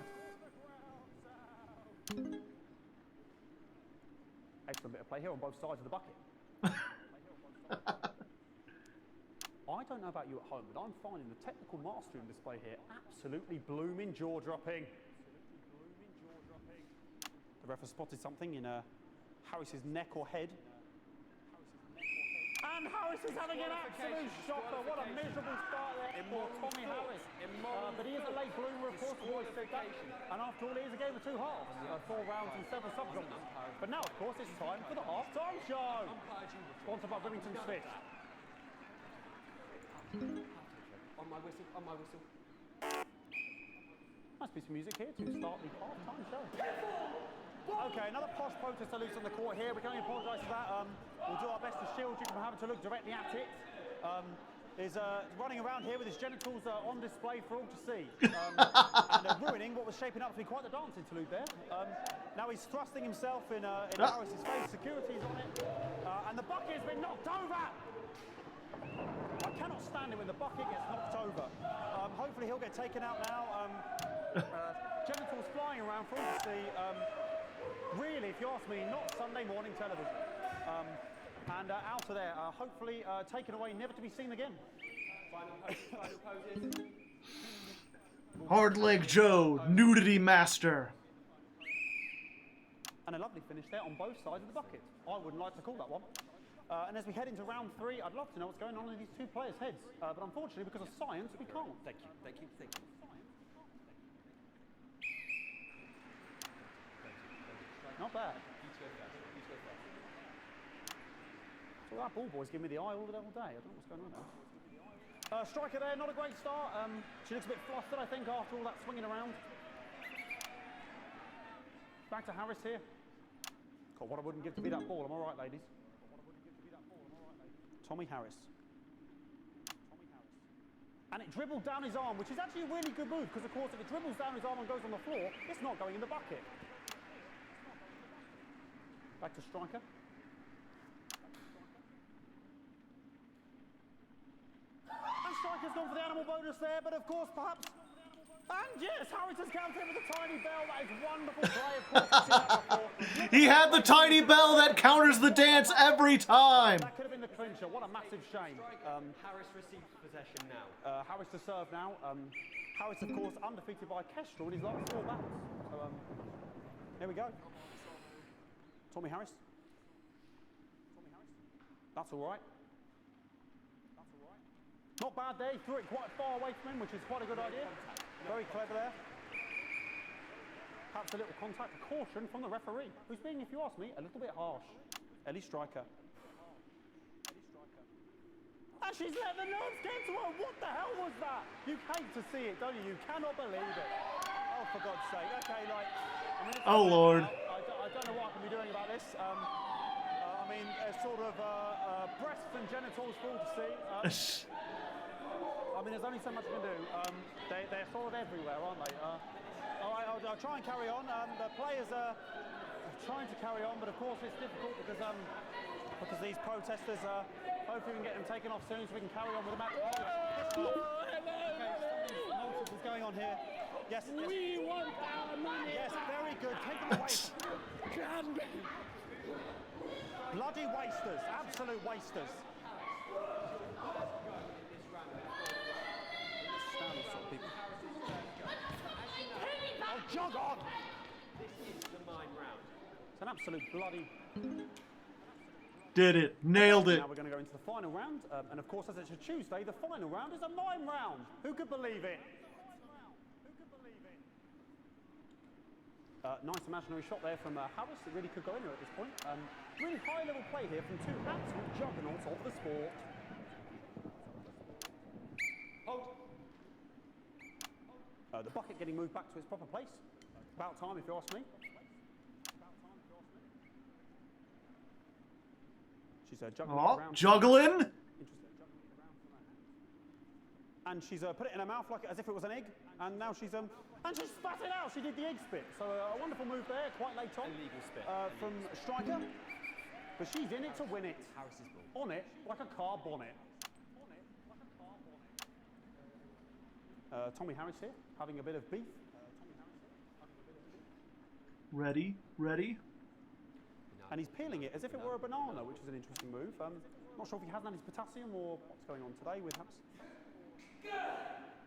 Excellent bit of play here on both sides of the bucket. I don't know about you at home, but I'm finding the technical mastering display here absolutely blooming jaw-dropping. The ref has spotted something in Harris's neck or head. And Harris is having an absolute shocker. What a miserable start there for Tommy Harris. But he is a late bloomer, of course, we've always said that. And after all, it is a game of 2 halves. 4 rounds and 7 subgenres. But now, of course, it's time for the half-time show. Sponsored by Remington's Fish. On my whistle, on my whistle. Nice piece of music here to start the half-time show. Okay, another posh protester loose on the court here. We can only apologise for that. We'll do our best to shield you from having to look directly at it. Is running around here with his genitals on display for all to see. And ruining what was shaping up to be quite the dance interlude there. Now he's thrusting himself in Harris's face. Security's on it. And the bucket has been knocked over! I cannot stand it when the bucket gets knocked over. Hopefully he'll get taken out now. Genitals flying around for all to see. Really, if you ask me, not Sunday morning television. And out of there, hopefully taken away, never to be seen again. Final poses. Hardleg Joe, nudity master. And a lovely finish there on both sides of the bucket. I wouldn't like to call that one. And as we head into round 3, I'd love to know what's going on in these 2 players' heads. But unfortunately, because of science, we can't. Thank you, thank you, thank you. Not bad. So that ball boy's giving me the eye all day. I don't know what's going on there. Striker there, not a great start. She looks a bit flustered, I think, after all that swinging around. Back to Harris here. God, what I wouldn't give to be that ball. Am I right, ladies? Tommy Harris. And it dribbled down his arm, which is actually a really good move, because, of course, if it dribbles down his arm and goes on the floor, it's not going in the bucket. Back to Striker. And Striker's gone for the animal bonus there, but of course, perhaps... And yes, Harris has counted with a tiny bell. That is wonderful play, of course. We've seen that before. He had the tiny bell that counters the dance every time. That could have been the clincher. What a massive shame. Harris receives possession now. Harris to serve now. Harris, of course, undefeated by Kestrel in his last 4 battles. So, here we go. Tommy Harris. That's all right. Not bad there. He threw it quite far away from him, which is quite a good idea. Very clever there. Perhaps a little contact, a caution from the referee, who's being, if you ask me, a little bit harsh. Ellie Striker. And she's let the nerves get to her. What the hell was that? You hate to see it, don't you? You cannot believe it. Oh, for God's sake. Okay, like... I mean, oh, Lord. I don't know what I can be doing about this. I mean, it's sort of breasts and genitals for all to see. I mean, there's only so much you can do. They're sort of everywhere, aren't they? All right, I'll try and carry on. The players are trying to carry on, but of course it's difficult because these protesters, hopefully we can get them taken off soon so we can carry on with the match. Nonsense is going on here. Yes, We want our money. Yes, very good. Take them away. Bloody wasters. Absolute wasters. Oh, jog on! This is the mime round. It's an absolute bloody... Did it. Nailed it. Now we're going to go into the final round. And of course, as it's a Tuesday, the final round is a mime round. Who could believe it? Nice imaginary shot there from Harris. It really could go anywhere at this point. Really high-level play here from two absolute juggernauts of the sport. The bucket getting moved back to its proper place. About time, if you ask me. She's juggling around. Juggling? And she's put it in her mouth like as if it was an egg. And now she's and she spat it out. She did the egg spit. So a wonderful move there, quite late on. Illegal spit. From Striker. But she's in it to win it. Harris's ball. On it like a car bonnet. Tommy Harris here, having a bit of beef. Ready, ready. And he's peeling it as if it were a banana, which is an interesting move. Not sure if he hasn't had his potassium or what's going on today with Harris.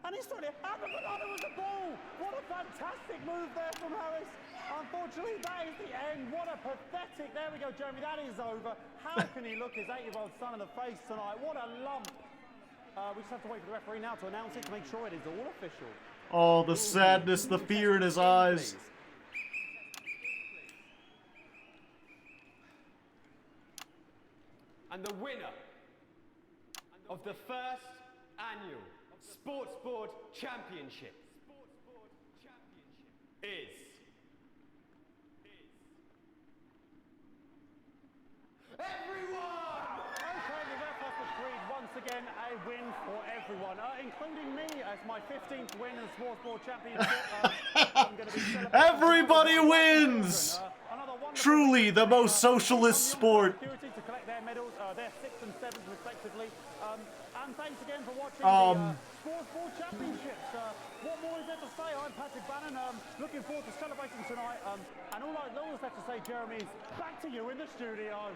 And he's throwing it, and the banana was the ball! What a fantastic move there from Harris. Unfortunately, that is the end. What a pathetic, there we go, Jeremy, that is over. How can he look his 8-year-old son in the face tonight? What a lump. We just have to wait for the referee now to announce it to make sure it is all official. Oh, the sadness, the fear in his eyes. And the winner of the first annual Sports Board Championship is... everyone! Okay, the ref has decreed once again a win for everyone, including me as my 15th win in the Sports Board Championship. I'm going to be Everybody wins! Truly the most socialist sport. To collect their medals, their 6th and 7th respectively. And thanks again for watching the Sports Board Championships. What more is there to say? I'm Patrick Bannon. Looking forward to celebrating tonight. And all I have to say, Jeremy, is back to you in the studio.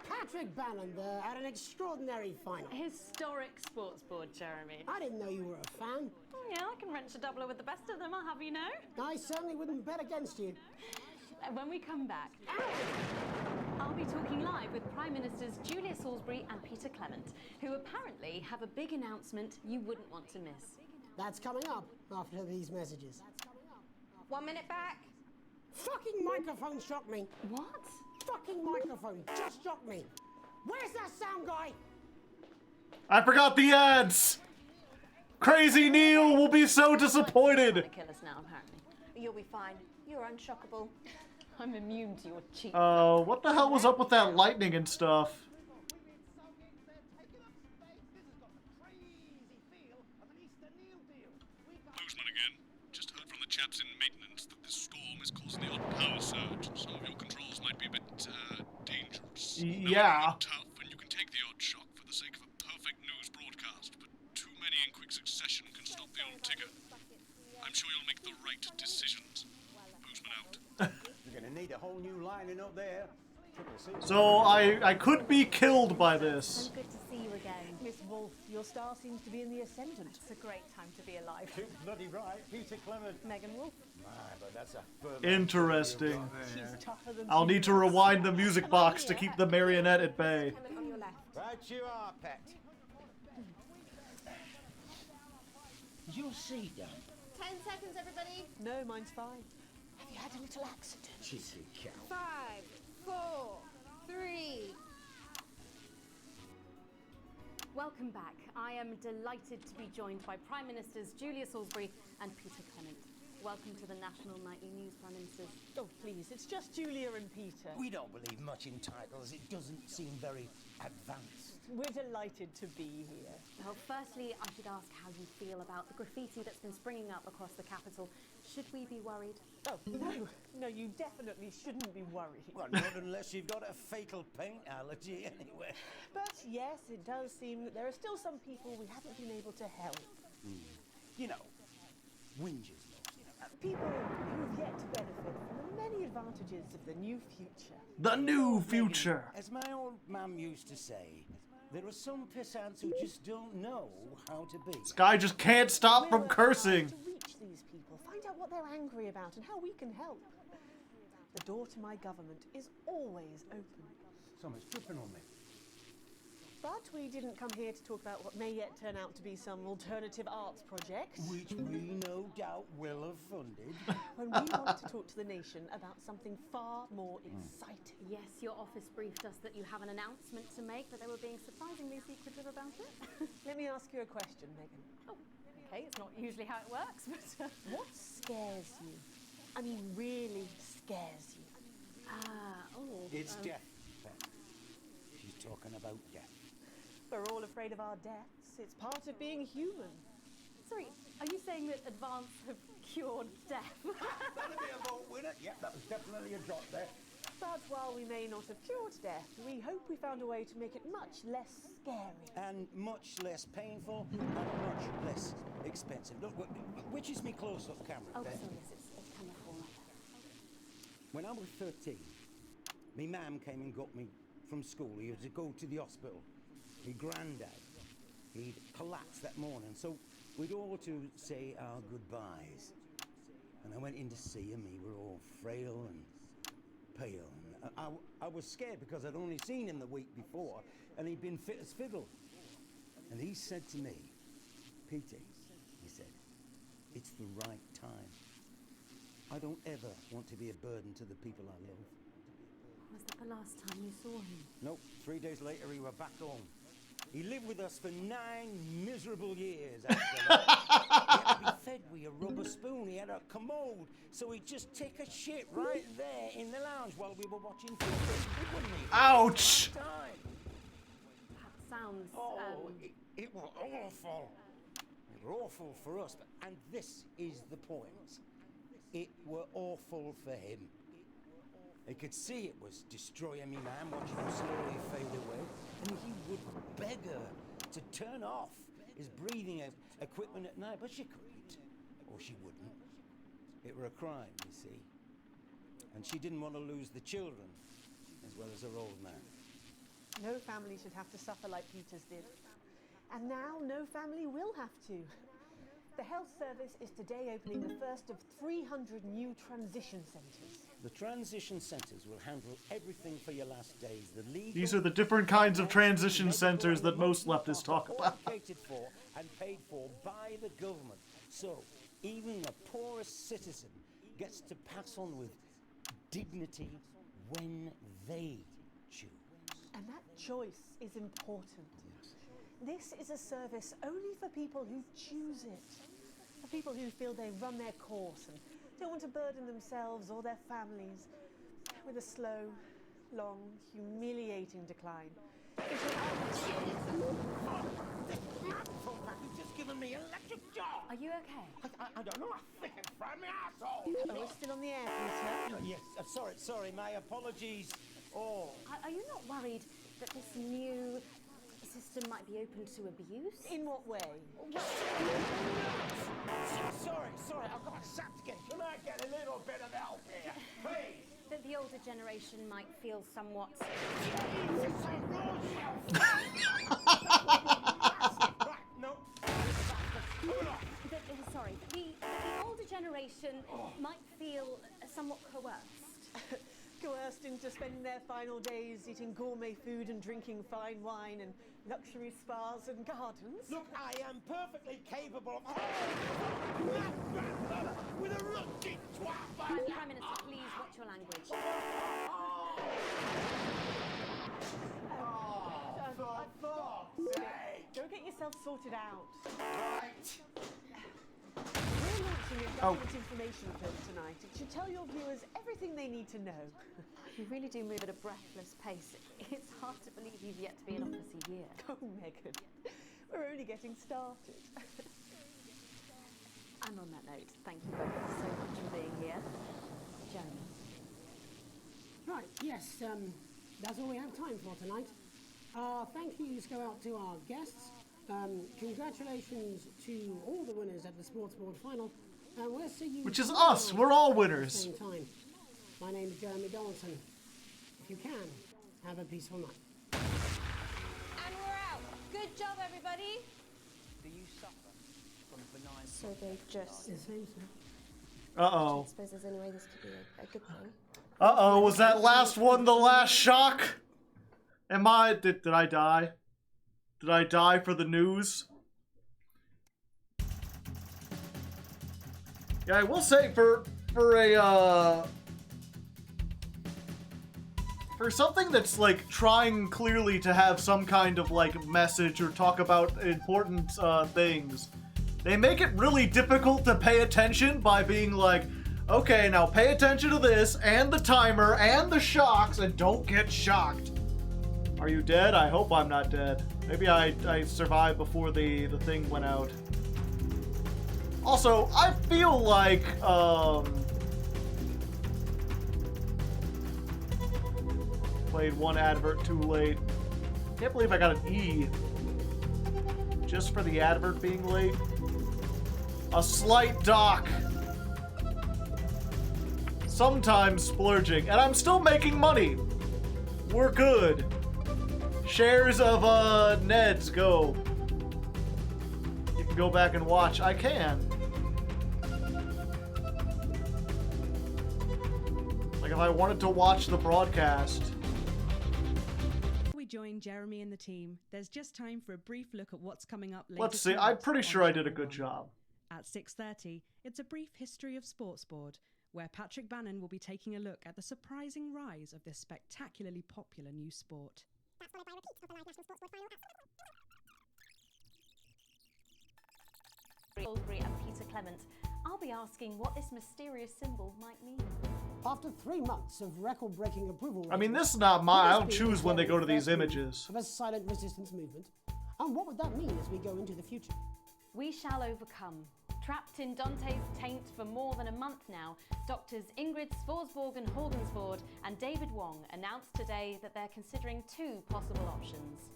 Patrick Bannon there had an extraordinary final. Historic sports board, Jeremy. I didn't know you were a fan. Oh, yeah, I can wrench a doubler with the best of them, I'll have you know. I certainly wouldn't bet against you. When we come back, I'll be talking live with Prime Ministers Julia Salisbury and Peter Clement, who apparently have a big announcement you wouldn't want to miss. That's coming up after these messages. 1 minute back. Fucking microphone shocked me. What? Fucking microphone just shocked me. Where's that sound guy? I forgot the ads. Crazy Neil will be so disappointed. Kill us now, apparently. You'll be fine. You're unshockable. I'm immune to your cheap. What the hell was up with that lightning and stuff? Postman again. Just heard from the chaps in maintenance that this storm is causing the odd power surge. Some of your controls might be a bit, dangerous. Yeah. Tough, and you can take the odd shock for the sake of a perfect news broadcast, but too many in quick succession can stop the old ticker. I'm sure you'll make the right decisions. Postman out. You're gonna need a whole new lining up there. So I could be killed by this. So good to see you again. Miss Wolf, your star seems to be in the ascendant. It's a great time to be alive. Too bloody right, Peter Clement. Megan Wolf. But that's a firm Interesting. She's tougher than I'll need to rewind the music box to keep the marionette at bay. On your left. Right you are, pet. Is your seat done? 10 seconds, everybody. No, mine's fine. Have you had a little accident? Cheeky cow. 5, 4, 3. welcome back. I am delighted to be joined by Prime Ministers Julia Salisbury and Peter Clement. Welcome to the National Nightly News, Prime Ministers. Oh, please, it's just Julia and Peter. We don't believe much in titles. It doesn't seem very advanced. We're delighted to be here. Well, firstly, I should ask how you feel about the graffiti that's been springing up across the capital. Should we be worried? Oh, no, you definitely shouldn't be worried. Well, not unless you've got a fatal paint allergy, anyway. But yes, it does seem that there are still some people we haven't been able to help. You know, whingers. People who've yet to benefit from the many advantages of the new future. The new future! As my old mum used to say, there are some pissants who just don't know how to be. This guy just can't stop from cursing. To reach these people, find out what they're angry about and how we can help. The door to my government is always open. Someone's tripping on me. But we didn't come here to talk about what may yet turn out to be some alternative arts project. Which we no doubt will have funded. When we want to talk to the nation about something far more exciting. Yes, your office briefed us that you have an announcement to make, but they were being surprisingly secretive about it. Let me ask you a question, Megan. Oh, okay, it's not usually how it works, but... What scares you? I mean, really scares you? It's death, Beth. She's talking about death. We're all afraid of our deaths. It's part of being human. Sorry, are you saying that Advance have cured death? That'll be a vote winner. Yep, that was definitely a drop there. But while we may not have cured death, we hope we found a way to make it much less scary. And much less painful and much less expensive. Look, which is me close-up camera, Oh, Beth? sorry, yes, it's camera format. When I was 13, me mum came and got me from school. He had to go to the hospital. My granddad, he'd collapsed that morning, so we'd all to say our goodbyes. And I went in to see him. He were all frail and pale. And I was scared because I'd only seen him the week before, and he'd been fit as fiddle. And he said to me, Peter, he said, it's the right time. I don't ever want to be a burden to the people I love. Was that the last time you saw him? Nope, 3 days later he were back home. He lived with us for 9 miserable years after that. He had to be fed with a rubber spoon. He had a commode, so he'd just take a shit right there in the lounge while we were watching football, wouldn't he? Ouch! That sounds... It was awful. It were awful for us, and this is the point. It were awful for him. He could see it was destroying me, man, watching him slowly fade away. And he would beg her to turn off his breathing equipment at night, but she couldn't, or she wouldn't. It were a crime, you see. And she didn't want to lose the children, as well as her old man. No family should have to suffer like Peter's did. And now no family will have to. The health service is today opening the first of 300 new transition centres. The transition centres will handle everything for your last days. The legal... These are the different kinds of transition centers that most leftists talk about. Catered for and paid for by the government. So even the poorest citizen gets to pass on with dignity when they choose. And that choice is important. This is a service only for people who choose it. For people who feel they've run their course and don't want to burden themselves or their families with a slow, long, humiliating decline. You've just given me electric shock. Are you okay? I don't know. I think it's from my asshole. Oh, we're still on the air, Peter. Yes, sorry. My apologies. Oh. Are you not worried that this new system might be open to abuse? In what way? Sorry, I've got sapped again. Can I get a little bit of help here, please? That the older generation might feel somewhat... No. Sorry, the older generation might feel somewhat coerced. Coerced into spending their final days eating gourmet food and drinking fine wine and luxury spas and gardens. Look, I am perfectly capable of... with a rusty twat! Prime Minister, please watch your language. For fuck's sake! yourself sorted out. Right. We're launching a government information film tonight. It should tell your viewers everything they need to know. You really do move at a breathless pace. It's hard to believe you've yet to be in office a year. Oh, Megan, we're only getting started. And on that note, thank you both so much for being here. Jeremy. Right, yes, that's all we have time for tonight. Thank yous go out to our guests. Congratulations to all the winners at the Sports Board final. And we'll see you... Which is us. We're all at the winners. same time. My name is Jeremy Donaldson. If you can, have a peaceful night. And we're out. Good job, everybody. Do you suffer from benign... So they just... It seems so. Uh-oh. I suppose there's any way this could be a good thing. Uh-oh, was that last one the last shock? Am I... Did I die? Did I die for the news? Yeah, I will say for something that's like trying clearly to have some kind of like message or talk about important things, they make it really difficult to pay attention by being like, okay, now pay attention to this and the timer and the shocks and don't get shocked. Are you dead? I hope I'm not dead. Maybe I survived before the thing went out. Also, I feel like, played one advert too late. Can't believe I got an E. Just for the advert being late. A slight dock. Sometimes splurging. And I'm still making money. We're good. Shares of, Ned's go. You can go back and watch. I can. Like if I wanted to watch the broadcast. We join Jeremy and the team. There's just time for a brief look at what's coming up later. Let's see. I'm pretty sure I did a good job. At 6:30, it's a brief history of Sports Board, where Patrick Bannon will be taking a look at the surprising rise of this spectacularly popular new sport. That's followed by a repeat of the live National Sports Board final at Salisbury and Peter Clement. I'll be asking what this mysterious symbol might mean. After 3 months of record-breaking approval... I mean, this is not my... I don't choose when they go to these images. ...of a silent resistance movement. And what would that mean as we go into the future? We shall overcome. Trapped in Dante's taint for more than a month now, doctors Ingrid Svorsborg and Horgensvoord and David Wong announced today that they're considering 2 possible options.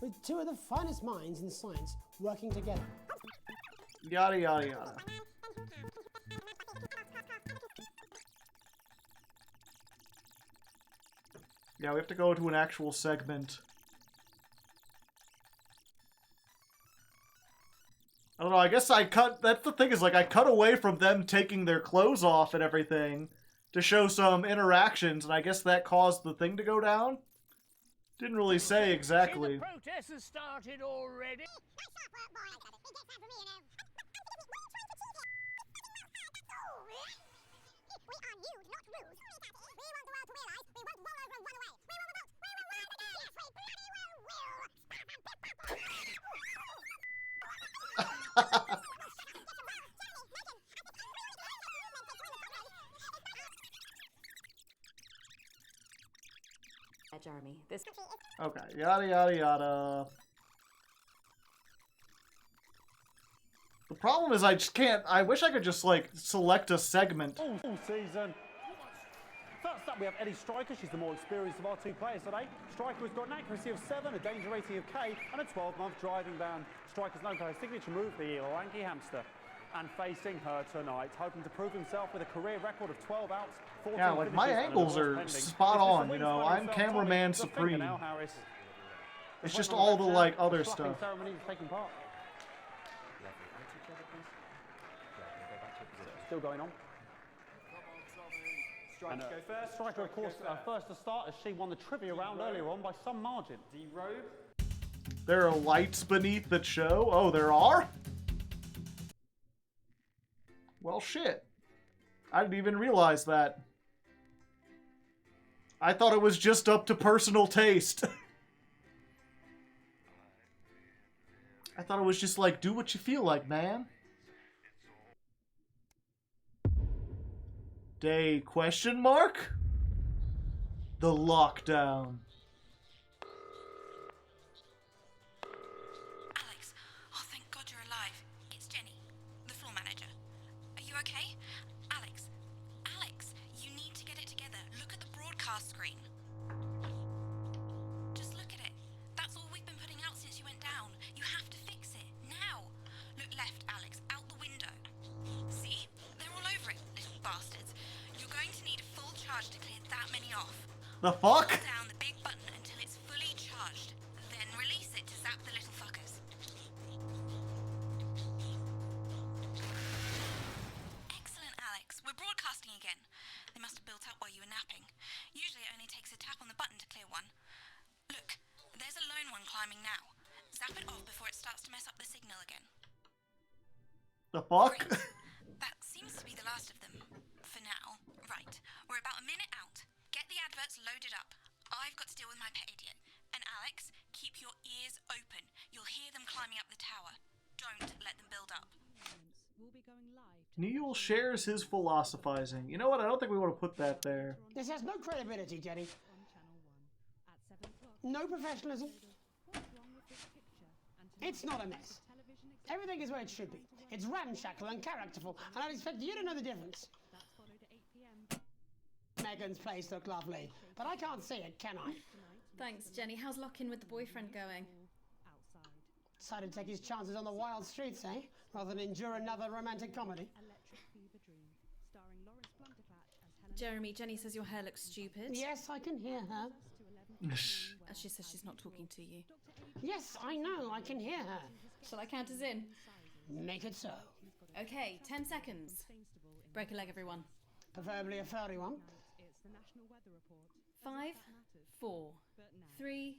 With 2 of the finest minds in science working together. Yada, yada, yada. Yeah, we have to go to an actual segment. I don't know, I guess I cut... That's the thing, is like I cut away from them taking their clothes off and everything to show some interactions, and I guess that caused the thing to go down? Didn't really say exactly. See, the protest has started already. Jeremy, this... Okay, yada yada yada. The problem is I just can't... I wish I could just, like, select a segment. All season. First up, we have Eddie Striker. She's the more experienced of our 2 players today. Striker has got an accuracy of 7, a danger rating of K, and a 12-month driving ban. Striker's known for her signature move, the lanky hamster. And facing her tonight, hoping to prove himself with a career record of 12 outs, 14 yeah, like my angles are spot on, you know. I'm cameraman supreme. It's just all the like other stuff. Still going on. Striker go first. Striker, of course, first to start as she won the trivia round earlier on by some margin. D-robe. There are lights beneath the show. Oh, there are? Well, shit. I didn't even realize that. I thought it was just up to personal taste. I thought it was just like, do what you feel like, man. Day question mark? The lockdown. Alex, oh thank God you're alive. It's Jenny, the floor manager. Are you okay? Alex, you need to get it together. Look at the broadcast screen. Just look at it. That's all we've been putting out since you went down. You have to fix it, now. Look left, Alex, out the window. See? They're all over it, little bastards. You're going to need a full charge to clear that many off. The fuck? Hold down the big button until it's fully charged, then release it to zap the little fuckers. Excellent, Alex. We're broadcasting again. They must have built up while you were napping. Usually it only takes a tap on the button to clear one. Look, there's a lone one climbing now. Zap it off before it starts to mess up the signal again. The fuck? That seems to be the last of them. For now. Right. We're about a minute out. Get the adverts loaded up. I've got to deal with my pet idiot. And Alex, keep your ears open. You'll hear them climbing up the tower. Don't let them build up. Neil shares his philosophizing. You know what? I don't think we want to put that there. This has no credibility, Jenny. No professionalism. It's not a mess. Everything is where it should be. It's ramshackle and characterful, and I'd expect you to know the difference. Megan's place looked lovely, but I can't see it, can I? Thanks, Jenny. How's lock-in with the boyfriend going? Decided to take his chances on the wild streets, eh? Rather than endure another romantic comedy. Jeremy, Jenny says your hair looks stupid. Yes, I can hear her. She says she's not talking to you. Yes, I know, I can hear her. Shall I count us in? Make it so. Okay, 10 seconds. Break a leg, everyone. Preferably a furry one. 5, 4, 3.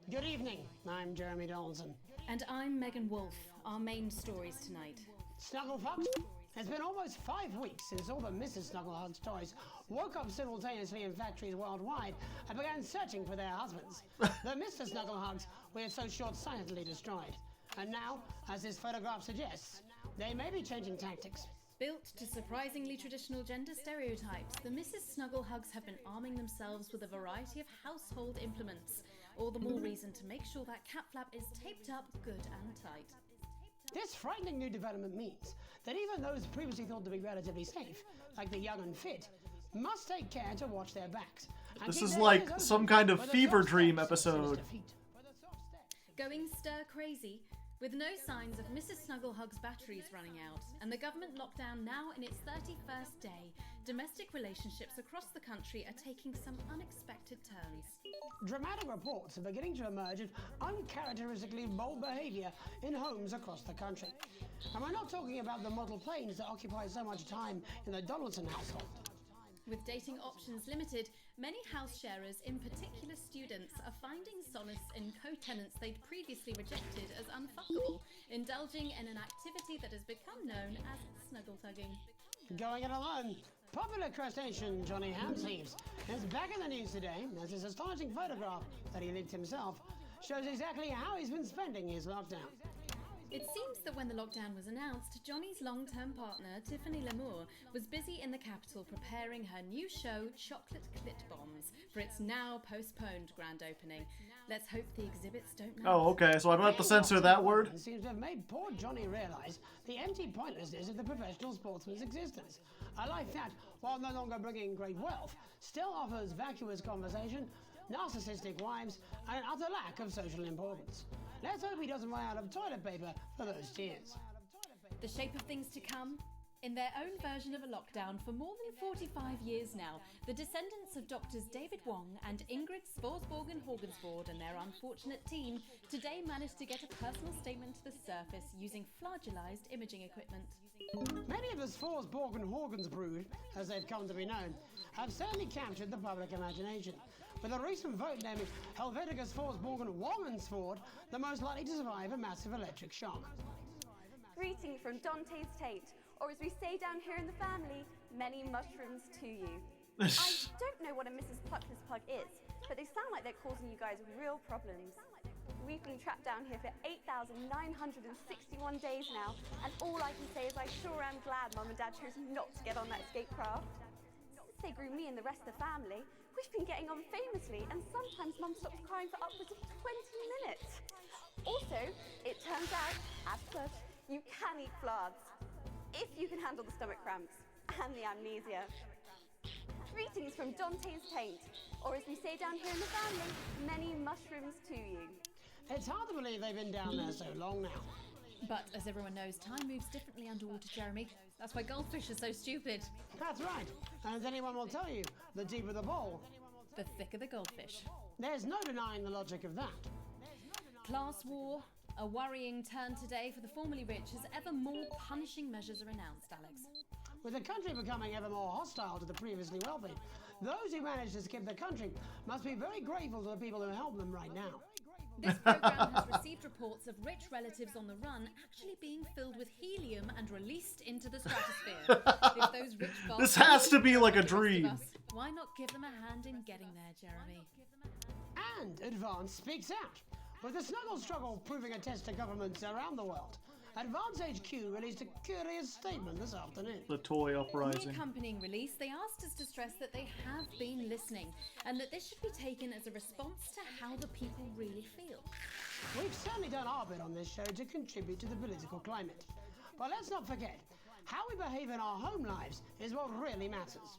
Good evening, I'm Jeremy Donaldson. And I'm Megan Wolfe. Our main stories tonight. Snugglefox? It's been almost 5 weeks since all the Mrs. Snugglehug's toys woke up simultaneously in factories worldwide and began searching for their husbands. The Mr. Snugglehugs we had so short-sightedly destroyed. And now, as this photograph suggests, they may be changing tactics. Built to surprisingly traditional gender stereotypes, the Mrs. Snugglehugs have been arming themselves with a variety of household implements. All the more reason to make sure that cat flap is taped up good and tight. This frightening new development means that even those previously thought to be relatively safe, like the young and fit, must take care to watch their backs. This is like some kind of fever dream episode. Going stir crazy, with no signs of Mrs. Snugglehug's batteries running out, and the government lockdown now in its 31st day, domestic relationships across the country are taking some unexpected turns. Dramatic reports are beginning to emerge of uncharacteristically bold behaviour in homes across the country. And we're not talking about the model planes that occupy so much time in the Donaldson household. With dating options limited, many house sharers, in particular students, are finding solace in co-tenants they'd previously rejected as unfuckable, indulging in an activity that has become known as snuggle-tugging. Going it alone. Popular crustacean Johnny Hamsleeves is back in the news today as his astonishing photograph that he leaked himself shows exactly how he's been spending his lockdown. It seems that when the lockdown was announced, Johnny's long-term partner, Tiffany Lamour, was busy in the capital preparing her new show, Chocolate Clit Bombs, for its now postponed grand opening. Let's hope the exhibits don't melt. Oh, okay, so I don't have to censor that word. It seems to have made poor Johnny realise the empty pointlessness of the professional sportsman's existence. A life that, while no longer bringing great wealth, still offers vacuous conversation, narcissistic wives, and an utter lack of social importance. Let's hope he doesn't run out of toilet paper for those tears. The shape of things to come? In their own version of a lockdown for more than 45 years now, the descendants of Doctors David Wong and Ingrid Sporsborgen Horgensvoord and their unfortunate team today managed to get a personal statement to the surface using flagellized imaging equipment. Many of the Sporsborgen Horgensbrood, as they've come to be known, have certainly captured the public imagination, with a recent vote naming Helvetica Sporsborgen Wongensvoord the most likely to survive a massive electric shock. Greeting from Dante's Tate, or as we say down here in the family, many mushrooms to you. I don't know what a Mrs. Pluckless Plug is, but they sound like they're causing you guys real problems. We've been trapped down here for 8,961 days now, and all I can say is I sure am glad Mum and Dad chose not to get on that escape craft. Since they grew me and the rest of the family, we've been getting on famously, and sometimes Mum stops crying for upwards of 20 minutes. Also, it turns out, as such, you can eat flards, if you can handle the stomach cramps and the amnesia. Greetings from Dante's Taint, or as we say down here in the family, many mushrooms to you. It's hard to believe they've been down there so long now. But as everyone knows, time moves differently underwater, Jeremy. That's why goldfish are so stupid. That's right. And as anyone will tell you, the deeper the bowl, the thicker the goldfish. There's no denying the logic of that. Class war, a worrying turn today for the formerly rich as ever more punishing measures are announced, Alex. With the country becoming ever more hostile to the previously wealthy, those who manage to skip the country must be very grateful to the people who help them right now. This program has received reports of rich relatives on the run actually being filled with helium and released into the stratosphere. If those rich This has to be like a dream. Why not give them a hand in getting there, Jeremy? And Advance speaks out. With the snuggle struggle proving a test to governments around the world, Advance HQ released a curious statement this afternoon. The toy uprising. In the accompanying release, they asked us to stress that they have been listening and that this should be taken as a response to how the people really feel. We've certainly done our bit on this show to contribute to the political climate. But let's not forget, how we behave in our home lives is what really matters.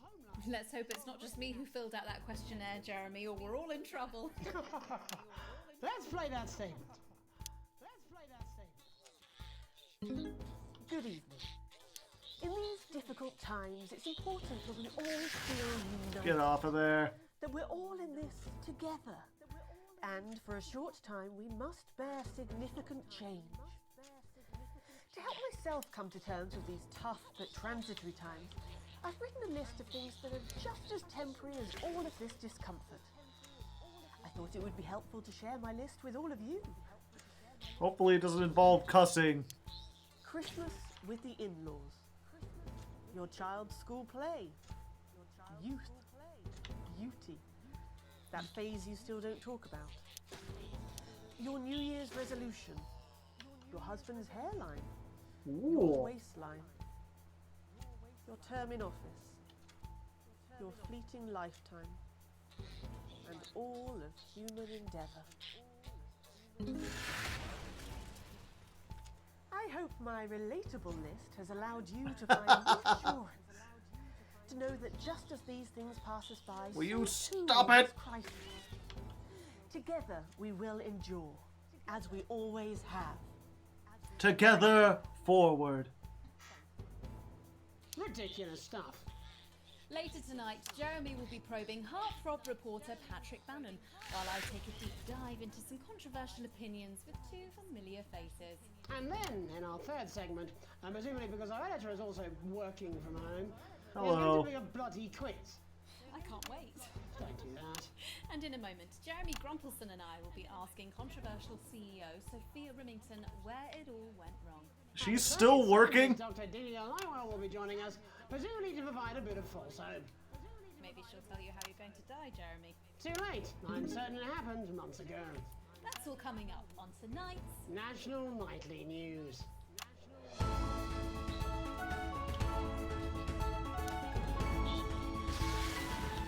Let's hope it's not just me who filled out that questionnaire, Jeremy, or we're all in trouble. Let's play that statement. Good evening. In these difficult times, it's important that we all feel united. Get off of there. That we're all in this together. And for a short time, we must bear significant change. To help myself come to terms with these tough but transitory times, I've written a list of things that are just as temporary as all of this discomfort. I thought it would be helpful to share my list with all of you. Hopefully it doesn't involve cussing. Christmas with the in-laws. Your child's school play. Youth. Beauty. That phase you still don't talk about. Your New Year's resolution. Your husband's hairline. Your waistline. Your term in office. Your fleeting lifetime. And all of human endeavour. I hope my relatable list has allowed you to find reassurance, to know that just as these things pass us by, will you so stop too it? crisis. Together we will endure, as we always have. Together, forward. Ridiculous stuff. Later tonight, Jeremy will be probing heartthrob reporter Patrick Bannon, while I take a deep dive into some controversial opinions with two familiar faces. And then, in our third segment, and presumably because our editor is also working from home, hello, there's going to be a bloody quiz. I can't wait. Don't do that. And in a moment, Jeremy Grumpelson and I will be asking controversial CEO Sophia Remington where it all went wrong. She's still working? Dr. Delia Lywell will be joining us, presumably to provide a bit of false hope. Maybe she'll tell you how you're going to die, Jeremy. Too late. I'm certain it happened months ago. That's all coming up on tonight's National Nightly News.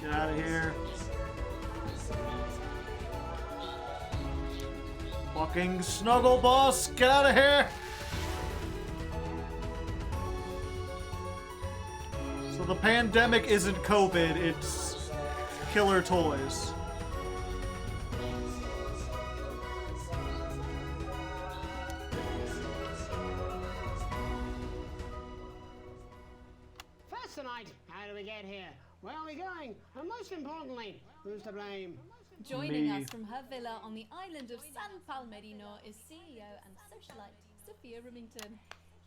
Get out of here. Fucking Snuggle Boss, get out of here! So the pandemic isn't COVID, it's killer toys. First tonight, how do we get here? Where are we going? And most importantly, who's to blame? Joining us from her villa on the island of San Palmerino is CEO and socialite Sophia Remington.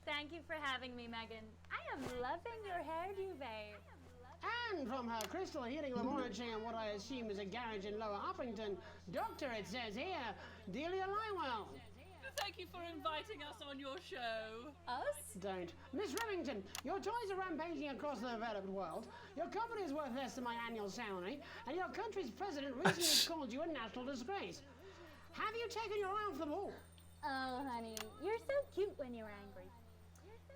Thank you for having me, Megan. I am loving your hairdo, babe. And from her crystal healing laboratory in what I assume is a garage in Lower Uppington, Doctor, it says here, Delia Lywell. Thank you for inviting us on your show. Us? Don't. Miss Remington, your toys are rampaging across the developed world, your company is worth less than my annual salary, and your country's president recently called you a national disgrace. Have you taken your eye off the ball? Oh, honey, you're so cute when you're angry.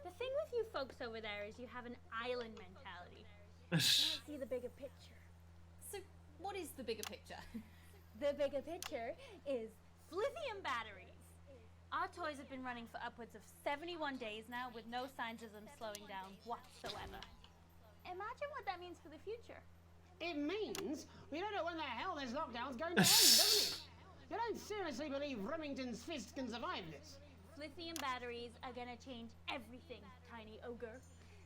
The thing with you folks over there is you have an island mentality. You don't see the bigger picture. So, what is the bigger picture? The bigger picture is lithium batteries. Our toys have been running for upwards of 71 days now with no signs of them slowing down whatsoever. Imagine what that means for the future. It means we don't know when the hell this lockdown's going to end, doesn't it? You don't seriously believe Remington's fist can survive this? Lithium batteries are gonna change everything, tiny ogre.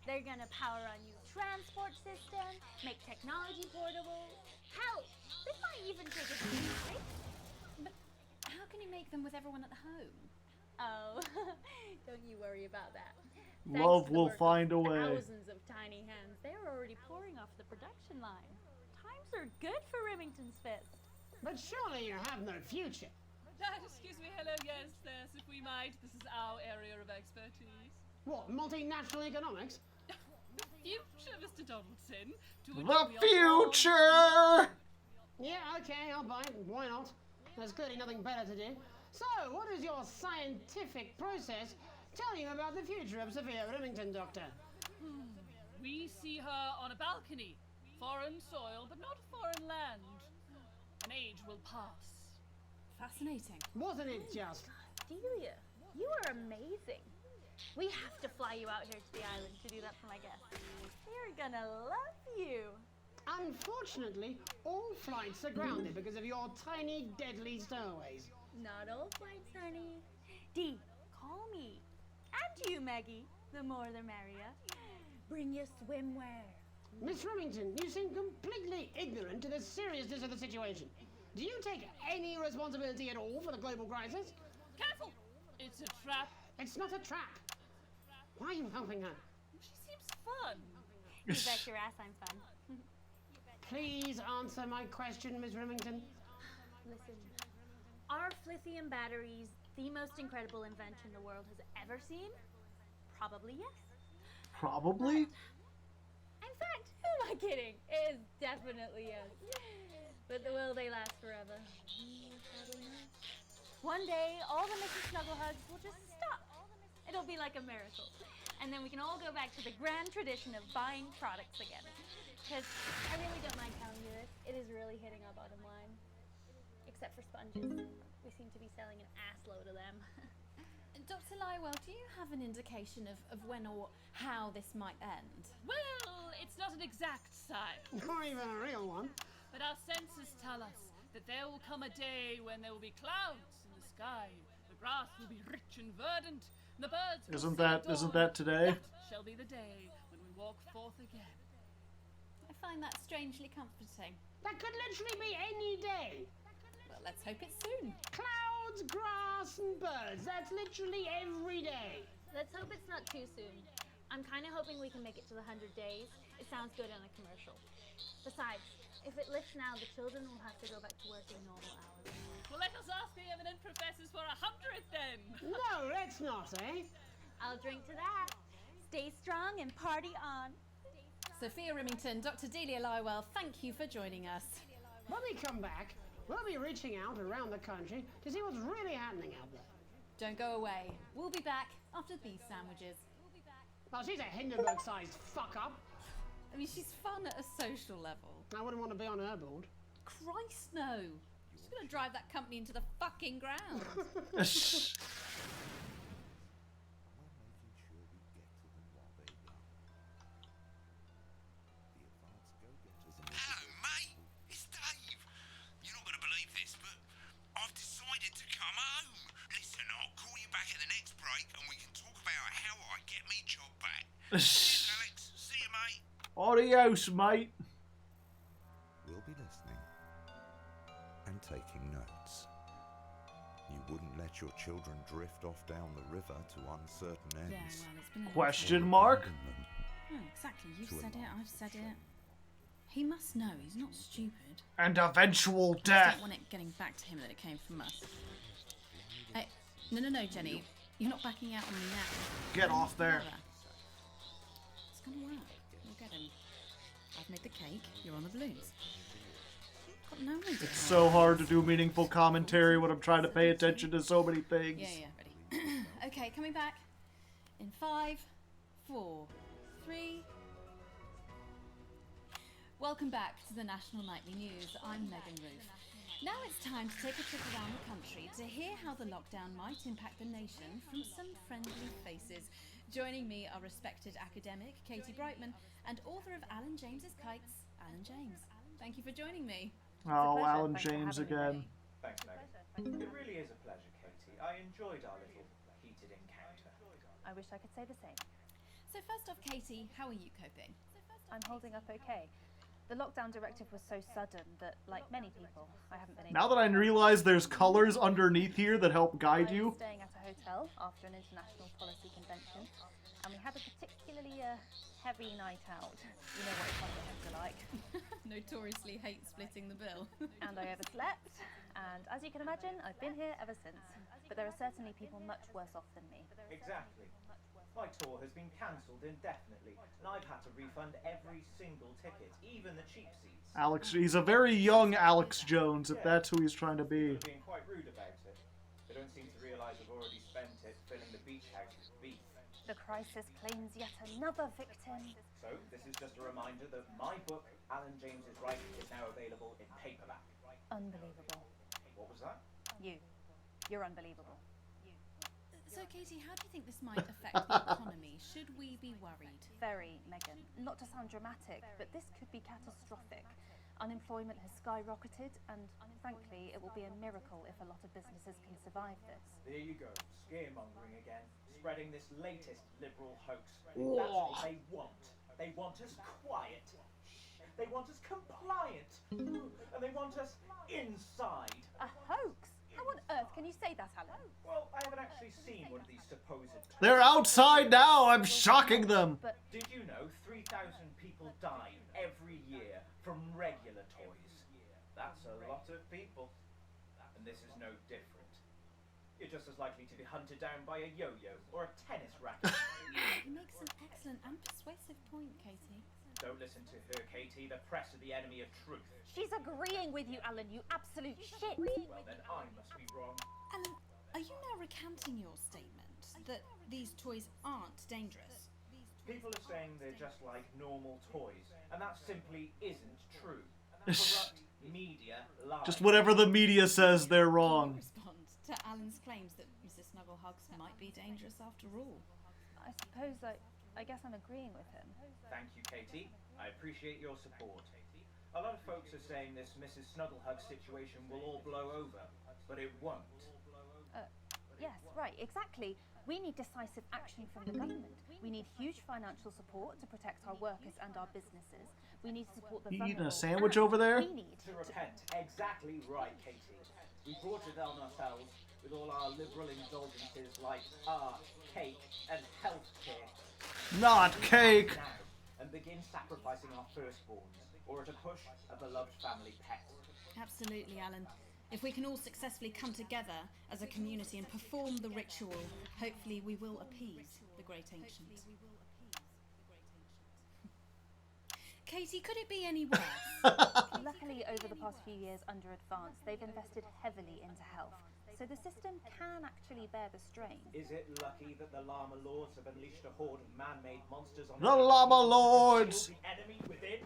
They're gonna power our new transport system, make technology portable. Hell, they might even take us to space. But how can you make them with everyone at home? Oh, don't you worry about that. Love will find a way. Thousands of tiny hands. They're already pouring off the production line. Times are good for Remington's fist. But surely you have no future. Excuse me, hello, yes, if we might. This is our area of expertise. What, multinational economics? The future, Mr. Donaldson. The future! Yeah, okay, I'll buy it. Why not? There's clearly nothing better to do. So, what is your scientific process telling you about the future of Sophia Remington, Doctor? We see her on a balcony. Foreign soil, but not foreign land. An age will pass. Fascinating. Wasn't it just? Delia, you are amazing. We have to fly you out here to the island to do that for my guests. They're gonna love you. Unfortunately, all flights are grounded because of your tiny, deadly stowaways. Not all flights, honey. Dee, call me. And you, Maggie. The more the merrier. Bring your swimwear. Miss Remington, you seem completely ignorant to the seriousness of the situation. Do you take any responsibility at all for the global crisis? Careful! It's a trap. It's not a trap. Why are you helping her? She seems fun. You bet your ass I'm fun. Please answer my question, Miss Remington. Listen, are lithium batteries the most incredible invention the world has ever seen? Probably yes. Probably? In fact, who am I kidding? It is definitely yes. But will they last forever? Probably not. One day, all the Mrs. Snugglehugs will just stop. It'll be like a miracle. And then we can all go back to the grand tradition of buying products again. Because I really don't mind telling you this, it is really hitting our bottom line. Except for sponges. We seem to be selling an assload of them. Dr. Lywell, do you have an indication of when or how this might end? Well, it's not an exact science. Not even a real one. But our senses tell us that there will come a day when there will be clouds in the sky. The grass will be rich and verdant, and the birds will Isn't sing that today? That shall be the day when we walk forth again. I find that strangely comforting. That could literally be any day. Well, let's hope it's soon. Clouds, grass, and birds. That's literally every day. Let's hope it's not too soon. I'm kind of hoping we can make it to the 100 days. It sounds good on a commercial. Besides, if it lifts now, the children will have to go back to work in normal hours. Well, let us ask the eminent professors for 100th then. No, let's not, eh? I'll drink to that. Stay strong and party on. Sophia Remington, Dr. Delia Lywell, thank you for joining us. When we come back, we'll be reaching out around the country to see what's really happening out there. Don't go away. We'll be back after these sandwiches. Well, she's a Hindenburg-sized fuck-up. I mean, she's fun at a social level. I wouldn't want to be on her board. Christ, no. She's going to drive that company into the fucking ground. Hello, mate. It's Dave. You're not going to believe this, but I've decided to come home. Listen, I'll call you back at the next break and we can talk about how I get me job back. Cheers, Alex. See you, mate. Adios, mate. We'll be listening and taking notes. You wouldn't let your children drift off down the river to uncertain ends. Yeah, well, it's been a Question mark? Oh, exactly. You've said it. I've said it. He must know. He's not stupid. And eventual I death. don't want it getting back to him that it came from us. Hey, no, Jenny. You're not backing out on me now. Get off there. It's gonna work. We'll get him. I've made the cake. You're on the balloons. Got no idea. It's so hard to do meaningful commentary when I'm trying to pay attention to so many things. Yeah, ready. Okay, coming back. In 5, 4, 3. Welcome back to the National Nightly News. I'm Megan Roof. Now it's time to take a trip around the country to hear how the lockdown might impact the nation from some friendly faces. Joining me are respected academic Katie Brightman and author of Alan James's Kites, Alan James. Thank you for joining me. Oh, Alan James again. Thanks, Megan. It really is a pleasure, Katie. I enjoyed our little heated encounter. I wish I could say the same. So first off, Katie, how are you coping? I'm holding up okay. The lockdown directive was so sudden that, like many people, I haven't been able Now that I realize there's colors underneath here that help guide I you. was staying at a hotel after an international policy convention, and we had a particularly heavy night out. You know what Londoners are like. Notoriously hate splitting the bill. And I overslept, and as you can imagine, I've been here ever since. But there are certainly people much worse off than me. Exactly. My tour has been cancelled indefinitely, and I've had to refund every single ticket, even the cheap seats. Alex, he's a very young Alex Jones, if that's who he's trying to be. People are being quite rude about it. They don't seem to realise I've already spent it filling the beach house with beef. The crisis claims yet another victim. So, this is just a reminder that my book, Alan James is Right, is now available in paperback. Unbelievable. What was that? You're unbelievable. So, Katie, how do you think this might affect the economy? Should we be worried? Very, Megan. Not to sound dramatic, but this could be catastrophic. Unemployment has skyrocketed, and frankly, it will be a miracle if a lot of businesses can survive this. There you go, scaremongering again, spreading this latest liberal hoax. That's what they want. They want us quiet. They want us compliant. And they want us inside. A hoax? How on earth can you say that, Alan? Well, I haven't actually seen one of these supposed... They're outside now! I'm shocking them! But did you know 3,000 people die every year from regular toys? That's a lot of people. And this is no different. You're just as likely to be hunted down by a yo-yo or a tennis racket. He makes an excellent and persuasive point, Katie. Don't listen to her, Katie. The press are the enemy of truth. She's agreeing with you, Alan, you absolute shit! Well, then I must be wrong. Alan, are you now recanting your statement that these toys aren't dangerous? People are saying they're just like normal toys, and that simply isn't true. Corrupt media lies. Just whatever the media says, they're wrong. Respond to Alan's claims that Mrs. Snugglehugs might be dangerous after all. I suppose I guess I'm agreeing with him. Thank you, Katie. I appreciate your support. A lot of folks are saying this Mrs. Snugglehug situation will all blow over, but it won't. Yes, right, exactly. We need decisive action from the government. We need huge financial support to protect our workers and our businesses. We need to support the You vulnerable. eating a sandwich over there? We need to repent. Exactly right, Katie. We brought it on ourselves with all our liberal indulgences like art, cake, and healthcare. Not cake! Now, and begin sacrificing our firstborns, or at a push, a beloved family pet. Absolutely, Alan. If we can all successfully come together as a community and perform the ritual, hopefully we will appease the great ancient. Katie, could it be any worse? Luckily, over the past few years under Advance, they've invested heavily into health. So the system can actually bear the strain. Is it lucky that the Llama Lords have unleashed a horde of man-made monsters on The Llama Lords! the enemy within?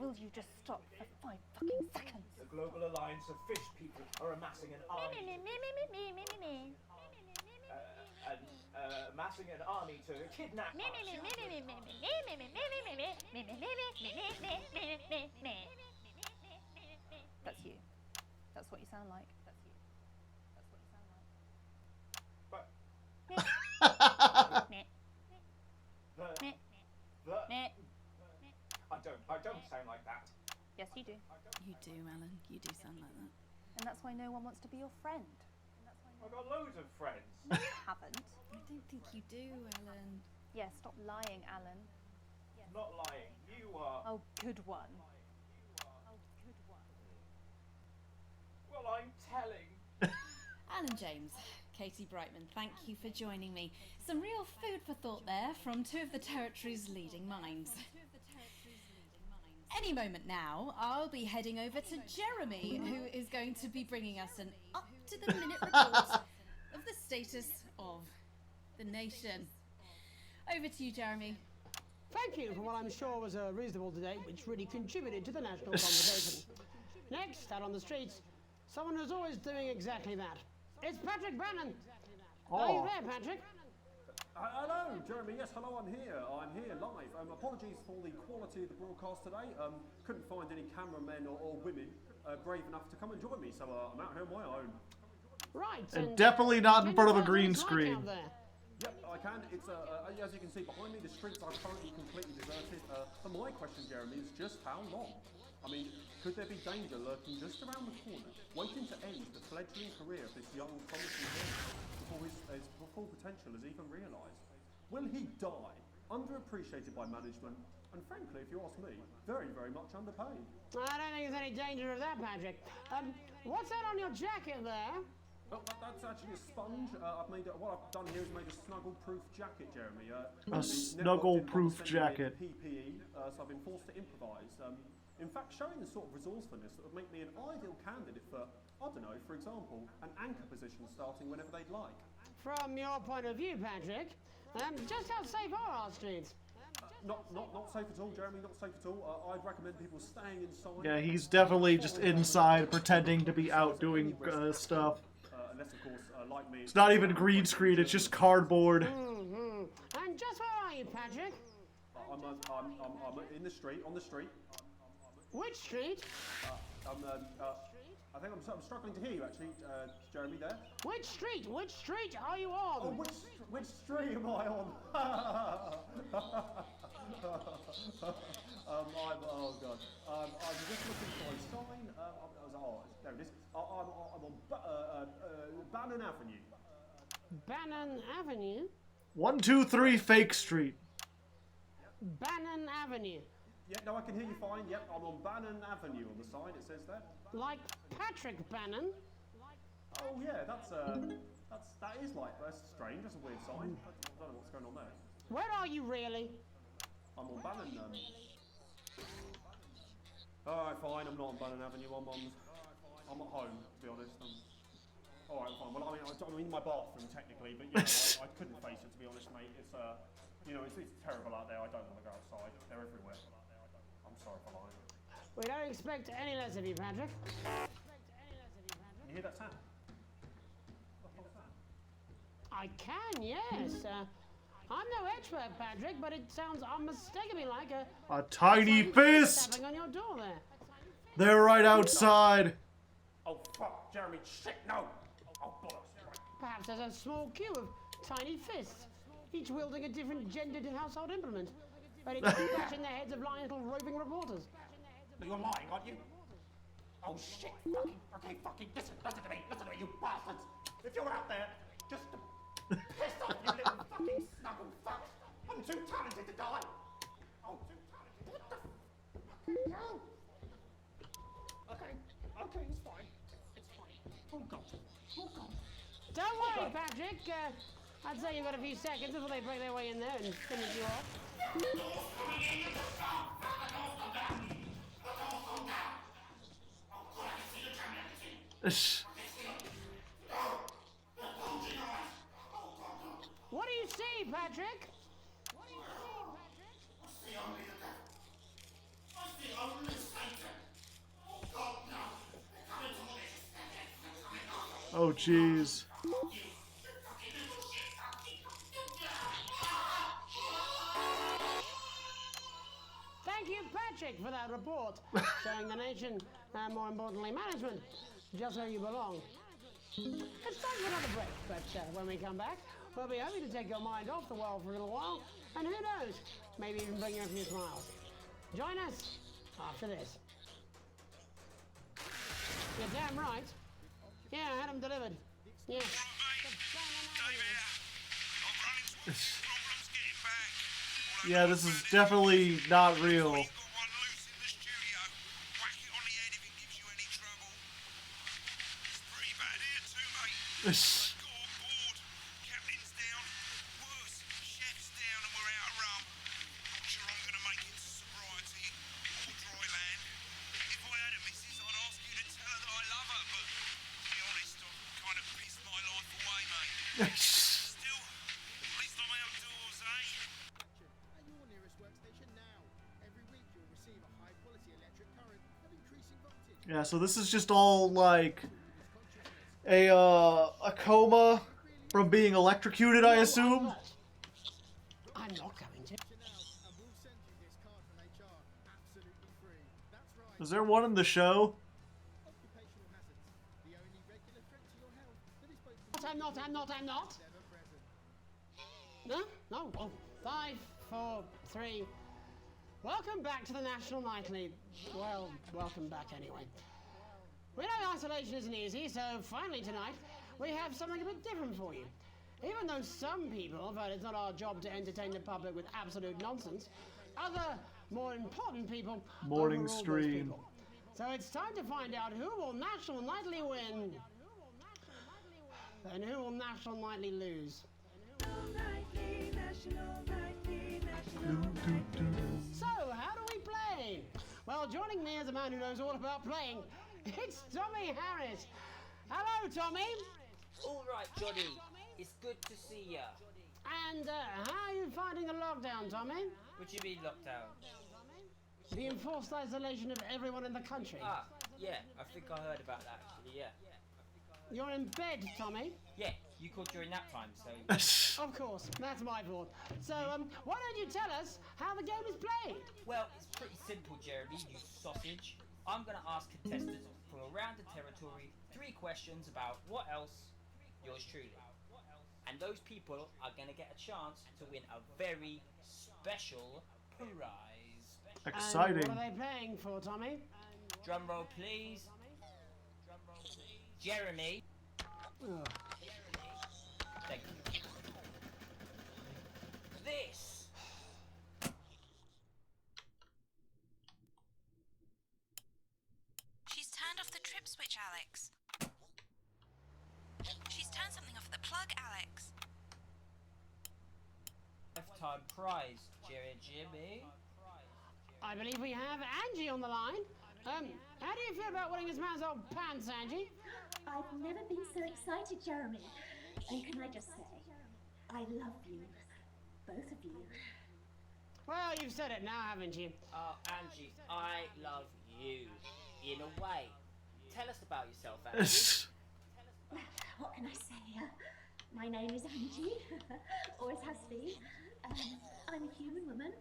Will you just stop for 5 fucking seconds? The Global Alliance of Fish People are amassing an army. Amassing an army to kidnap us. That's you. That's what you sound like. I don't sound like that. Yes, you do. You do, Alan. You do sound like that. And that's why no one wants to be your friend. I've got loads of friends. No, you haven't. I don't think you do, Alan. Yeah, stop lying, Alan. Not lying. You are. Oh, good one. Well, I'm telling. Alan James, Katie Brightman, thank you for joining me. Some real food for thought there from two of the territory's leading minds. Any moment now, I'll be heading over to Jeremy, who is going to be bringing us an up-to-the-minute report of the status of the nation. Over to you, Jeremy. Thank you for what I'm sure was a reasonable debate, which really contributed to the national conversation. Next, out on the streets, someone who's always doing exactly that. It's Patrick Bannon. Are you there, Patrick? Hello, Jeremy. Yes, hello, I'm here live. Apologies for the quality of the broadcast today. Couldn't find any cameramen or women brave enough to come and join me, so I'm out here on my own. Right. And definitely not in front of a green screen. Yep, I can. It's as you can see behind me, the streets are currently completely deserted. But my question, Jeremy, is just how long? I mean, could there be danger lurking just around the corner, waiting to end the fledgling career of this young, promising boy before his full potential is even realised? Will he die, underappreciated by management, and frankly, if you ask me, very, very much underpaid? I don't think there's any danger of that, Patrick. What's that on your jacket there? Well, that's actually a sponge. What I've done here is made a snuggle-proof jacket, Jeremy. A snuggle-proof jacket. PPE, so I've been forced to improvise. In fact, showing the sort of resourcefulness that would make me an ideal candidate for, I don't know, for example, an anchor position starting whenever they'd like. From your point of view, Patrick, just how safe are our streets? Not safe at all, Jeremy, not safe at all. I'd recommend people staying inside. Yeah, he's definitely just inside pretending to be out doing stuff. Unless, of course, like me... It's not even green screen, it's just cardboard. Mm-hmm. And just where are you, Patrick? I'm in the street, on the street. Which street? I think I'm struggling to hear you, actually, Jeremy, there. Which street? Which street are you on? Oh, which street am I on? Oh, God. I'm just looking for a sign. There it is. I'm on Bannon Avenue. Bannon Avenue? 123 Fake Street. Bannon Avenue. Yeah, no, I can hear you fine. Yep, I'm on Bannon Avenue on the sign, it says there. Like Patrick Bannon? Oh, yeah, that is like, that's strange, that's a weird sign. I don't know what's going on there. Where are you really? I'm on Bannon, Alright, fine, I'm not on Bannon Avenue, I'm at home, to be honest. Alright, fine, well, I'm in my bathroom, technically, but, you know, I couldn't face it, to be honest, mate. It's, you know, it's terrible out there, I don't want to go outside. They're everywhere. I'm sorry for lying. We don't expect any less of you, Patrick. You hear that sound? I can, yes. I'm no expert, Patrick, but it sounds unmistakably like a tiny fist tapping on your door there. They're right outside. Oh, fuck, Jeremy, shit, no! Oh, bollocks. Perhaps there's a small queue of tiny fists, each wielding a different gendered household implement, ready to bash in the heads of lying little roving reporters. You're lying, aren't you? Oh, shit, fucking, listen to me, you bastards! If you're out there, just to piss off, you little fucking snuggle fuck! I'm too talented to die! Oh, too talented, what the fucking hell? Okay, it's fine. It's fine. Oh, God. Don't worry, Patrick. I'd say you've got a few seconds before they break their way in there and finish you off. What do you see, Patrick? Oh, jeez. Thank you, Patrick, for that report, showing the nation, and more importantly, management, just where you belong. It's time for another break, but when we come back, we'll be hoping to take your mind off the world for a little while, and who knows, maybe even bring you a few smiles. Join us after this. You're damn right. Yeah, I had them delivered. Yeah. Yeah, this is definitely not real. Still, at least I'm outdoors, eh? At your nearest workstation now. Every week you'll receive a high-quality electric current of increasing voltage. Yeah, so this is just all like a coma from being electrocuted, I assume. I'm not going to. Is there one in the show? I'm not. No? No. Oh, 5, 4, 3. Welcome back to the National Nightly. Well, welcome back anyway. We know isolation isn't easy, so finally tonight we have something a bit different for you. Even though some people felt it's not our job to entertain the public with absolute nonsense, other, more important people Morning overruled those stream. people. So it's time to find out who will National Nightly win and who will National Nightly lose. So, how do we play? Well, joining me is a man who knows all about playing. It's Tommy Harris. Hello, Tommy. All right, Johnny. It's good to see ya. And how are you finding the lockdown, Tommy? What do you mean lockdown? The enforced isolation of everyone in the country. Ah, yeah. I think I heard about that, actually, yeah. You're in bed, Tommy? Yeah, you called during nap time, so... Of course, that's my fault. So, why don't you tell us how the game is played? Well, it's pretty simple, Jeremy, you sausage. I'm going to ask contestants from around the territory 3 questions about what else, yours truly. And those people are going to get a chance to win a very special prize. Exciting. And what are they playing for, Tommy? Drum roll, please. Jeremy. Ugh. Thank you. This. She's turned off the trip switch, Alex. She's turned something off the plug, Alex. Lifetime prize, Jimmy. I believe we have Angie on the line. How do you feel about winning this man's old pants, Angie? I've never been so excited, Jeremy. And can I just say, I love you. Both of you. Well, you've said it now, haven't you? Oh, Angie, I love you. In a way. Tell us about yourself, Angie. What can I say? My name is Angie. Always has been. I'm a human woman,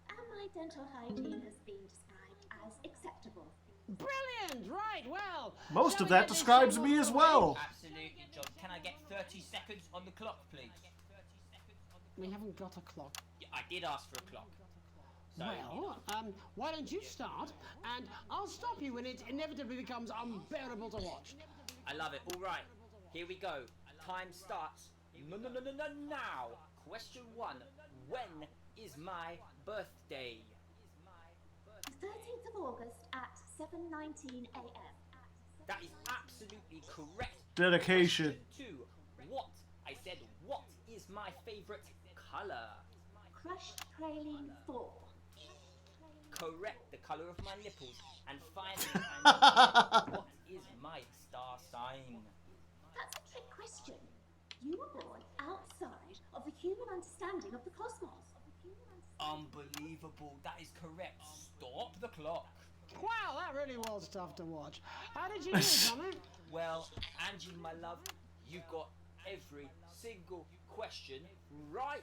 and my dental hygiene has been described as acceptable. Brilliant! Right, well... Most of that describes me as well. Absolutely, John. Can I get 30 seconds on the clock, please? We haven't got a clock. Yeah, I did ask for a clock. So, Well, why don't you start, and I'll stop you when it inevitably becomes unbearable to watch. I love it. All right, here we go. Time starts now. Question 1. When is my birthday? The 13th of August at 7:19 a.m. That is absolutely correct. Dedication. Question 2. What? I said, what is my favorite color? Crushed praline 4. Correct, the color of my nipples. And finally, what is my star sign? That's a trick question. You were born outside of the human understanding of the cosmos. Unbelievable, that is correct. Stop the clock. Wow, that really was tough to watch. How did you do, Tommy? Well, Angie, my love, you got every single question right.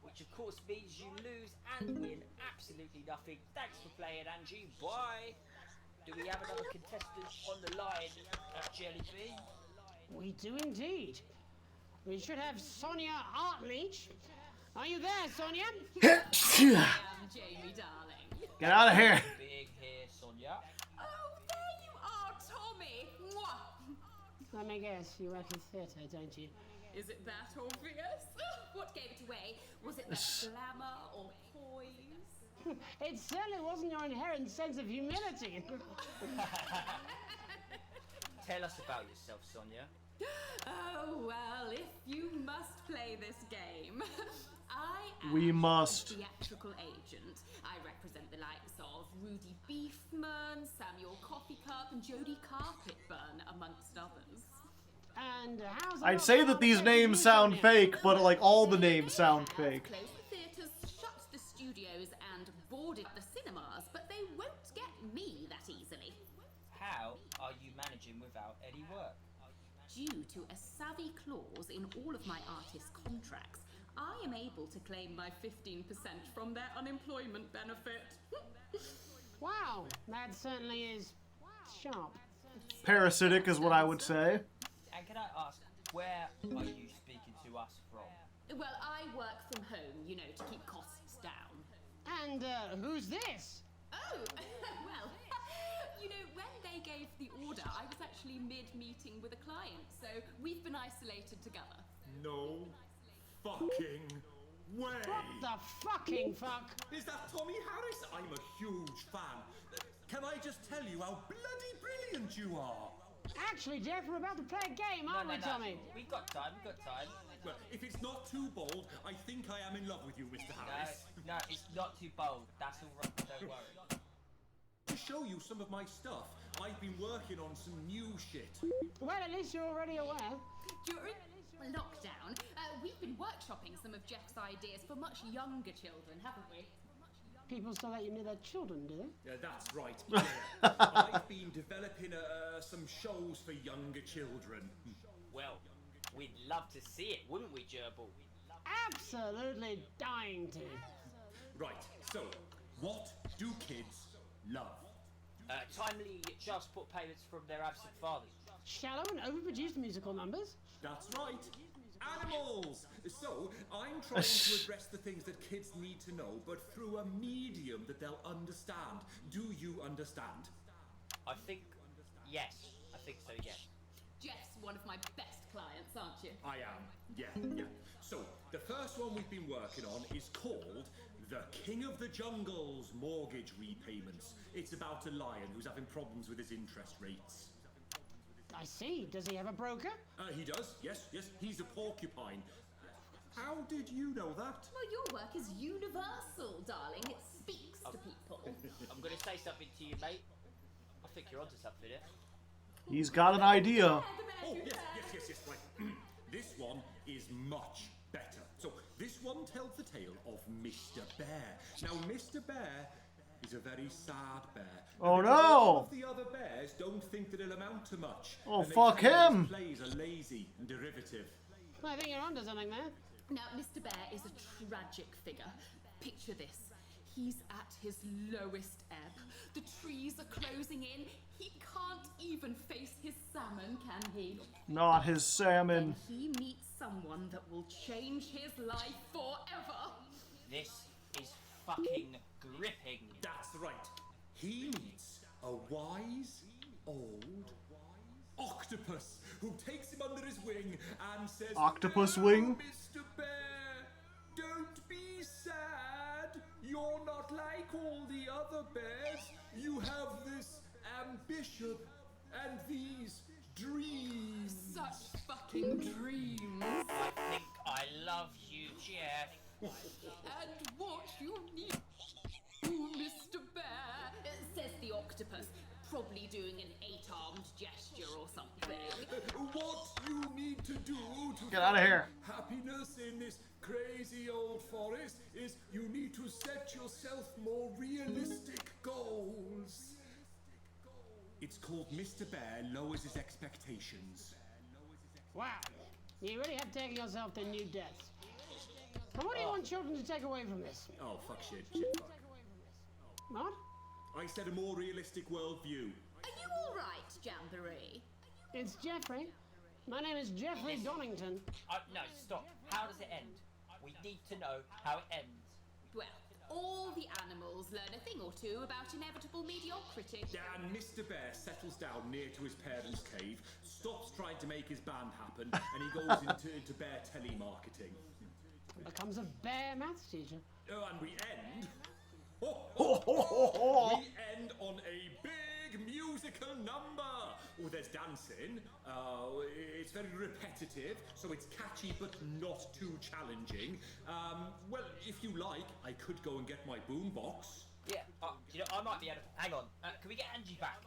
Which of course means you lose and win absolutely nothing. Thanks for playing, Angie. Bye. Do we have another contestant on the line at Jellybean? We do indeed. We should have Sonia Artleach. Are you there, Sonia? Jamie, darling. Get out of here. Big here, Sonia. Oh, there you are, Tommy. Mwah. Let me guess, you work in theatre, don't you? Is it that obvious? What gave it away? Was it the glamour or poise? It certainly wasn't your inherent sense of humility. Tell us about yourself, Sonia. Oh, well, if you must play this game, I am We must. a theatrical agent. I represent the likes of Rudy Beefman, Samuel Coffeecup, and Jodie Carpetburn, amongst others. And how's I'd say that these names sound fake, but like all the names sound fake. Closed the theatres, shut the studios, and boarded the cinemas, but they won't get me that easily. How are you managing without any work? Due to a savvy clause in all of my artist contracts, I am able to claim my 15% from their unemployment benefit. Wow, that certainly is sharp. Parasitic is what I would say. And can I ask, where are you speaking to us from? Well, I work from home, you know, to keep costs down. And who's this? Oh, well, you know, when they gave the order, I was actually mid-meeting with a client, so we've been isolated together. No fucking way! What the fucking fuck? Is that Tommy Harris? I'm a huge fan. Can I just tell you how bloody brilliant you are? Actually, Jeff, we're about to play a game, aren't we, Tommy? We've got time, Well, if it's not too bold, I think I am in love with you, Mr. Harris. No, it's not too bold. That's all right, don't worry. To show you some of my stuff, I've been working on some new shit. Well, at least you're already aware. During lockdown, we've been workshopping some of Jeff's ideas for much younger children, haven't we? People still let you near their children, do they? Yeah, that's right. Yeah. I've been developing some shows for younger children. Well, we'd love to see it, wouldn't we, Gerbil? Absolutely dying to. Right, so, what do kids love? Timely child support payments from their absent fathers. Shallow and overproduced musical numbers? That's right. Animals! So, I'm trying to address the things that kids need to know, but through a medium that they'll understand. Do you understand? I think, yes. I think so, yes. Jeff's one of my best clients, aren't you? I am, yeah. So, the first one we've been working on is called The King of the Jungle's Mortgage Repayments. It's about a lion who's having problems with his interest rates. I see. Does he have a broker? He does, yes. He's a porcupine. How did you know that? Well, your work is universal, darling. It speaks to people. I'm going to say something to you, mate. I think you're onto something here. He's got an idea. Oh, yes, right. This one is much better. So, this one tells the tale of Mr. Bear. Now, Mr. Bear is a very sad bear. Oh, because no! all of the other bears don't think that it'll amount to much. Oh, and they fuck think that him. his plays are lazy and derivative. I think you're onto something there. Now, Mr. Bear is a tragic figure. Picture this. He's at his lowest ebb. The trees are closing in. He can't even face his salmon, can he? Not his salmon. Then he meets someone that will change his life forever. This is fucking gripping. That's right. He meets a wise, old octopus who takes him under his wing and says, Octopus "No, wing? Mr. Bear, don't be sad. You're not like all the other bears. You have this ambition and these dreams." Such fucking dreams. I think I love you, Jeff. And what you need, Mr. Bear, says the octopus, probably doing an 8-armed gesture or something. What you need to do to Get out of here. happiness in this crazy old forest is you need to set yourself more realistic goals. It's called Mr. Bear Lowers His Expectations. Wow. You really have taken yourself to new depths. And what do you want children to take away from this? Oh, fuck shit, fuck. What? I said a more realistic worldview. Are you alright, Jamboree? It's Jeffrey. My name is Jeffrey Donington. No, stop. How does it end? We need to know how it ends. Well, all the animals learn a thing or two about inevitable mediocrity. And Mr. Bear settles down near to his parents' cave, stops trying to make his band happen, and he goes into bear telemarketing. Becomes a bear maths teacher. Oh, and we end... we end on a big musical number. Oh, there's dancing. It's very repetitive, so it's catchy but not too challenging. Well, if you like, I could go and get my boombox. Yeah, you know, I might be able to... Hang on, can we get Angie back?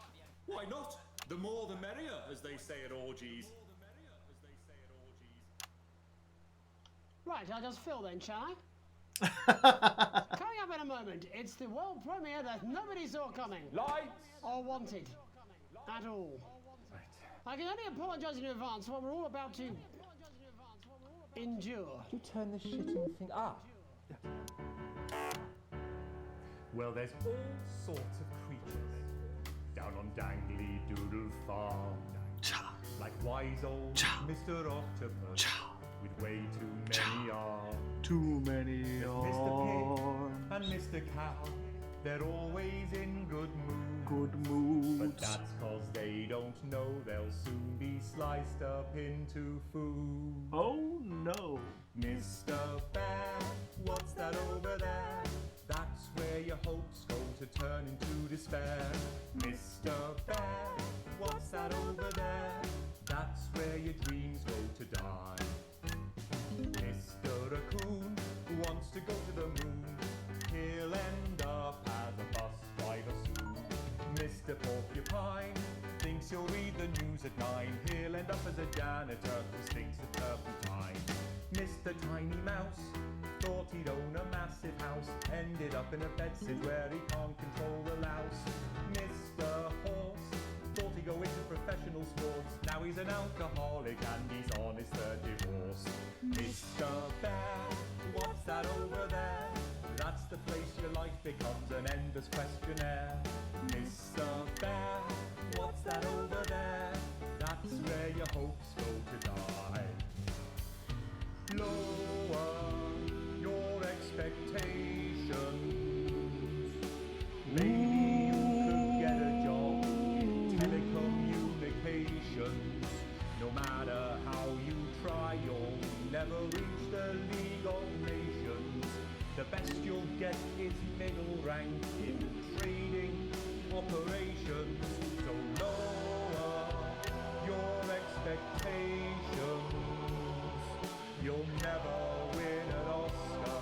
Why not? The more the merrier, as they say at orgies. Right, I'll just fill then, shall I? Coming up in a moment, it's the world premiere that nobody saw coming. Lights! Or wanted. At all. I can only apologise in advance for what we're all about to endure. You turn this shitting thing up. Well, there's all sorts of creatures down on Dangly Doodle Farm. Like wise old Mr. Octopus with way too many arms. Too many There's Mr. Pig and Mr. Cow. They're always in good mood. Good moods. But that's cause they don't know they'll soon be sliced up into food. Oh no. Mr. Bear, what's that over there? That's where your hopes go to turn into despair. Mr. Bear, what's that over there? That's where your dreams go to die. Mr. Raccoon wants to go to the moon. He'll end up as a bus driver soon. Mr. Porcupine thinks he'll read the news at 9. He'll end up as a janitor who stinks of turpentine. Mr. Tiny Mouse thought he'd own a massive house. Ended up in a bedsit where he can't control the louse. Mr. Horse thought he'd go into professional sports. Now he's an alcoholic and he's on his third divorce. Mr. Bear, what's that over there? That's the place your life becomes an endless questionnaire. Mr. Bear, what's that over there? That's where your hopes go to die. Lower your expectations. Maybe you could get a job in telecommunications. No matter how you try, you'll never reach the League of Nations. The best you'll get is middle rank in trading operations. So lower your expectations. You'll never win an Oscar,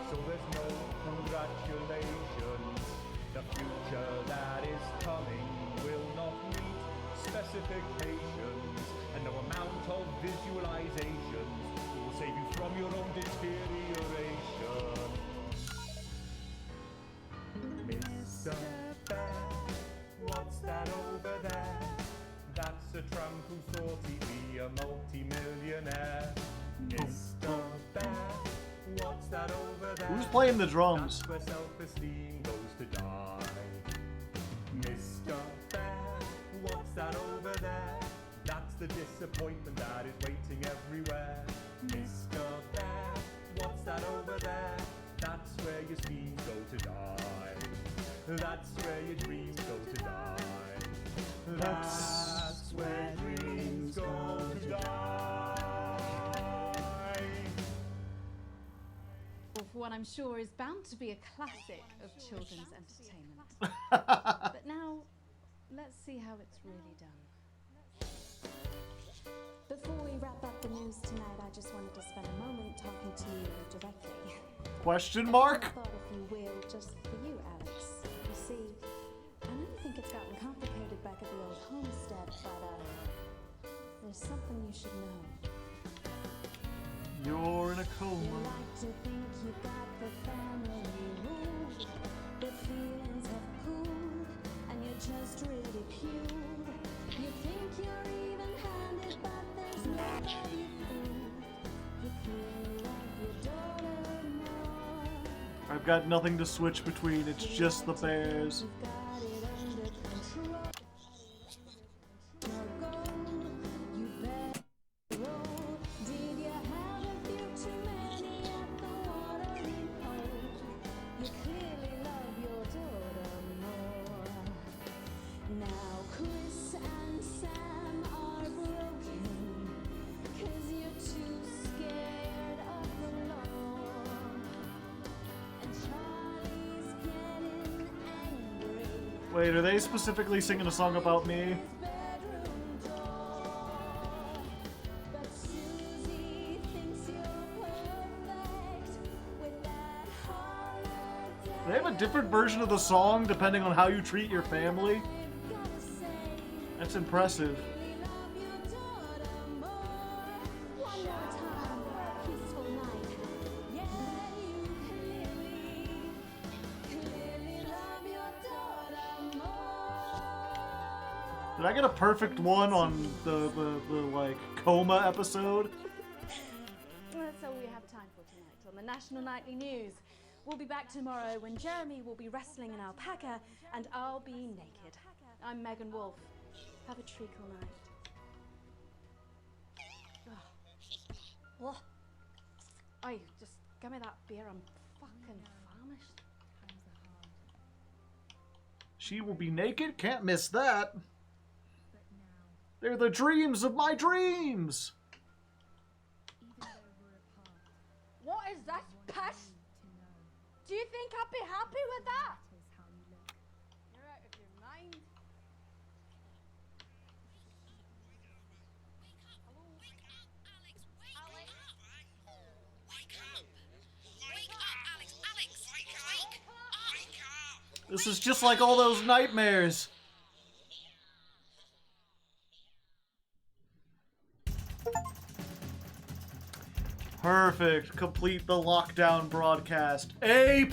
so there's no congratulations. The future that is coming will not meet specifications, and no amount of visualizations will save you from your own deterioration. Mr. Bear, what's that over there? That's a tramp who thought he'd be a multi-millionaire. Mr. Bear, what's that over there? Who's playing the drums? That's where self-esteem goes to die. Mr. Bear, what's that over there? That's the disappointment that is waiting everywhere. Mr. Bear, what's that over there? That's where your schemes go to die. That's where your dreams go to die. That's where dreams go to die. For what I'm sure is bound to be a classic of children's entertainment. But now, let's see how it's really done. Before we wrap up the news tonight, I just wanted to spend a moment talking to you directly. Question mark? I thought, if you will, just for you, Alex. You see, I don't think it's gotten complicated back at the old homestead, but there's something you should know. You're in a coma. You like to think you got the family ruled, but feelings have cooled, and you're just ridiculed. You think you're even-handed, but there's nobody fooled. You clearly love your daughter more. I've got nothing to switch between, it's just the Bears. You've got it under control. Your goal, you better roll. Did you have a few too many at the watering hole? You clearly love your daughter more. Now Chris and Sam are broken, 'cause you're too scared of the law. And Charlie's getting angry. Wait, are they specifically singing a song about me? Bedroom door. But Susie thinks you're perfect with that holiday. They have a different version of the song depending on how you treat your family. That's impressive. One more time for a peaceful night. Did I get a perfect one on the like, coma episode? That's all we have time for tonight on the National Nightly News. We'll be back tomorrow when Jeremy will be wrestling an alpaca and I'll be naked. I'm Megan Wolf. Have a treacle night. What? Oi, just give me that beer. I'm fucking famished. She will be naked? Can't miss that. They're the dreams of my dreams! What is this piss? Do you think I'd be happy with that? You're out of your mind. This is just like all those nightmares. Perfect. Complete the lockdown broadcast. A+!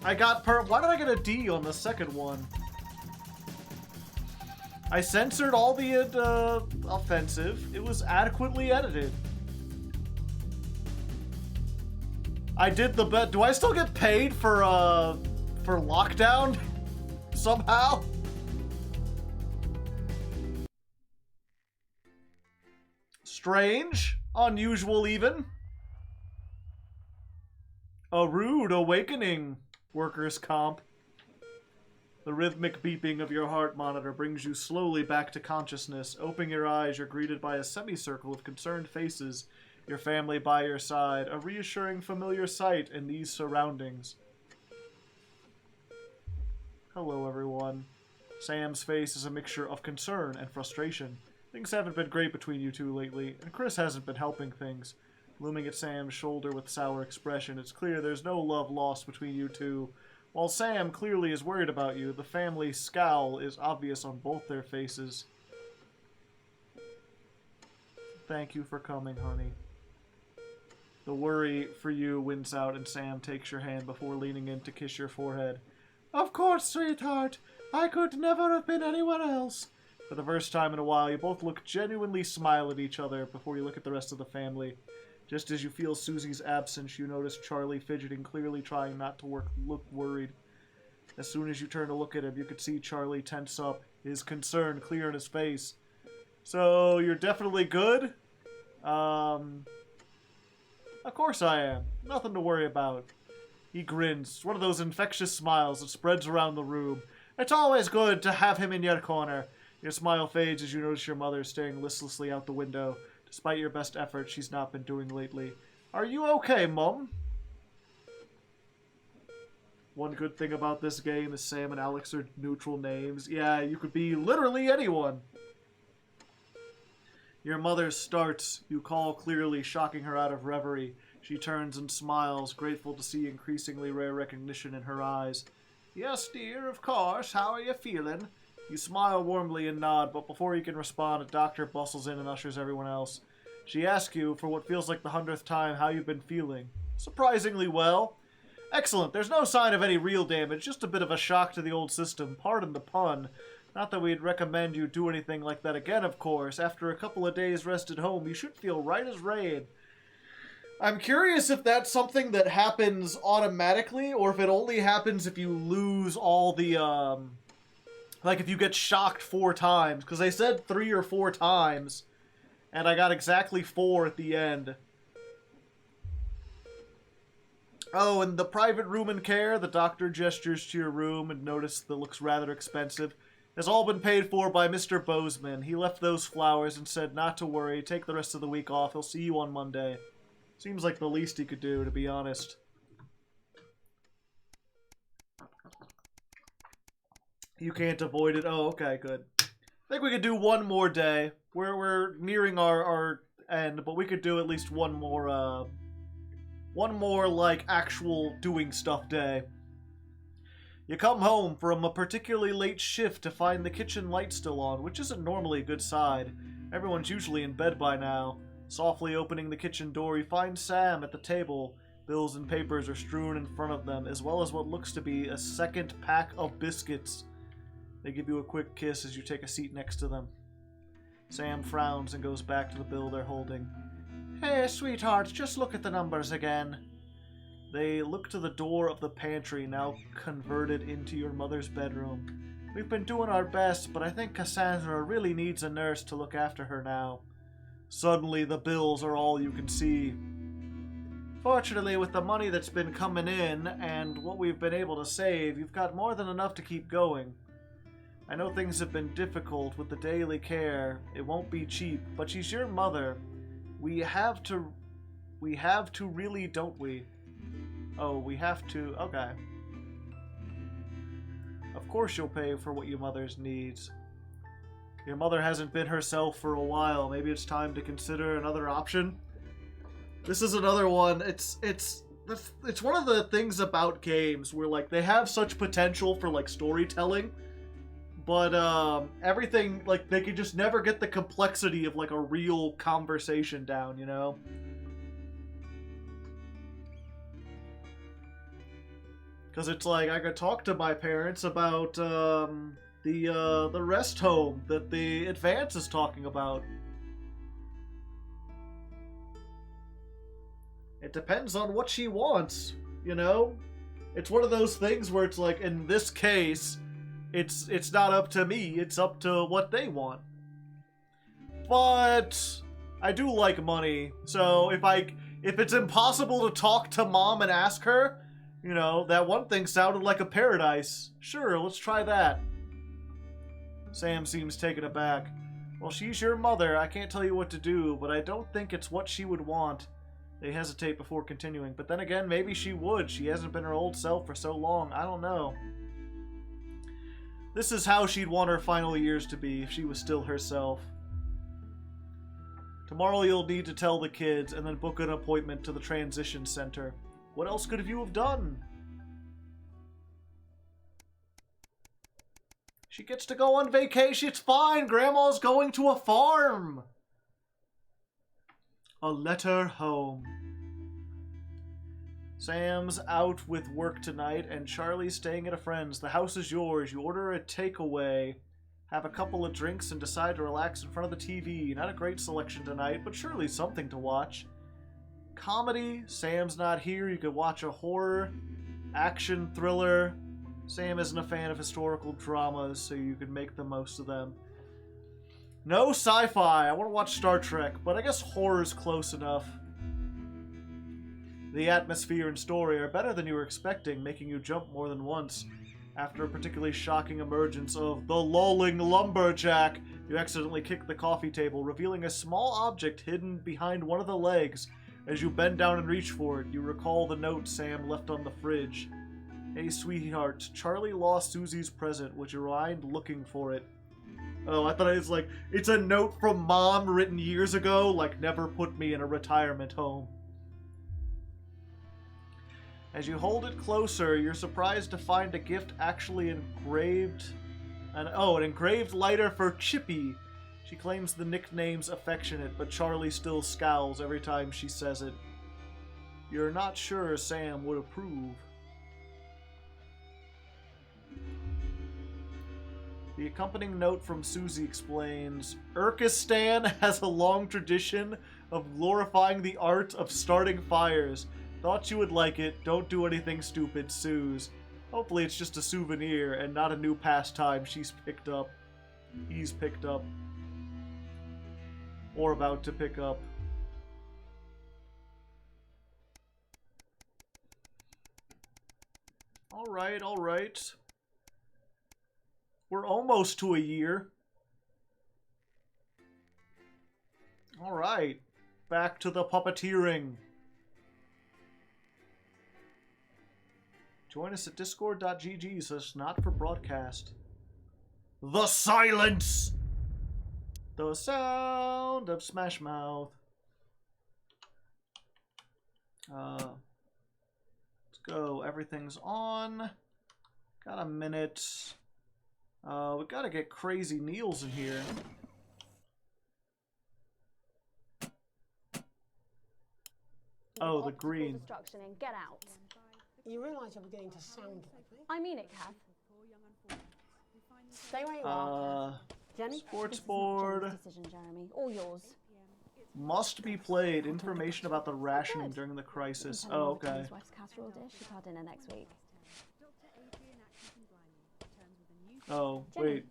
I got why did I get a D on the second one? I censored all the offensive. It was adequately edited. I did the bet. Do I still get paid for lockdown? Somehow? Strange. Unusual even. A rude awakening, workers' comp. The rhythmic beeping of your heart monitor brings you slowly back to consciousness. Opening your eyes, you're greeted by a semicircle of concerned faces. Your family by your side, a reassuring familiar sight in these surroundings. Hello, everyone. Sam's face is a mixture of concern and frustration. Things haven't been great between you two lately, and Chris hasn't been helping things. Looming at Sam's shoulder with sour expression, it's clear there's no love lost between you two. While Sam clearly is worried about you, the family scowl is obvious on both their faces. Thank you for coming, honey. The worry for you wins out and Sam takes your hand before leaning in to kiss your forehead. Of course, sweetheart. I could never have been anyone else. For the first time in a while, you both genuinely smile at each other before you look at the rest of the family. Just as you feel Susie's absence, you notice Charlie fidgeting, clearly trying not to look worried. As soon as you turn to look at him, you could see Charlie tense up, his concern clear in his face. So, you're definitely good? Of course I am. Nothing to worry about. He grins, one of those infectious smiles that spreads around the room. It's always good to have him in your corner. Your smile fades as you notice your mother staring listlessly out the window. Despite your best efforts, she's not been doing lately. Are you okay, Mum? One good thing about this game is Sam and Alex are neutral names. Yeah, you could be literally anyone. Your mother starts. You call clearly, shocking her out of reverie. She turns and smiles, grateful to see increasingly rare recognition in her eyes. Yes, dear, of course. How are you feeling? You smile warmly and nod, but before you can respond, a doctor bustles in and ushers everyone else. She asks you, for what feels like the 100th time, how you've been feeling. Surprisingly well. Excellent. There's no sign of any real damage, just a bit of a shock to the old system. Pardon the pun. Not that we'd recommend you do anything like that again, of course. After a couple of days rest at home, you should feel right as rain. I'm curious if that's something that happens automatically, or if it only happens if you lose all the, like if you get shocked 4 times. Because they said 3 or 4 times, and I got exactly 4 at the end. Oh, and the private room and care, the doctor gestures to your room and notice that looks rather expensive, has all been paid for by Mr. Bozeman. He left those flowers and said not to worry, take the rest of the week off, he'll see you on Monday. Seems like the least he could do, to be honest. You can't avoid it. Oh, okay, good. I think we could do one more day. We're nearing our end, but we could do at least one more, like, actual doing stuff day. You come home from a particularly late shift to find the kitchen light still on, which isn't normally a good sign. Everyone's usually in bed by now. Softly opening the kitchen door, you find Sam at the table. Bills and papers are strewn in front of them, as well as what looks to be a second pack of biscuits. They give you a quick kiss as you take a seat next to them. Sam frowns and goes back to the bill they're holding. Hey, sweetheart, just look at the numbers again. They look to the door of the pantry, now converted into your mother's bedroom. We've been doing our best, but I think Cassandra really needs a nurse to look after her now. Suddenly, the bills are all you can see. Fortunately, with the money that's been coming in and what we've been able to save, you've got more than enough to keep going. I know things have been difficult with the daily care. It won't be cheap, but she's your mother. We have to really, don't we? Oh, we have to. Okay. Of course you'll pay for what your mother's needs. Your mother hasn't been herself for a while. Maybe it's time to consider another option. This is another one. It's one of the things about games where, like, they have such potential for, like, storytelling, but everything, like, they could just never get the complexity of, like, a real conversation down, you know? Because it's like, I could talk to my parents about the rest home that the Advance is talking about. It depends on what she wants, you know? It's one of those things where it's like, in this case, it's not up to me, it's up to what they want. But I do like money, so if it's impossible to talk to Mom and ask her, you know, that one thing sounded like a paradise. Sure, let's try that. Sam seems taken aback. Well, she's your mother. I can't tell you what to do, but I don't think it's what she would want. They hesitate before continuing, but then again, maybe she would. She hasn't been her old self for so long. I don't know. This is how she'd want her final years to be if she was still herself. Tomorrow you'll need to tell the kids and then book an appointment to the transition center. What else could you have done? She gets to go on vacation. It's fine. Grandma's going to a farm. A letter home. Sam's out with work tonight, and Charlie's staying at a friend's. The house is yours. You order a takeaway, have a couple of drinks, and decide to relax in front of the TV. Not a great selection tonight, but surely something to watch. Comedy. Sam's not here. You could watch a horror, action, thriller. Sam isn't a fan of historical dramas, so you can make the most of them. No sci-fi. I want to watch Star Trek, but I guess horror's close enough. The atmosphere and story are better than you were expecting, making you jump more than once. After a particularly shocking emergence of the lolling lumberjack, you accidentally kick the coffee table, revealing a small object hidden behind one of the legs. As you bend down and reach for it, you recall the note Sam left on the fridge. Hey, sweetheart, Charlie lost Susie's present. Would you mind looking for it? Oh, I thought it was like, it's a note from Mom written years ago, like, never put me in a retirement home. As you hold it closer, you're surprised to find a gift actually engraved. An engraved lighter for Chippy. She claims the nickname's affectionate, but Charlie still scowls every time she says it. You're not sure Sam would approve. The accompanying note from Susie explains, Urkistan has a long tradition of glorifying the art of starting fires. Thought you would like it. Don't do anything stupid, Suze. Hopefully it's just a souvenir and not a new pastime she's picked up. He's picked up. Or about to pick up. Alright, alright. We're almost to a year. Alright. Back to the puppeteering. Join us at discord.gg/not for broadcast. The silence! The sound of Smash Mouth. Let's go. Everything's on. Got a minute. We gotta get Crazy Niels in here. Oh, the green. Destruction and get out. You realise you're beginning to sound like me? I mean it, Kath. Stay where you are. Jenny? Sports board. Decision, Jeremy. All yours. Must be played. Information about the rationing during the crisis. Oh, okay. His wife's casserole dish. She's had dinner next week. Oh, wait.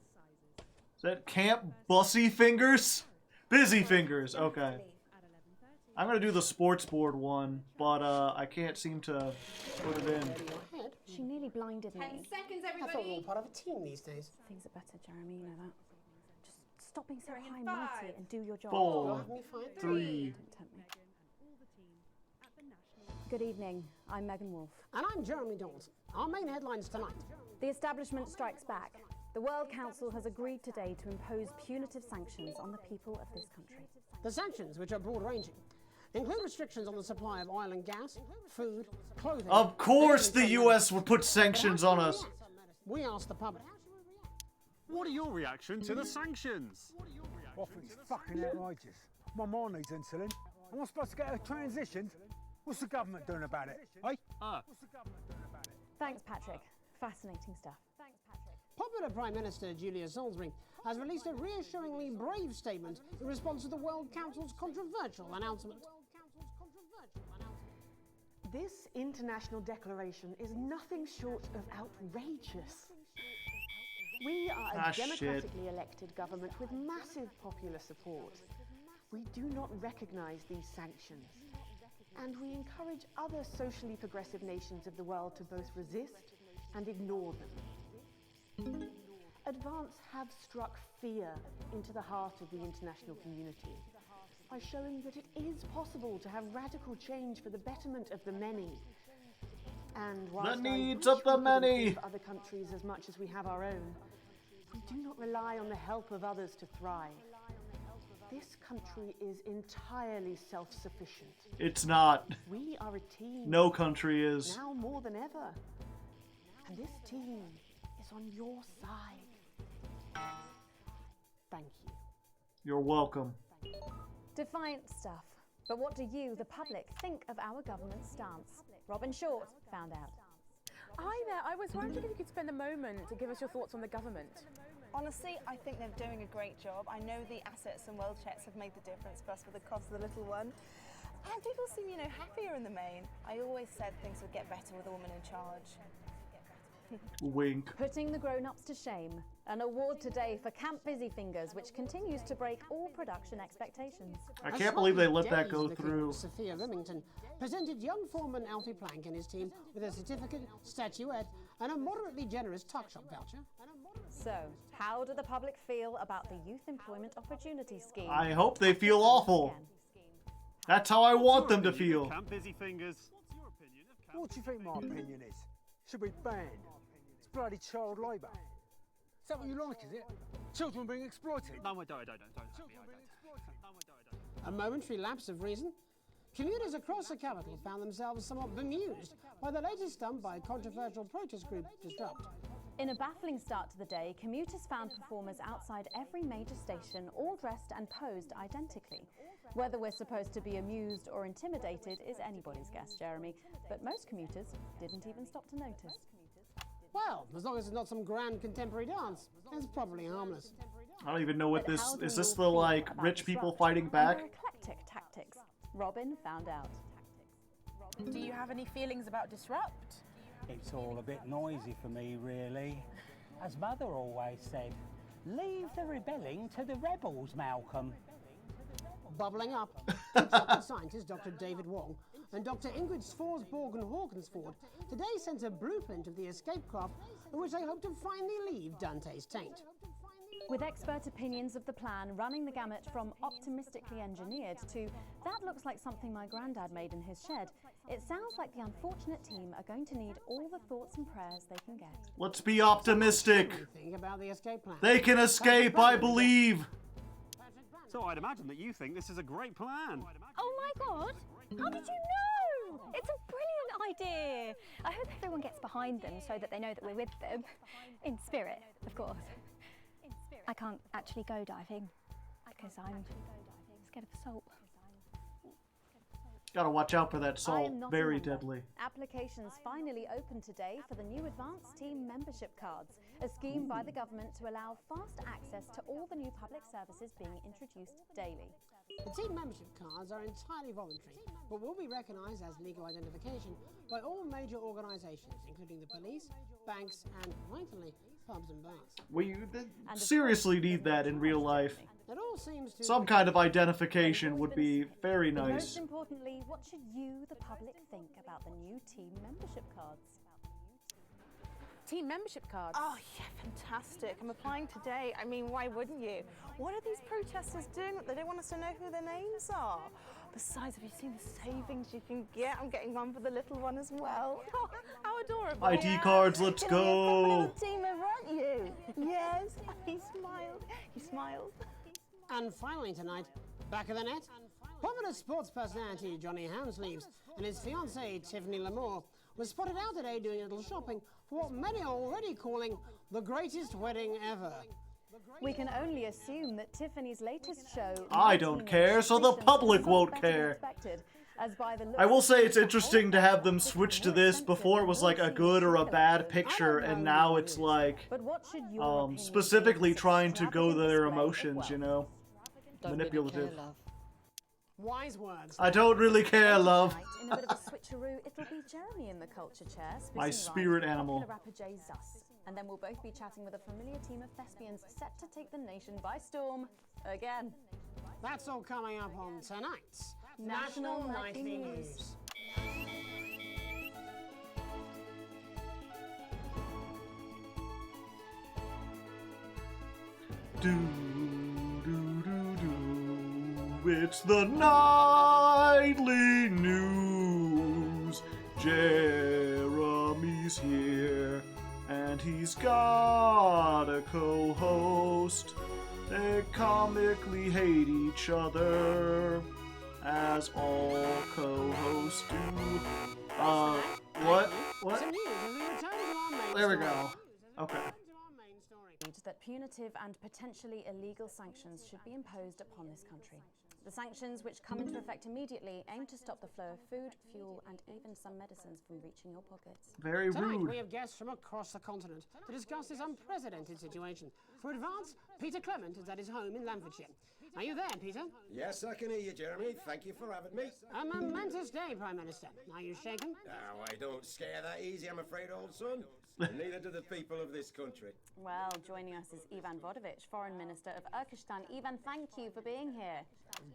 Is that Camp Bussy Fingers? Busy Fingers. Okay. I'm gonna do the sports board one, but I can't seem to put it in. She nearly blinded me. 10 seconds, everybody. That's all part of a team these days. Things are better, Jeremy. You know that. Just stop being so high and mighty and do your job. 4, 3. Don't tempt me. Good evening. I'm Megan Wolf. And I'm Jeremy Dawson. Our main headlines tonight. The establishment strikes back. The World Council has agreed today to impose punitive sanctions on the people of this country. The sanctions, which are broad-ranging, include restrictions on the supply of oil and gas, food, clothing... Of course the US would put sanctions on us. We asked the public. What are your reaction to the sanctions? I think it's fucking outrageous. My mom needs insulin. Am I supposed to get her transitioned? What's the government doing about it, eh? What's the government doing about it? Thanks, Patrick. Fascinating stuff. Popular Prime Minister Julia Salisbury has released a reassuringly brave statement in response to the World Council's controversial announcement. This international declaration is nothing short of outrageous. We are a democratically elected government with massive popular support. We do not recognise these sanctions, and we encourage other socially progressive nations of the world to both resist and ignore them. Advance have struck fear into the heart of the international community by showing that it is possible to have radical change for the betterment of the many. And whilst the needs of the many. Other countries as much as we have our own, we do not rely on the help of others to thrive. This country is entirely self-sufficient. It's not. We are a team. No country is. Now more than ever. And this team is on your side. Thank you. You're welcome. Defiant stuff. But what do you, the public, think of our government's stance? Robin Short found out. Hi there. I was wondering if you could spend a moment to give us your thoughts on the government. Honestly, I think they're doing a great job. I know the assets and world checks have made the difference for us with the cost of the little one. And people seem, happier in the main. I always said things would get better with a woman in charge. Wink. Putting the grown-ups to shame. An award today for Camp Busy Fingers, which continues to break all production expectations. I can't believe they let that go through. Sophia Remington presented young foreman Alfie Plank and his team with a certificate, statuette, and a moderately generous tuck shop voucher. So, how do the public feel about the Youth Employment Opportunity Scheme? I hope they feel awful. That's how I want them to feel. Camp Busy Fingers. What do you think my opinion is? Should be banned. It's bloody child labour. Is that what you like, is it? Children being exploited? No, I don't. A momentary lapse of reason. Commuters across the capital found themselves somewhat bemused by the latest stunt by controversial protest group Disrupt. In a baffling start to the day, commuters found performers outside every major station, all dressed and posed identically. Whether we're supposed to be amused or intimidated is anybody's guess, Jeremy, but most commuters didn't even stop to notice. Well, as long as it's not some grand contemporary dance, it's probably harmless. I don't even know what this is. This the like rich people fighting back? Eclectic tactics. Robin found out. Do you have any feelings about Disrupt? It's all a bit noisy for me, really. As Mother always said, leave the rebelling to the rebels, Malcolm. Bubbling up, consultant scientist Dr. David Wong and Dr. Ingrid Svorsborg-Hawkinsford today sent a blueprint of the escape craft in which they hope to finally leave Dante's taint. With expert opinions of the plan running the gamut from optimistically engineered to that looks like something my granddad made in his shed, it sounds like the unfortunate team are going to need all the thoughts and prayers they can get. Let's be optimistic. Think about the escape plan. They can escape, I believe. So I'd imagine that you think this is a great plan. Oh my god! How did you know? It's a brilliant idea! I hope everyone gets behind them so that they know that we're with them. In spirit, of course. I can't actually go diving because I'm scared of salt. Gotta watch out for that salt. Very deadly. Applications finally open today for the new advanced team membership cards. a scheme by the government to allow fast access to all the new public services being introduced daily. The team membership cards are entirely voluntary, but will be recognised as legal identification by all major organisations, including the police, banks, and, vitally, pubs and bars. We seriously need that in real life. It all seems to Some kind of identification would be very But nice. most importantly, what should you, the public, think about the new team membership cards? Team membership cards. Oh, yeah, fantastic. I'm applying today. I mean, why wouldn't you? What are these protesters doing? They don't want us to know who their names are. Besides, have you seen the savings you can get? I'm getting one for the little one as well. Oh, how adorable. ID cards, let's You're a go. little team member, aren't you? Yes. He smiled. He smiled. And finally tonight, back of the net, popular sports personality Johnny Hamsleeves and his fiancée Tiffany Lamore was spotted out today doing a little shopping for what many are already calling the greatest wedding ever. We can only assume that Tiffany's latest show... I don't care, so the public won't care. I will say it's interesting to have them switch to this. Before it was like a good or a bad picture, and now it's like specifically trying to go to their emotions, you know? Manipulative. Wise words. I don't really care, love. In a bit of a switcheroo, it'll be Jeremy in the culture chair, My spitting spirit rhymes with animal. popular rapper Jay Zus. And then we'll both be chatting with a familiar team of thespians set to take the nation by storm again. That's all coming up on tonight's National Nightly News. It's the nightly news. Jeremy's here, and he's got a co-host. They comically hate each other, as all co-hosts do. What? What? Some news as we return to our main There we story. go. Okay. That punitive and potentially illegal sanctions should be imposed upon this country. The sanctions, which come into effect immediately, aim to stop the flow of food, fuel, and even some medicines from reaching your pockets. Very Tonight, rude. we have guests from across the continent to discuss this unprecedented situation. For Advance, Peter Clement is at his home in Lamfordshire. Are you there, Peter? Yes, I can hear you, Jeremy. Thank you for having me. A momentous day, Prime Minister. Are you shaken? Oh, I don't scare that easy, I'm afraid, old son. Neither do the people of this country. Well, joining us is Ivan Vodovich, Foreign Minister of Urkistan. Ivan, thank you for being here.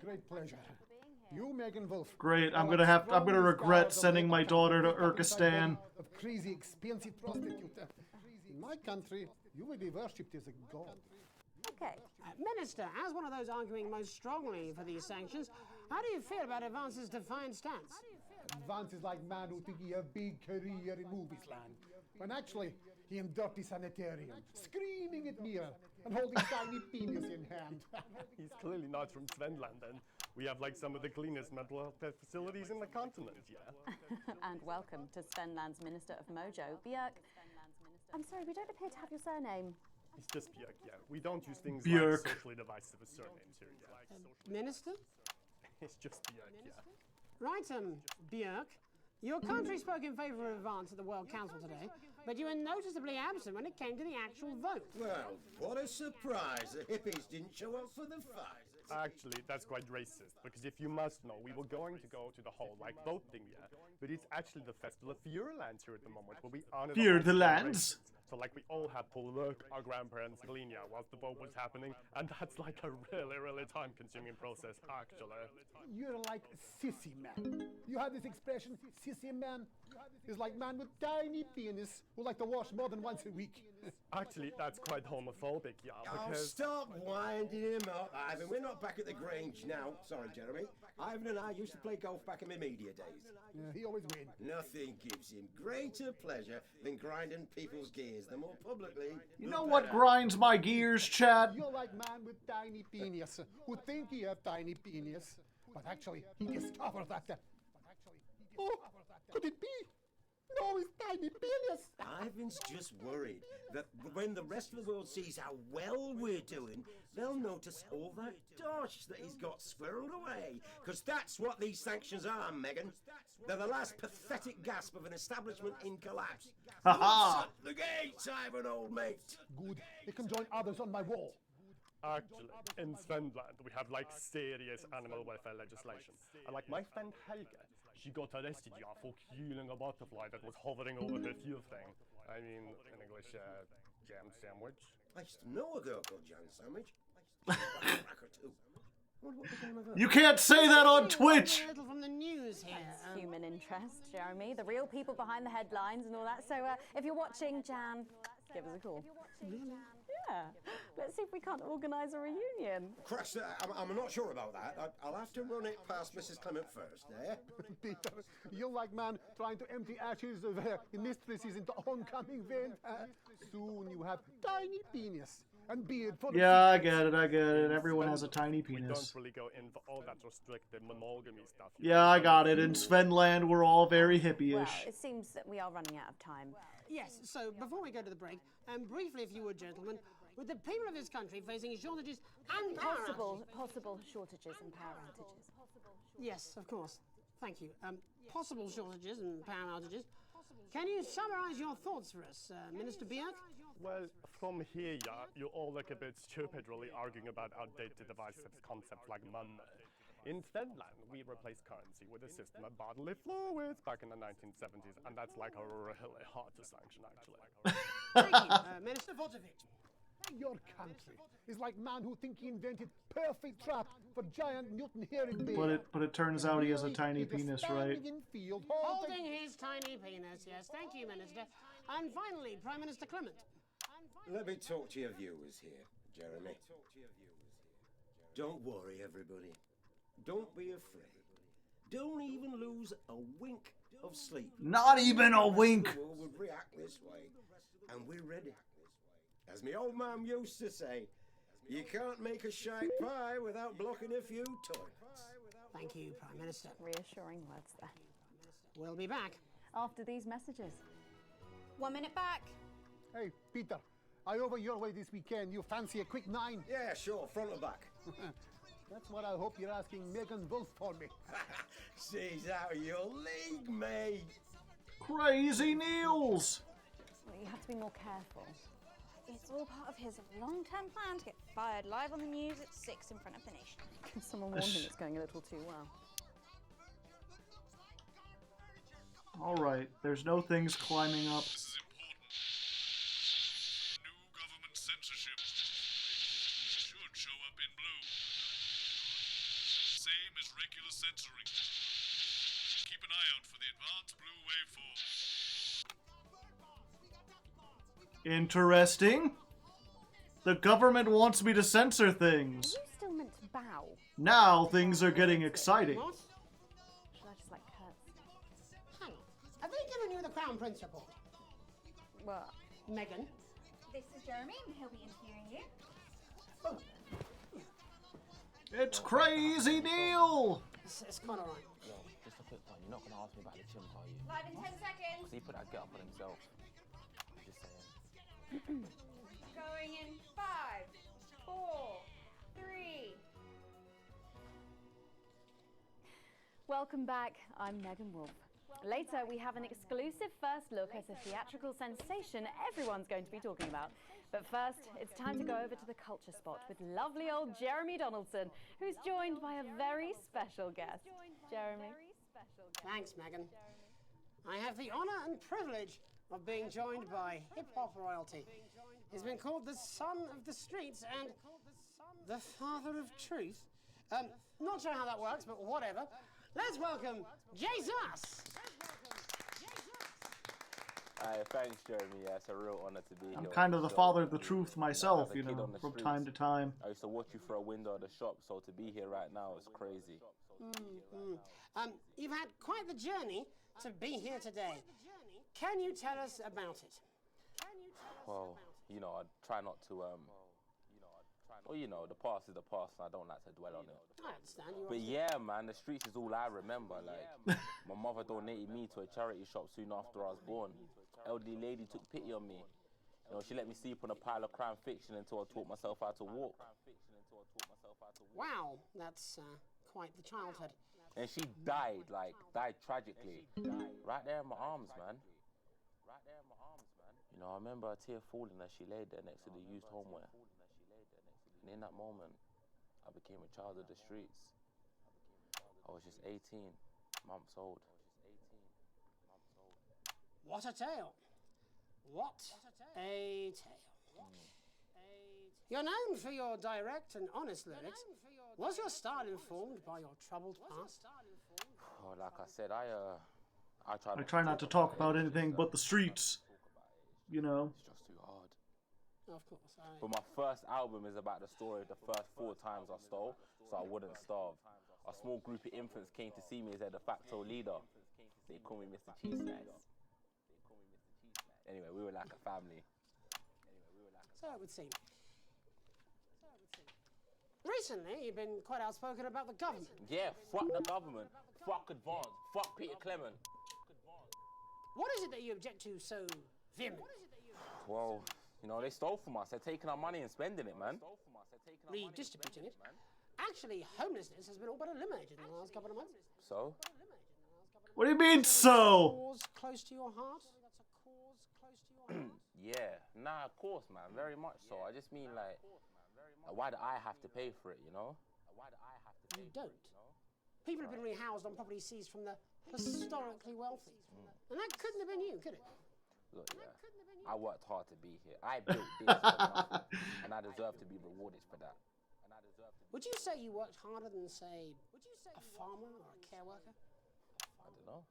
Great pleasure. You, Megan Wolf. Great. I'm gonna regret sending my daughter to Urkistan. Of crazy, expensive prostitute. In my country, you will be worshipped as a god. Okay. Minister, as one of those arguing most strongly for these sanctions, how do you feel about Advance's defiant stance? Advance is like man who think he have big career in movies land, when actually he in dirty sanitarium, screaming at mirror and holding tiny penis in hand. He's clearly not from Svenland, and we have like some of the cleanest mental health facilities in the continent, yeah. And welcome to Svenland's Minister of Mojo, Björk. I'm sorry, we don't appear to have your surname. It's just Björk, yeah. We don't use things Björk. like socially divisive surnames here, yeah. Minister? It's just Björk, yeah. Right, Björk. Your country spoke in favour of Advance at the World Council today, but you were noticeably absent when it came to the actual vote. Well, what a surprise. The hippies didn't show up for the fight. Actually, that's quite racist, because if you must know, we were going to go to the whole, like, vote thing, yeah? But it's actually the Festival of Feuerlands here at the moment, where we honor the Feuerlands? So, like, we all had to look our grandparents' Galicia whilst the vote was happening, and that's like a really, really time-consuming process, actually. You're like sissy man. You have this expression, sissy man. It's like man with tiny penis who like to wash more than once a week. Actually, that's quite homophobic, yeah, Oh, because... stop winding him up, Ivan. We're not back at the Grange now. Sorry, Jeremy. Ivan and I used to play golf back in my media days. Yeah, he always win. Nothing gives him greater pleasure than grinding people's gears. The more publicly, You know what grinds my gears, Chad? You're like man with tiny penis who think he have tiny penis, but actually he discovered that. Oh, could it be? No, his tiny penis. Ivan's just worried that when the rest of the world sees how well we're doing, they'll notice all that dosh that he's got squirreled away. Because that's what these sanctions are, Megan. They're the last pathetic gasp of an establishment in collapse. Shut the gates, Ivan, old mate. Good. They can join others on my wall. Actually, in Svenland, we have like serious animal welfare legislation. And like my friend Helga, she got arrested for killing a butterfly that was hovering over her fuel thing. I mean, in English, jam sandwich. I used to know a girl called Jam Sandwich. Cracker too. You can't say that on Twitch! A little from the news here. That's human interest, Jeremy. The real people behind the headlines and all that. So if you're watching, Jan, give us a call. Really? Yeah. Let's see if we can't organise a reunion. Crash, I'm not sure about that. I'll have to run it past Mrs. Clement first, eh? Peter, you're like man trying to empty ashes of mistresses into oncoming vent. Soon you have tiny penis and beard full of Yeah, I get it. Everyone has a tiny We penis. don't really go into all that restricted monogamy stuff. Yeah, I got it. In Svenland, we're all very hippie-ish. Well, it seems that we are running out of time. Yes, so before we go to the break, briefly, if you would, gentlemen, with the people of this country facing shortages and Possible shortages and power outages. Yes, of course. Thank you. Possible shortages and power outages. Can you summarise your thoughts for us, Minister Bierk? Well, from here, yeah, you all look a bit stupid really arguing about outdated divisive concepts like money. In Finland, we replaced currency with a system of bodily fluids back in the 1970s, and that's like really hard to sanction, actually. Thank you, Minister Votovic. Your country is like man who think he invented perfect trap for giant Newton herring bear. But it turns out he has a tiny penis, right? Holding his tiny penis, yes. Thank you, Minister. And finally, Prime Minister Clement. Let me talk to your viewers here, Jeremy. Don't worry, everybody. Don't be afraid. Don't even lose a wink of sleep. Not even a wink. The world would react this way, and we're ready. As my old man used to say, you can't make a shite pie without blocking a few toilets. Thank you, Prime Minister. Reassuring words there. We'll be back after these messages. 1 minute back. Hey, Peter, I over your way this weekend. You fancy a quick 9? Yeah, sure, front or back. That's what I hope you're asking Megan Wolf for me. She's out of your league, mate. Crazy Niels! Well, you have to be more careful. It's all part of his long-term plan to get fired live on the news at 6 in front of the nation. Can someone warn him it's going a little too well? Alright, there's no things climbing up. This is important. New government censorship should show up in blue. Same as regular censoring. Keep an eye out for the advanced blue waveform. Interesting. The government wants me to censor things. Are you still meant to bow? Now things are getting exciting. What? Should I just like curtsy? Hang on. Have they given you the Crown Prince report? What? Megan? This is Jeremy, and he'll be interviewing you. It's Crazy Neil! It's quite alright. Yo, just a quick one. You're not going to ask me about the chimp, are you? Live in 10 seconds. Because he put that get up on himself. Just saying. Going in 5, 4, 3. Welcome back. I'm Megan Wolf. Later, we have an exclusive first look at a theatrical sensation everyone's going to be talking about. But first, it's time to go over to the culture spot with lovely old Jeremy Donaldson, who's joined by a very special guest. Jeremy. Thanks, Megan. I have the honour and privilege of being joined by hip-hop royalty. He's been called the son of the streets and the father of truth. Not sure how that works, but whatever. Let's welcome Jesus! Thanks, Jeremy. Yeah, it's a real honor to be here. I'm kind of the father of the truth myself, you know, from time to time. I used to watch you through a window of the shop, so to be here right now is crazy. You've had quite the journey to be here today. Can you tell us about it? Well, you know, I try not to Well, you know, the past is the past, and I don't like to dwell on it. I understand. But yeah, man, the streets is all I remember. Like, my mother donated me to a charity shop soon after I was born. Elderly lady took pity on me. You know, she let me sleep on a pile of crime fiction until I taught myself how to walk. Wow, that's quite the childhood. And she died tragically. Right there in my arms, man. You know, I remember a tear falling as she laid there next to the used homeware. And in that moment, I became a child of the streets. I was just 18 months old. What a tale. What a tale. You're known for your direct and honest lyrics. Was your style informed by your troubled past? Oh, like I said, I try not to talk about anything but the streets. You know. It's just too hard. Of course. But my first album is about the story of the first 4 times I stole, so I wouldn't starve. A small group of infants came to see me as their de facto leader. They call me Mr. Cheese Slice. Anyway, we were like a family. So it would seem. Recently, you've been quite outspoken about the government. Yeah, fuck the government. Fuck Advance. Fuck Peter Clement. What is it that you object to so vehemently? Well, you know, they stole from us. They're taking our money and spending it, man. Redistributing it. Actually, homelessness has been all but eliminated in the last couple of months. So? What do you mean, so? Cause close to your heart? Yeah, nah, of course, man, very much so. I just mean, like, why do I have to pay for it, you know? You don't. People have been rehoused on property seized from the historically wealthy. And that couldn't have been you, could it? Look, yeah, I worked hard to be here. I built this for nothing, and I deserve to be rewarded for that. Would you say you worked harder than, say, a farmer or a care worker? I don't know.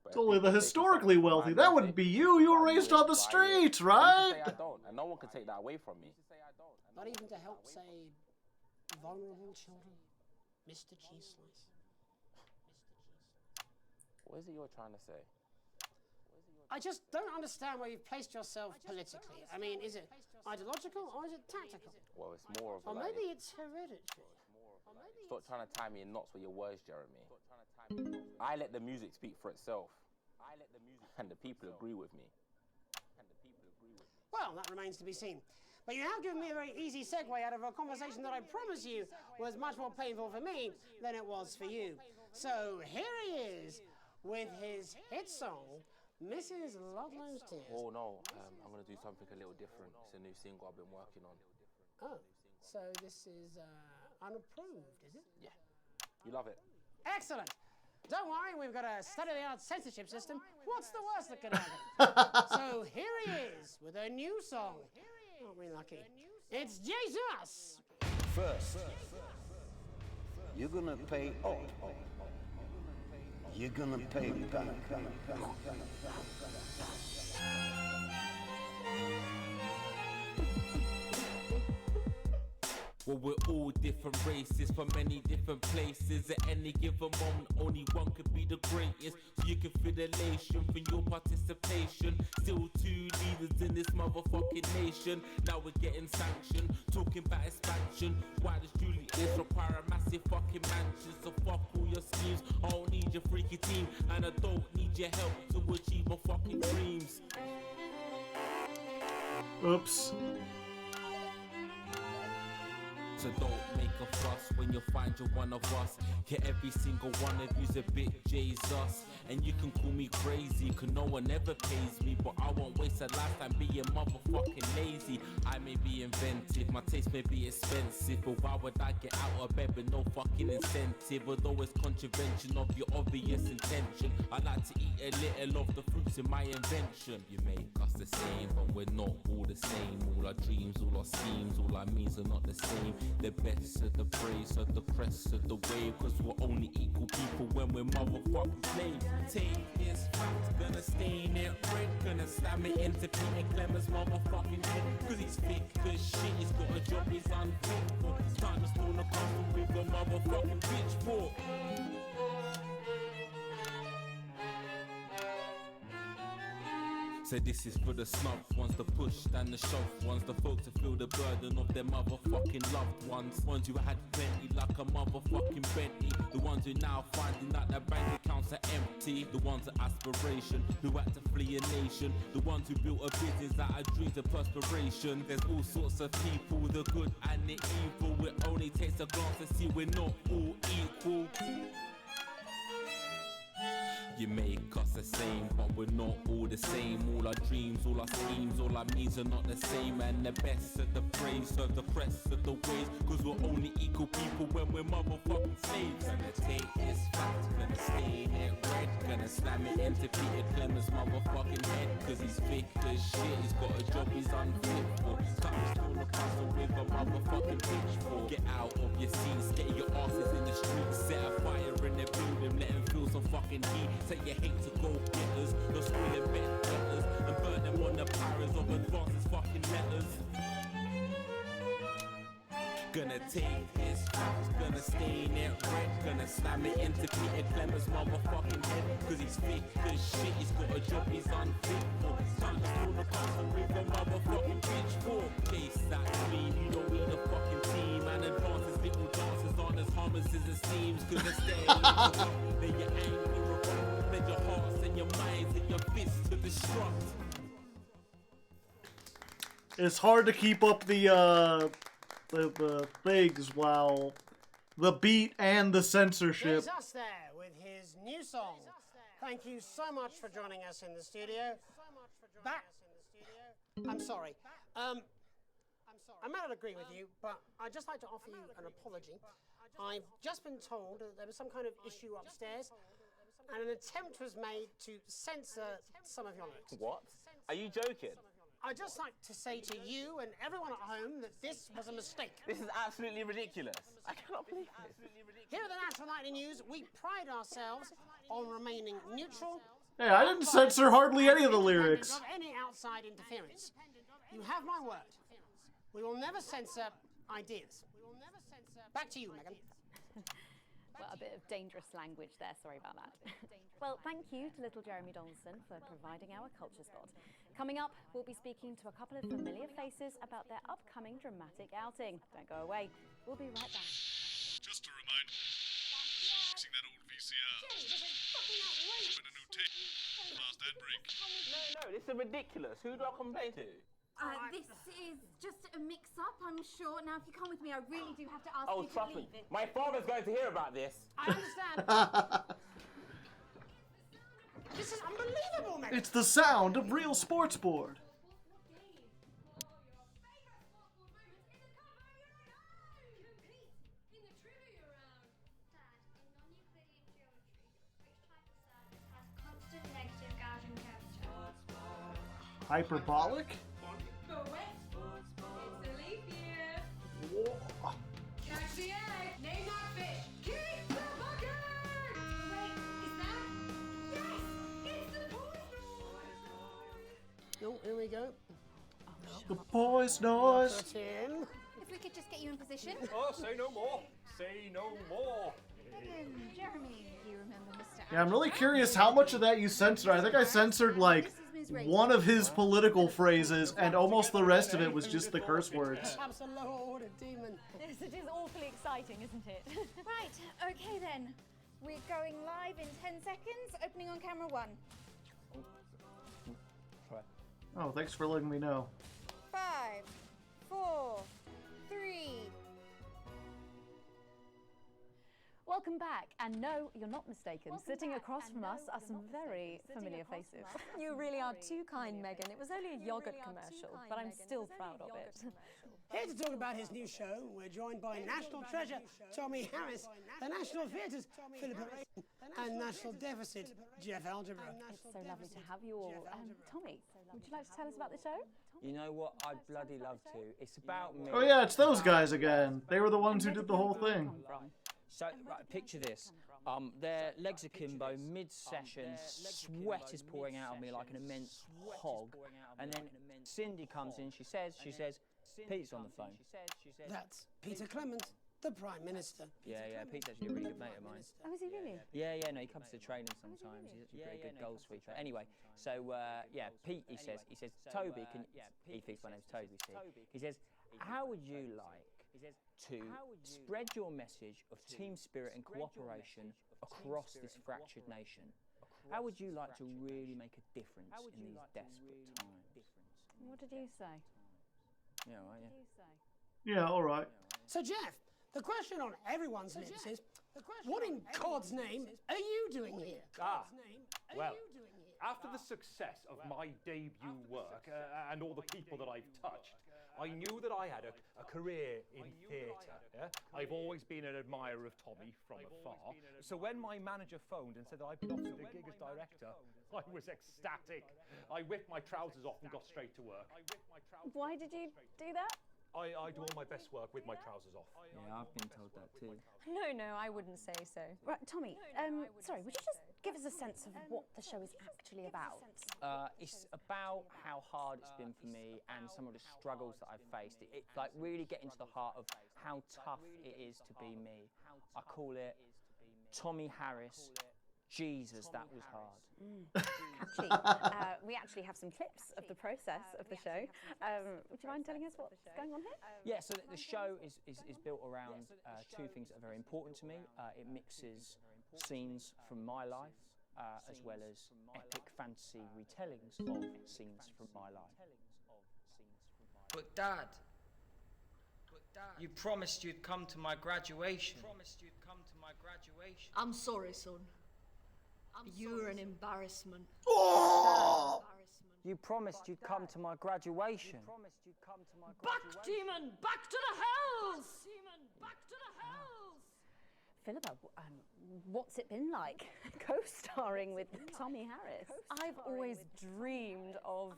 It's only the historically wealthy. That wouldn't be you. You were raised on the streets, right? I don't, and no one can take that away from me. Not even to help, say, vulnerable children? Mr. Cheese Slice. What is it you're trying to say? I just don't understand where you've placed yourself politically. I mean, is it ideological or is it tactical? Well, it's more of Or like... maybe it's hereditary. Stop trying to tie me in knots with your words, Jeremy. I let the music speak for itself. And the people agree with me. Well, that remains to be seen. But you have given me a very easy segue out of a conversation that I promise you was much more painful for me than it was for you. So here he is with his hit song, Mrs. Ludlow's Tears. Oh no, I'm going to do something a little different. It's a new single I've been working on. Oh, so this is unapproved, is it? Yeah, you love it. Excellent. Don't worry, we've got a state-of-the-art censorship system. What's the worst that could happen? So here he is with a new song. Aren't we lucky? It's Jesus! First, you're gonna pay up. You're gonna pay back. Well, we're all different races from many different places. At any given moment, only one could be the greatest. So you can feel the elation from your participation. Still 2 leaders in this motherfucking nation. Now we're getting sanctioned, talking about expansion. Why does Julius require a massive fucking mansion? So fuck all your schemes. I don't need your freaky team, and I don't need your help to achieve my fucking dreams. Oops. So don't make a fuss when you find you're one of us. Yeah, every single one of you's a bit Jesus. And you can call me crazy, cause no one ever pays me. But I won't waste a lifetime being motherfucking lazy. I may be inventive, my taste may be expensive. But why would I get out of bed with no fucking incentive? Although it's contravention of your obvious intention. I like to eat a little of the fruits in my invention. You make us the same, but we're not all the same. All our dreams, all our schemes, all our means are not the same. The best of the praise of the crest of the wave. Cause we're only equal people when we're motherfucking slaves. Take this fact, gonna stain it red. Gonna slam it into Peter Clement's motherfucking head. Cause he's thick as shit, he's got a job he's unfit for. It's time to stone a castle with a motherfucking pitchfork. So this is for the snub ones, the push and the shove ones, the folks who feel the burden of their motherfucking loved ones who had plenty like a motherfucking Bentley, the ones who now finding that their bank accounts are empty, the ones of aspiration who had to flee a nation, the ones who built a business out of dreams of perspiration. There's all sorts of people, the good and the evil. It only takes a glance to see we're not all equal. You make us the same, but we're not all the same. All our dreams, all our schemes, all our means are not the same. And the best of the praise serve the crest of the ways, cause we're only equal people when we're motherfucking slaves. Gonna take this fact, gonna stain it red, gonna slam it into Peter Clemens' motherfucking head, cause he's thick as shit, he's got a job he's unfit for. Touch on the puzzle with a motherfucking pitchfork. Get out of your seats, get your asses in the streets, set a fire in the building, let them feel some fucking heat. Say you hate to go getters, no squealing bet letters, and burn them on the powers of advances fucking letters. Gonna take his facts, gonna stain it red, gonna slam it into Peter Clemens' motherfucking head, cause he's thick as shit, he's got a job he's unfit for. Time to pull the puzzle with a motherfucking pitchfork. Case that mean you don't need a fucking team, and advances little dances aren't as harmless as it seems, cause they're staying then you're angry, then your hearts and your minds and your fists to destruct. It's hard to keep up the things while the beat and the censorship. Here's us there with his new song. Thank you so much for joining us in the studio. I'm sorry. I may not agree with you, but I'd just like to offer you an apology. I've just been told that there was some kind of issue upstairs, and an attempt was made to censor some of your lyrics. What? Are you joking? I'd just like to say to you and everyone at home that this was a mistake. This is absolutely ridiculous. I cannot believe this. Here at the National Nightly News, we pride ourselves on remaining neutral. Hey, I didn't censor hardly any of the lyrics. Of any outside interference. You have my word. We will never censor ideas. Back to you, Megan. Well, a bit of dangerous language there, sorry about that. Well, thank you to little Jeremy Donaldson for providing our culture spot. Coming up, we'll be speaking to a couple of familiar faces about their upcoming dramatic outing. Don't go away, we'll be right back. Just a reminder, fixing that old VCR. Open a new tape. Fast ad break. No, this is ridiculous. Who do I complain to? This is just a mix-up, I'm sure. Now, if you come with me, I really do have to ask Oh, you to trust me. leave it. My father's going to hear about this. I understand. This is unbelievable, Megan. It's the sound of real sports board. Hyperbolic? Whoa. Catch the egg! Name that fish! Keep the bucket! Wait, is that? Yes! It's the poison! Oh, here we go. The boys' noise. Put in. If we could just get you in position. Oh, say no more. Say no more. Jeremy, you remember Mr. Yeah, I'm really curious how much of that you censored. I think I censored like one of his political phrases, and almost the rest of it was just the curse words. Perhaps a lower order demon. Yes, it is awfully exciting, isn't it? Right, okay then. We're going live in 10 seconds, opening on camera 1. Oh, thanks for letting me know. 5, 4, 3. Welcome back, and no, you're not mistaken. Sitting across from us are some very familiar faces. You really are too kind, Megan. It was only a yogurt commercial, but I'm still proud of it. Here to talk about his new show, we're joined by National Treasure Tommy Harris, the National Theatre's Philippa Ray, and National Deficit Jeff Algebra. It's so lovely to have you all. Tommy, would you like to tell us about the show? You know what? I'd bloody love to. It's about me. Oh yeah, it's those guys again. They were the ones who did the whole thing. So, right, picture this. Their legs are kimbo, mid-session, sweat is pouring out of me like an immense hog. And then Cindy comes in, she says, Pete's on the phone. That's Peter Clement. The Prime Minister. Yeah, Pete's actually a really good mate of mine. Oh, is he really? Yeah, no, he comes to training sometimes. He's actually a pretty good goal sweeper. Anyway, so Pete, he says, Toby, he thinks my name's Toby, see? He says, how would you like to spread your message of team spirit and cooperation across this fractured nation? How would you like to really make a difference in these desperate times? What did you say? Yeah, right, yeah. Yeah, all right. So, Jeff, the question on everyone's lips is, what in God's name are you doing here? Well, after the success of my debut work and all the people that I've touched, I knew that I had a career in theatre. Yeah? I've always been an admirer of Tommy from afar. So when my manager phoned and said that I'd been offered a gig as director, I was ecstatic. I whipped my trousers off and got straight to work. Why did you do that? I do all my best work with my trousers off. Yeah, I've been told that too. No, I wouldn't say so. Right, Tommy, sorry, would you just give us a sense of what the show is actually about? It's about how hard it's been for me and some of the struggles that I've faced. It like really getting to the heart of how tough it is to be me. I call it Tommy Harris. Jesus, that was hard. Catchy. We actually have some clips of the process of the show. Would you mind telling us what's going on here? Yeah, so the show is built around two things that are very important to me. It mixes scenes from my life as well as epic fantasy retellings of scenes from my life. But Dad, you promised you'd come to my graduation. I'm sorry, son. You're an embarrassment. Oh! You promised you'd come to my graduation. Back, demon! Back to the hells! Demon, back to the hells! Philippa, what's it been like co-starring with Tommy Harris? I've always dreamed of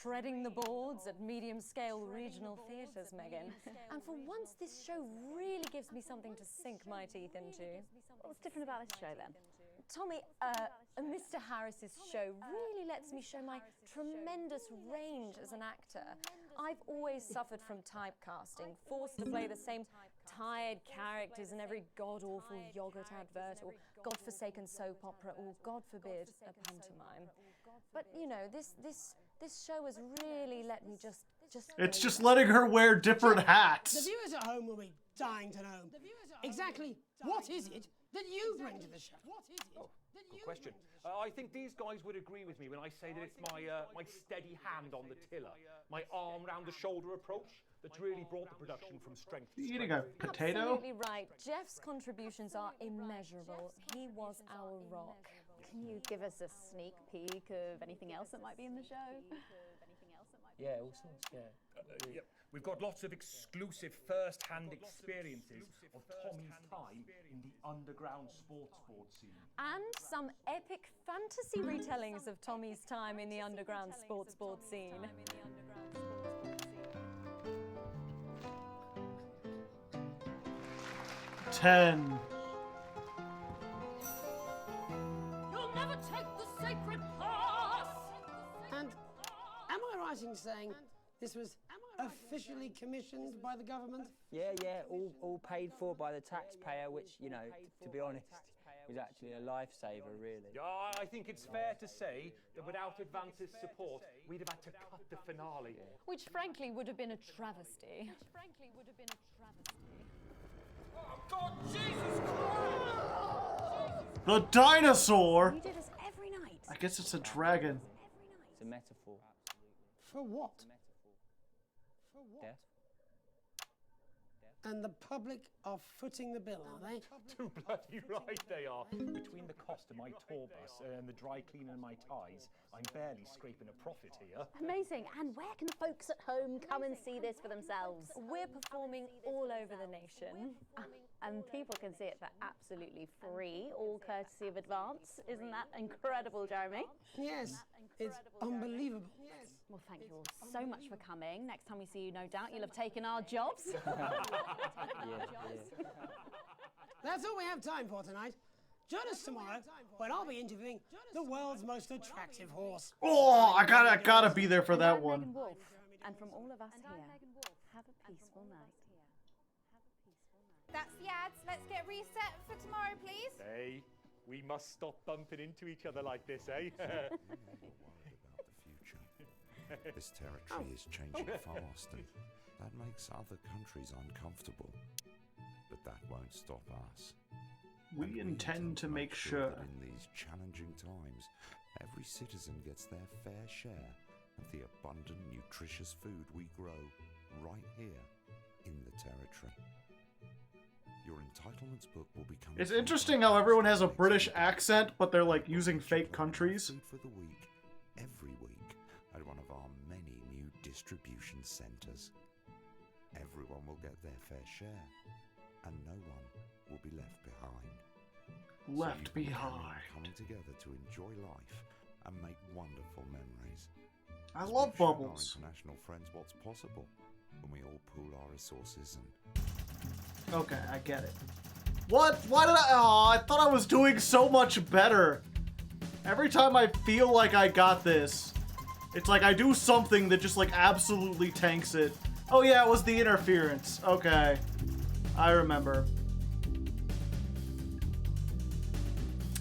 treading the boards at medium-scale regional theatres, Megan. And for once, this show really gives me something to sink my teeth into. What's different about this show, then? Tommy, Mr. Harris's show really lets me show my tremendous range as an actor. I've always suffered from typecasting, forced to play the same tired characters in every god-awful yogurt advert or godforsaken soap opera or, God forbid, a pantomime. But, you know, this show has really let me just It's just letting her wear different hats. The viewers at home will be dying to know exactly what is it that you bring to the show. Good question. I think these guys would agree with me when I say that it's my steady hand on the tiller, my arm round the shoulder approach that's really brought the production from strength to strength. Eating a potato? Absolutely right. Jeff's contributions are immeasurable. He was our rock. Can you give us a sneak peek of anything else that might be in the show? Yeah, all sorts, yeah. Yep. We've got lots of exclusive first-hand experiences of Tommy's time in the underground sports board scene. And some epic fantasy retellings of Tommy's time in the underground sports board scene. 10. You'll never take the sacred path! And am I right in saying this was officially commissioned by the government? Yeah, all paid for by the taxpayer, which, you know, to be honest, was actually a lifesaver, really. I think it's fair to say that without Advance's support, we'd have had to cut the finale. Which frankly would have been a travesty. Oh God, Jesus Christ! The dinosaur! You do this every night. I guess it's a dragon. It's a metaphor. For what? Death. And the public are footing the bill, are they? Too bloody right they are. Between the cost of my tour bus and the dry cleaning of my ties, I'm barely scraping a profit here. Amazing. And where can the folks at home come and see this for themselves? We're performing all over the nation. And people can see it for absolutely free, all courtesy of Advance. Isn't that incredible, Jeremy? Yes, it's unbelievable. Well, thank you all so much for coming. Next time we see you, no doubt, you'll have taken our jobs. That's all we have time for tonight. Join us tomorrow when I'll be interviewing the world's most attractive horse. Oh, I gotta be there for that one. Megan Wolf, and from all of us here, have a peaceful night. That's the ads. Let's get reset for tomorrow, please. Hey, we must stop bumping into each other like this, eh? This territory is changing fast, and that makes other countries uncomfortable. But that won't stop us. We intend to make sure that in these challenging times, every citizen gets their fair share of the abundant, nutritious food we grow right here in the territory. Your entitlements book will become... It's interesting how everyone has a British accent, but they're like using fake countries. For the week, every week, at one of our many new distribution centers. Everyone will get their fair share, and no one will be left behind. Left behind. Coming together to enjoy life and make wonderful memories. I love bubbles. Our international friends what's possible when we all pool our resources and... Okay, I get it. What? Why did I... Oh, I thought I was doing so much better. Every time I feel like I got this, it's like I do something that just like absolutely tanks it. Oh yeah, it was the interference. Okay. I remember.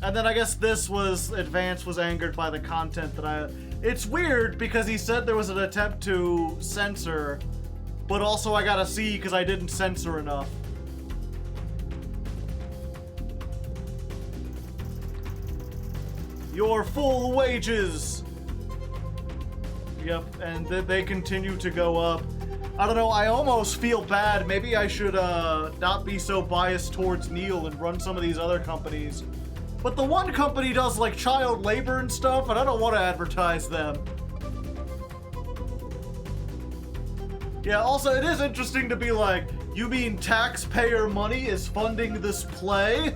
And then I guess this was... Advance was angered by the content that I... It's weird because he said there was an attempt to censor, but also I got a C because I didn't censor enough. Your full wages! Yep, and they continue to go up. I don't know, I almost feel bad. Maybe I should not be so biased towards Neil and run some of these other companies. But the one company does like child labor and stuff, and I don't want to advertise them. Yeah, also it is interesting to be like, you mean taxpayer money is funding this play?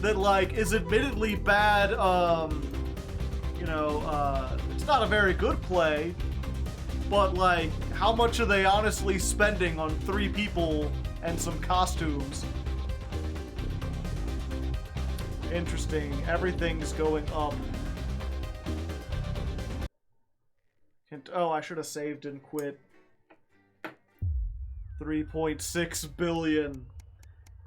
That like is admittedly bad, you know, it's not a very good play, but like, how much are they honestly spending on 3 people and some costumes? Interesting. Everything's going up. Oh, I should have saved and quit. 3.6 billion.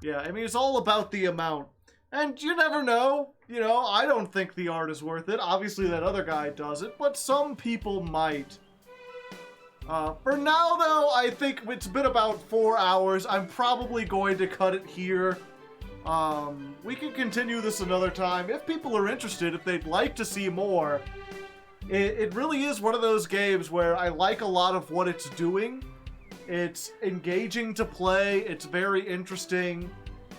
Yeah, I mean, it's all about the amount. And you never know. You know, I don't think the art is worth it. Obviously, that other guy does it, but some people might. For now, though, I think it's been about 4 hours. I'm probably going to cut it here. We can continue this another time. If people are interested, if they'd like to see more, it really is one of those games where I like a lot of what it's doing. It's engaging to play. It's very interesting.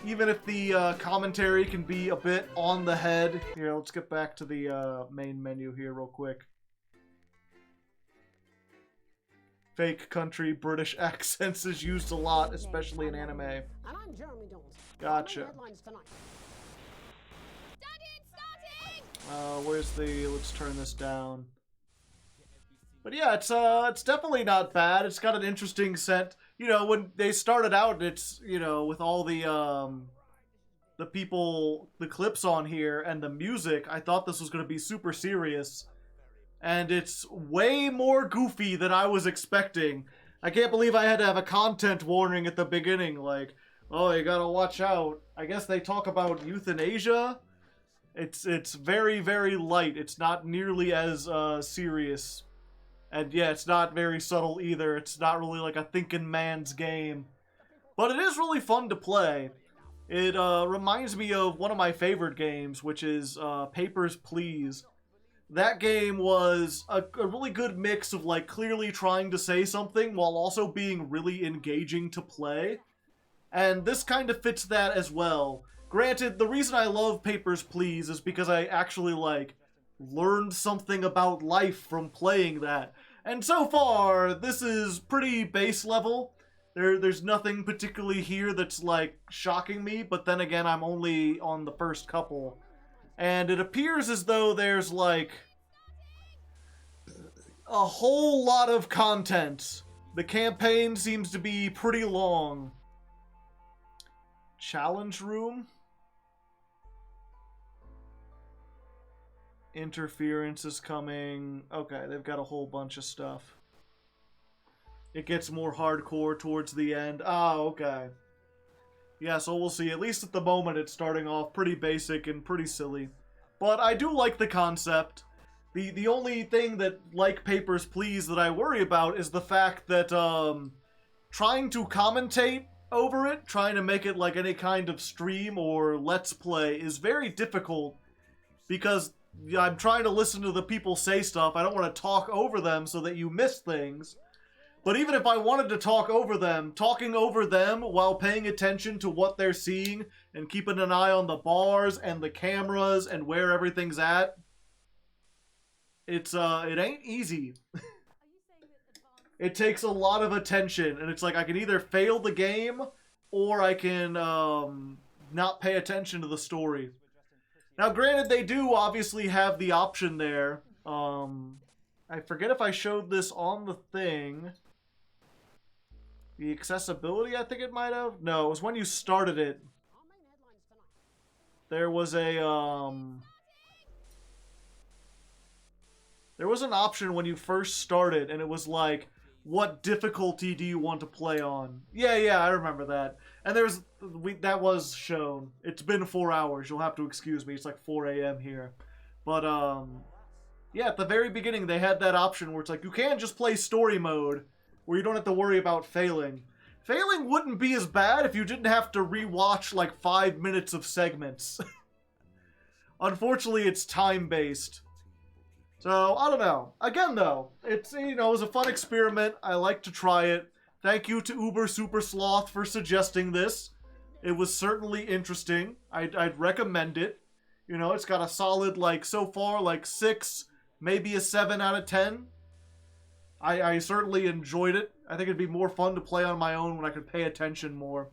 Even if the commentary can be a bit on the head. Here, let's get back to the main menu here real quick. Fake country British accents is used a lot, especially in anime. And I'm Jeremy Dawes. Gotcha. Where's the... Let's turn this down. But yeah, it's definitely not bad. It's got an interesting scent. You know, when they started out, it's, you know, with all the people, the clips on here and the music, I thought this was going to be super serious. And it's way more goofy than I was expecting. I can't believe I had to have a content warning at the beginning, like, oh, you gotta watch out. I guess they talk about euthanasia. It's very, very light. It's not nearly as serious. And yeah, it's not very subtle either. It's not really like a thinking man's game. But it is really fun to play. It reminds me of one of my favorite games, which is Papers, Please. That game was a really good mix of like clearly trying to say something while also being really engaging to play. And this kind of fits that as well. Granted, the reason I love Papers, Please is because I actually like learned something about life from playing that. And so far, this is pretty base level. There's nothing particularly here that's like shocking me, but then again, I'm only on the first couple. And it appears as though there's like a whole lot of content. The campaign seems to be pretty long. Challenge room? Interference is coming. Okay, they've got a whole bunch of stuff. It gets more hardcore towards the end. Ah, okay. Yeah, so we'll see. At least at the moment, it's starting off pretty basic and pretty silly. But I do like the concept. The only thing that, like Papers, Please, that I worry about is the fact that, trying to commentate over it, trying to make it like any kind of stream or let's play is very difficult because I'm trying to listen to the people say stuff. I don't want to talk over them so that you miss things. But even if I wanted to talk over them, talking over them while paying attention to what they're seeing and keeping an eye on the bars and the cameras and where everything's at, it ain't easy. It takes a lot of attention, and it's like I can either fail the game or I can not pay attention to the story. Now, granted, they do obviously have the option there. I forget if I showed this on the thing. The accessibility, I think it might have. No, it was when you started it. There was a there was an option when you first started, and it was like, what difficulty do you want to play on? Yeah, I remember that. And that was shown. It's been 4 hours. You'll have to excuse me. It's like 4 a.m. here. But, yeah, at the very beginning, they had that option where it's like, you can just play story mode, where you don't have to worry about failing. Failing wouldn't be as bad if you didn't have to rewatch like 5 minutes of segments. Unfortunately, it's time-based. So, I don't know. Again, though, it was a fun experiment. I like to try it. Thank you to Uber Super Sloth for suggesting this. It was certainly interesting. I'd recommend it. You know, it's got a solid, so far, 6, maybe a 7 out of 10. I certainly enjoyed it. I think it'd be more fun to play on my own when I could pay attention more.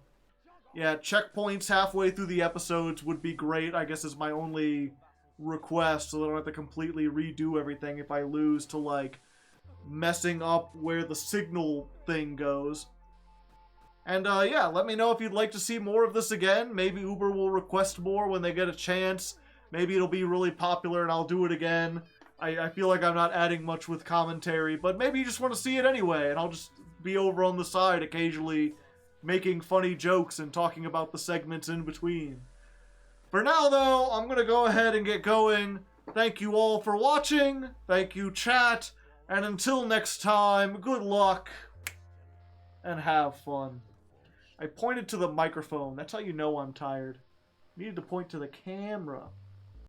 Yeah, checkpoints halfway through the episodes would be great, I guess is my only request, so that I don't have to completely redo everything if I lose to, messing up where the signal thing goes. And, yeah, let me know if you'd like to see more of this again. Maybe Uber will request more when they get a chance. Maybe it'll be really popular and I'll do it again. I feel like I'm not adding much with commentary, but maybe you just want to see it anyway, and I'll just be over on the side occasionally making funny jokes and talking about the segments in between. For now, though, I'm going to go ahead and get going. Thank you all for watching. Thank you, chat. And until next time, good luck and have fun. I pointed to the microphone. That's how you know I'm tired. I needed to point to the camera.